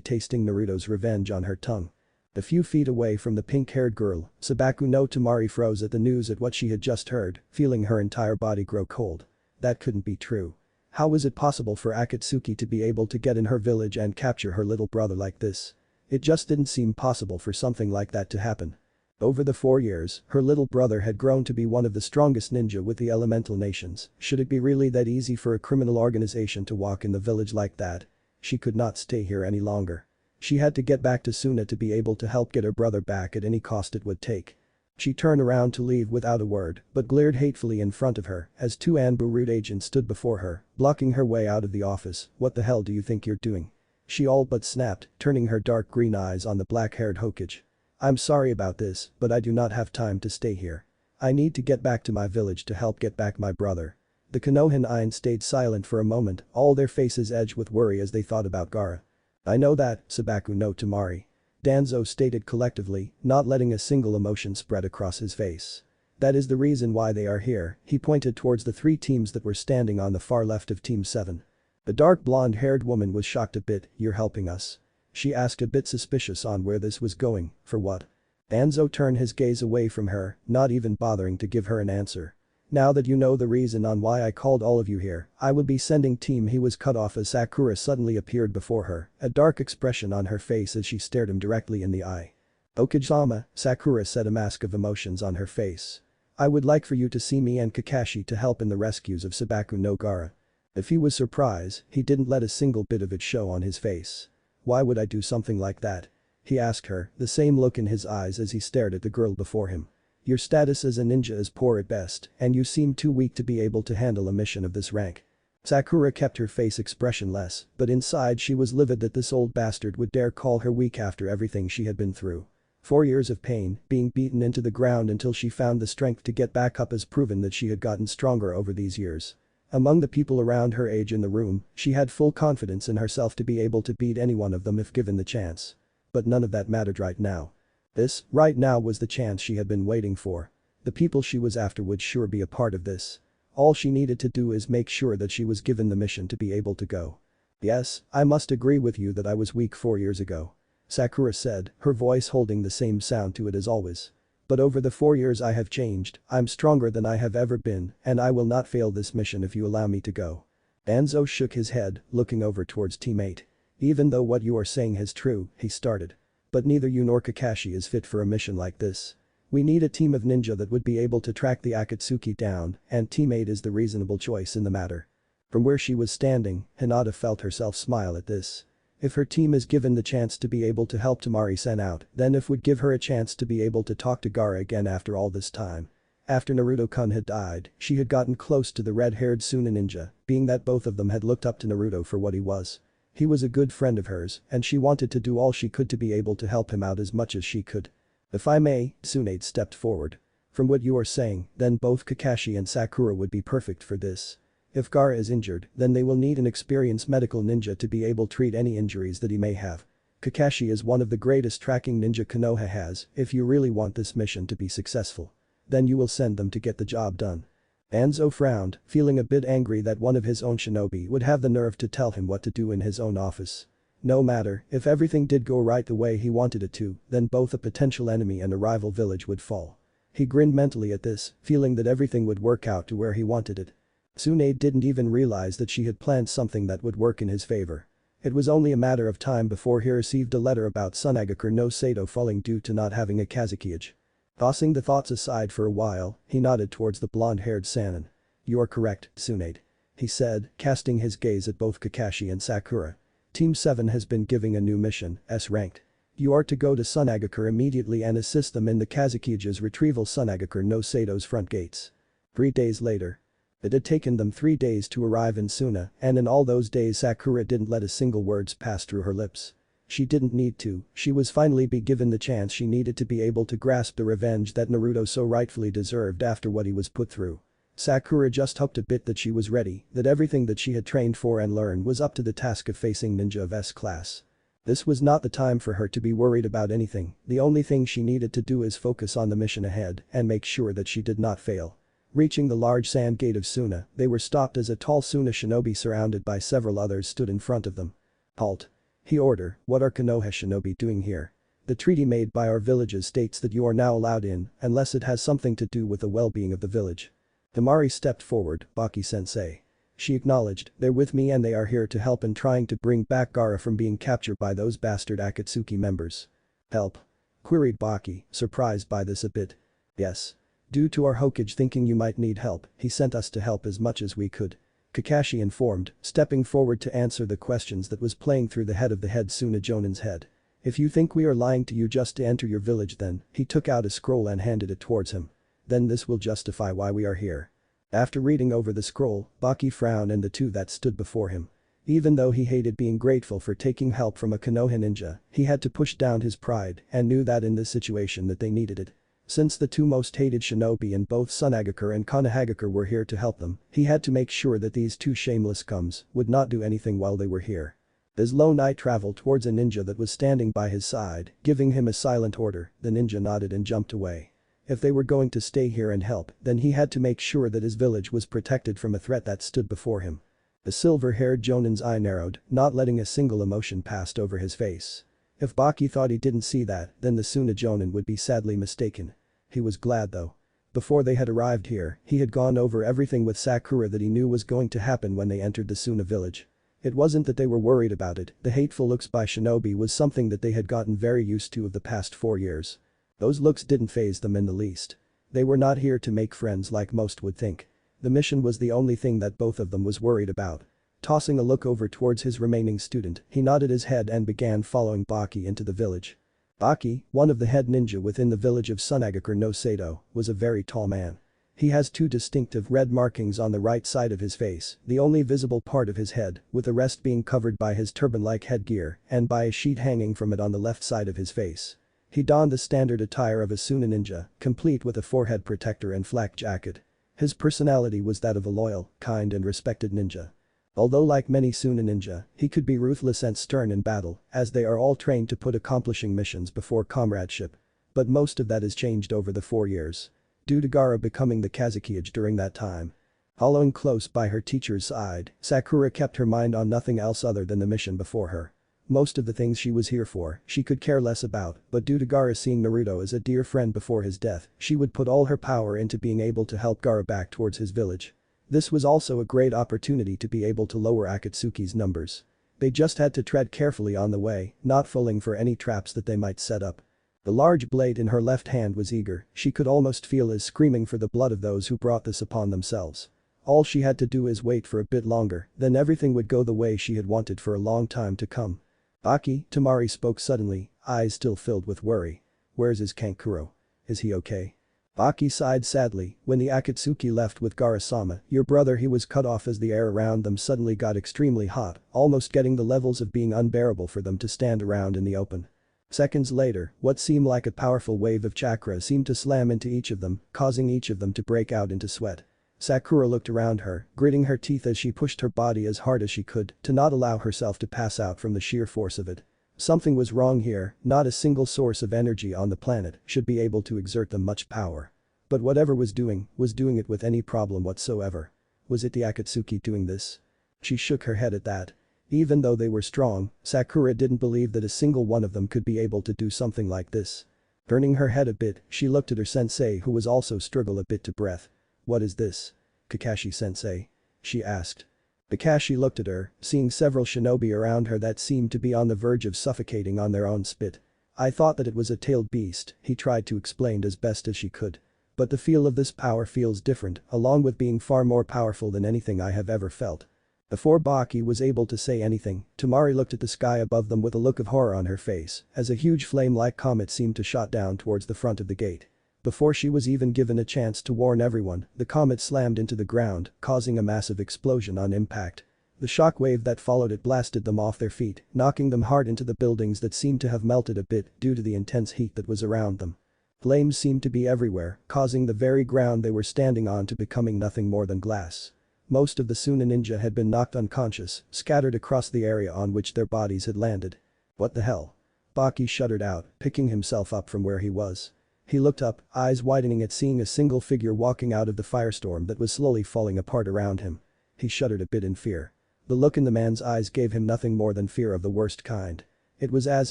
tasting Naruto's revenge on her tongue. A few feet away from the pink-haired girl, Sabaku no Tamari froze at the news at what she had just heard, feeling her entire body grow cold. That couldn't be true. How was it possible for Akatsuki to be able to get in her village and capture her little brother like this? It just didn't seem possible for something like that to happen. Over the 4 years, her little brother had grown to be one of the strongest ninja with the elemental nations. Should it be really that easy for a criminal organization to walk in the village like that? She could not stay here any longer. She had to get back to Suna to be able to help get her brother back at any cost it would take. She turned around to leave without a word, but glared hatefully in front of her as 2 Anbu root agents stood before her, blocking her way out of the office. "What the hell do you think you're doing?" she all but snapped, turning her dark green eyes on the black-haired Hokage. "I'm sorry about this, but I do not have time to stay here. I need to get back to my village to help get back my brother." The Konohanain stayed silent for a moment, all their faces edged with worry as they thought about Gaara. "I know that, Sabaku no Tamari," Danzo stated collectively, not letting a single emotion spread across his face. "That is the reason why they are here." He pointed towards the 3 teams that were standing on the far left of Team 7. The dark blonde-haired woman was shocked a bit. "You're helping us?" She asked, a bit suspicious on where this was going. "For what?" Danzo turned his gaze away from her, not even bothering to give her an answer. "Now that you know the reason on why I called all of you here, I will be sending team." He was cut off as Sakura suddenly appeared before her, a dark expression on her face as she stared him directly in the eye. "Okajama," Sakura said, a mask of emotions on her face. "I would like for you to see me and Kakashi to help in the rescues of Sabaku no Gara." If he was surprised, he didn't let a single bit of it show on his face. "Why would I do something like that?" he asked her, the same look in his eyes as he stared at the girl before him. "Your status as a ninja is poor at best, and you seem too weak to be able to handle a mission of this rank." Sakura kept her face expressionless, but inside she was livid that this old bastard would dare call her weak after everything she had been through. 4 years of pain, being beaten into the ground until she found the strength to get back up has proven that she had gotten stronger over these years. Among the people around her age in the room, she had full confidence in herself to be able to beat any one of them if given the chance. But none of that mattered right now. This, right now, was the chance she had been waiting for. The people she was after would sure be a part of this. All she needed to do is make sure that she was given the mission to be able to go. "Yes, I must agree with you that I was weak 4 years ago," Sakura said, her voice holding the same sound to it as always. "But over the 4 years I have changed, I'm stronger than I have ever been, and I will not fail this mission if you allow me to go." Danzo shook his head, looking over towards teammate. "Even though what you are saying is true," he started. "But neither you nor Kakashi is fit for a mission like this. We need a team of ninja that would be able to track the Akatsuki down, and teammate is the reasonable choice in the matter." From where she was standing, Hinata felt herself smile at this. If her team is given the chance to be able to help Tamari-sen out, then it would give her a chance to be able to talk to Gaara again after all this time. After Naruto-kun had died, she had gotten close to the red-haired Suna ninja, being that both of them had looked up to Naruto for what he was. He was a good friend of hers, and she wanted to do all she could to be able to help him out as much as she could. "If I may," Tsunade stepped forward. "From what you are saying, then both Kakashi and Sakura would be perfect for this. If Gaara is injured, then they will need an experienced medical ninja to be able to treat any injuries that he may have. Kakashi is one of the greatest tracking ninja Konoha has. If you really want this mission to be successful, then you will send them to get the job done." Danzo frowned, feeling a bit angry that one of his own shinobi would have the nerve to tell him what to do in his own office. No matter, if everything did go right the way he wanted it to, then both a potential enemy and a rival village would fall. He grinned mentally at this, feeling that everything would work out to where he wanted it. Tsunade didn't even realize that she had planned something that would work in his favor. It was only a matter of time before he received a letter about Tsunagaku no Sato falling due to not having a Kazukiage. Tossing the thoughts aside for a while, he nodded towards the blonde-haired Sannin. "You are correct, Tsunade," he said, casting his gaze at both Kakashi and Sakura. "Team 7 has been given a new mission, S-ranked. You are to go to Tsunagaku immediately and assist them in the Kazukiage's retrieval Tsunagaku no Sato's front gates." 3 days later. It had taken them 3 days to arrive in Suna, and in all those days Sakura didn't let a single word pass through her lips. She didn't need to, she was finally be given the chance she needed to be able to grasp the revenge that Naruto so rightfully deserved after what he was put through. Sakura just hoped a bit that she was ready, that everything that she had trained for and learned was up to the task of facing ninja of S-class. This was not the time for her to be worried about anything, the only thing she needed to do is focus on the mission ahead and make sure that she did not fail. Reaching the large sand gate of Suna, they were stopped as a tall Suna shinobi surrounded by several others stood in front of them. "Halt," he ordered, "what are Konoha shinobi doing here? The treaty made by our villages states that you are now allowed in, unless it has something to do with the well-being of the village." Tamari stepped forward, "Baki-sensei." She acknowledged, "They're with me and they are here to help in trying to bring back Gaara from being captured by those bastard Akatsuki members." "Help?" queried Baki, surprised by this a bit. "Yes. Due to our Hokage thinking you might need help, he sent us to help as much as we could," Kakashi informed, stepping forward to answer the questions that was playing through the head of the head Suna Jonin's head. "If you think we are lying to you just to enter your village then," he took out a scroll and handed it towards him. "Then this will justify why we are here." After reading over the scroll, Baki frowned and the two that stood before him. Even though he hated being grateful for taking help from a Konoha ninja, he had to push down his pride and knew that in this situation that they needed it. Since the two most hated shinobi in both Tsunagaku and Konohagaku were here to help them, he had to make sure that these two shameless scums would not do anything while they were here. As Lone Knight traveled towards a ninja that was standing by his side, giving him a silent order, the ninja nodded and jumped away. If they were going to stay here and help, then he had to make sure that his village was protected from a threat that stood before him. The silver-haired Jonin's eye narrowed, not letting a single emotion pass over his face. If Baki thought he didn't see that, then the Suna Jonin would be sadly mistaken. He was glad though. Before they had arrived here, he had gone over everything with Sakura that he knew was going to happen when they entered the Suna village. It wasn't that they were worried about it, the hateful looks by shinobi was something that they had gotten very used to of the past 4 years. Those looks didn't faze them in the least. They were not here to make friends like most would think. The mission was the only thing that both of them was worried about. Tossing a look over towards his remaining student, he nodded his head and began following Baki into the village. Baki, one of the head ninja within the village of Sunagakure no Sato, was a very tall man. He has 2 distinctive red markings on the right side of his face, the only visible part of his head, with the rest being covered by his turban-like headgear and by a sheet hanging from it on the left side of his face. He donned the standard attire of a Suna ninja, complete with a forehead protector and flak jacket. His personality was that of a loyal, kind and respected ninja. Although like many Suna ninja, he could be ruthless and stern in battle, as they are all trained to put accomplishing missions before comradeship. But most of that has changed over the 4 years. Due to Gaara becoming the Kazekage during that time. Following close by her teacher's side, Sakura kept her mind on nothing else other than the mission before her. Most of the things she was here for, she could care less about, but due to Gaara seeing Naruto as a dear friend before his death, she would put all her power into being able to help Gaara back towards his village. This was also a great opportunity to be able to lower Akatsuki's numbers. They just had to tread carefully on the way, not falling for any traps that they might set up. The large blade in her left hand was eager, she could almost feel it screaming for the blood of those who brought this upon themselves. All she had to do is wait for a bit longer, then everything would go the way she had wanted for a long time to come. Baki, Temari spoke suddenly, eyes still filled with worry. Where's his Kankuro? Is he okay? Baki sighed sadly, when the Akatsuki left with Gaara-sama, your brother he was cut off as the air around them suddenly got extremely hot, almost getting the levels of being unbearable for them to stand around in the open. Seconds later, what seemed like a powerful wave of chakra seemed to slam into each of them, causing each of them to break out into sweat. Sakura looked around her, gritting her teeth as she pushed her body as hard as she could to not allow herself to pass out from the sheer force of it. Something was wrong here, not a single source of energy on the planet should be able to exert them much power. But whatever was doing it with any problem whatsoever. Was it the Akatsuki doing this? She shook her head at that. Even though they were strong, Sakura didn't believe that a single one of them could be able to do something like this. Turning her head a bit, she looked at her sensei who was also struggle a bit to breath. What is this? Kakashi-sensei? She asked. Kakashi looked at her, seeing several shinobi around her that seemed to be on the verge of suffocating on their own spit. I thought that it was a tailed beast, he tried to explain as best as she could. But the feel of this power feels different, along with being far more powerful than anything I have ever felt. Before Baki was able to say anything, Temari looked at the sky above them with a look of horror on her face, as a huge flame-like comet seemed to shot down towards the front of the gate. Before she was even given a chance to warn everyone, the comet slammed into the ground, causing a massive explosion on impact. The shockwave that followed it blasted them off their feet, knocking them hard into the buildings that seemed to have melted a bit due to the intense heat that was around them. Flames seemed to be everywhere, causing the very ground they were standing on to becoming nothing more than glass. Most of the Suna ninja had been knocked unconscious, scattered across the area on which their bodies had landed. What the hell? Baki shuddered out, picking himself up from where he was. He looked up, eyes widening at seeing a single figure walking out of the firestorm that was slowly falling apart around him. He shuddered a bit in fear. The look in the man's eyes gave him nothing more than fear of the worst kind. It was as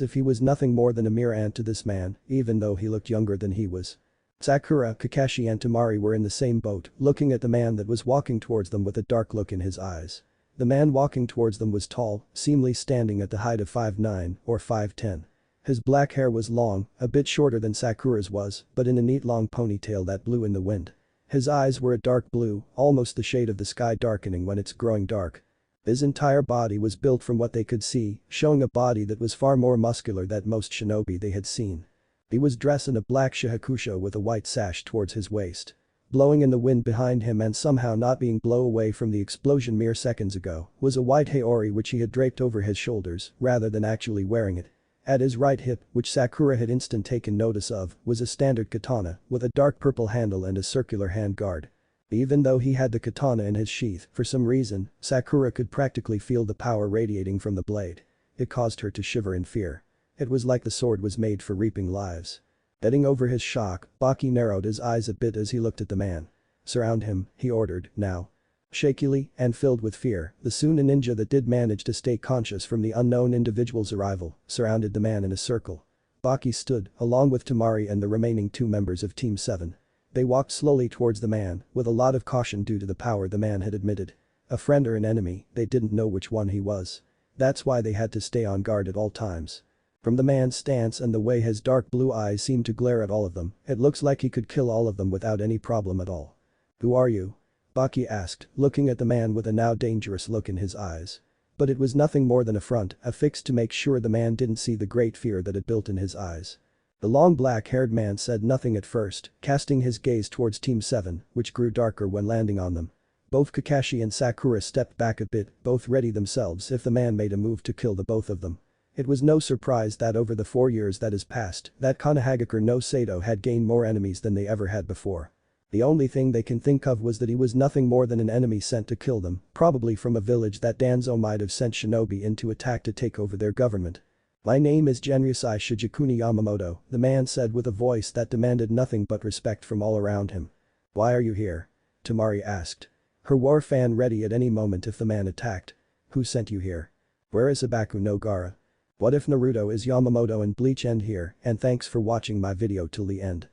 if he was nothing more than a mere ant to this man, even though he looked younger than he was. Sakura, Kakashi and Temari were in the same boat, looking at the man that was walking towards them with a dark look in his eyes. The man walking towards them was tall, seemingly standing at the height of 5'9" or 5'10". His black hair was long, a bit shorter than Sakura's was, but in a neat long ponytail that blew in the wind. His eyes were a dark blue, almost the shade of the sky darkening when it's growing dark. His entire body was built from what they could see, showing a body that was far more muscular than most shinobi they had seen. He was dressed in a black shihakusho with a white sash towards his waist. Blowing in the wind behind him and somehow not being blown away from the explosion mere seconds ago was a white haori which he had draped over his shoulders rather than actually wearing it. At his right hip, which Sakura had instant taken notice of, was a standard katana with a dark purple handle and a circular hand guard. Even though he had the katana in his sheath, for some reason, Sakura could practically feel the power radiating from the blade. It caused her to shiver in fear. It was like the sword was made for reaping lives. Getting over his shock, Baki narrowed his eyes a bit as he looked at the man. Surround him, he ordered, now. Shakily, and filled with fear, the Suna ninja that did manage to stay conscious from the unknown individual's arrival, surrounded the man in a circle. Baki stood, along with Tamari and the remaining 2 members of Team 7. They walked slowly towards the man, with a lot of caution due to the power the man had admitted. A friend or an enemy, they didn't know which one he was. That's why they had to stay on guard at all times. From the man's stance and the way his dark blue eyes seemed to glare at all of them, it looks like he could kill all of them without any problem at all. "Who are you?" Baki asked, looking at the man with a now dangerous look in his eyes. But it was nothing more than a front, affixed to make sure the man didn't see the great fear that had built in his eyes. The long black-haired man said nothing at first, casting his gaze towards Team 7, which grew darker when landing on them. Both Kakashi and Sakura stepped back a bit, both ready themselves if the man made a move to kill the both of them. It was no surprise that over the 4 years that has passed, that Konohagakure no Sato had gained more enemies than they ever had before. The only thing they can think of was that he was nothing more than an enemy sent to kill them, probably from a village that Danzo might have sent shinobi in to attack to take over their government. "My name is Genryusai Shijikuni Yamamoto," the man said with a voice that demanded nothing but respect from all around him. "Why are you here?" Tamari asked. Her war fan ready at any moment if the man attacked. "Who sent you here? Where is Hibaku no Gara? What if Naruto is Yamamoto and Bleach end here, and thanks for watching my video till the end.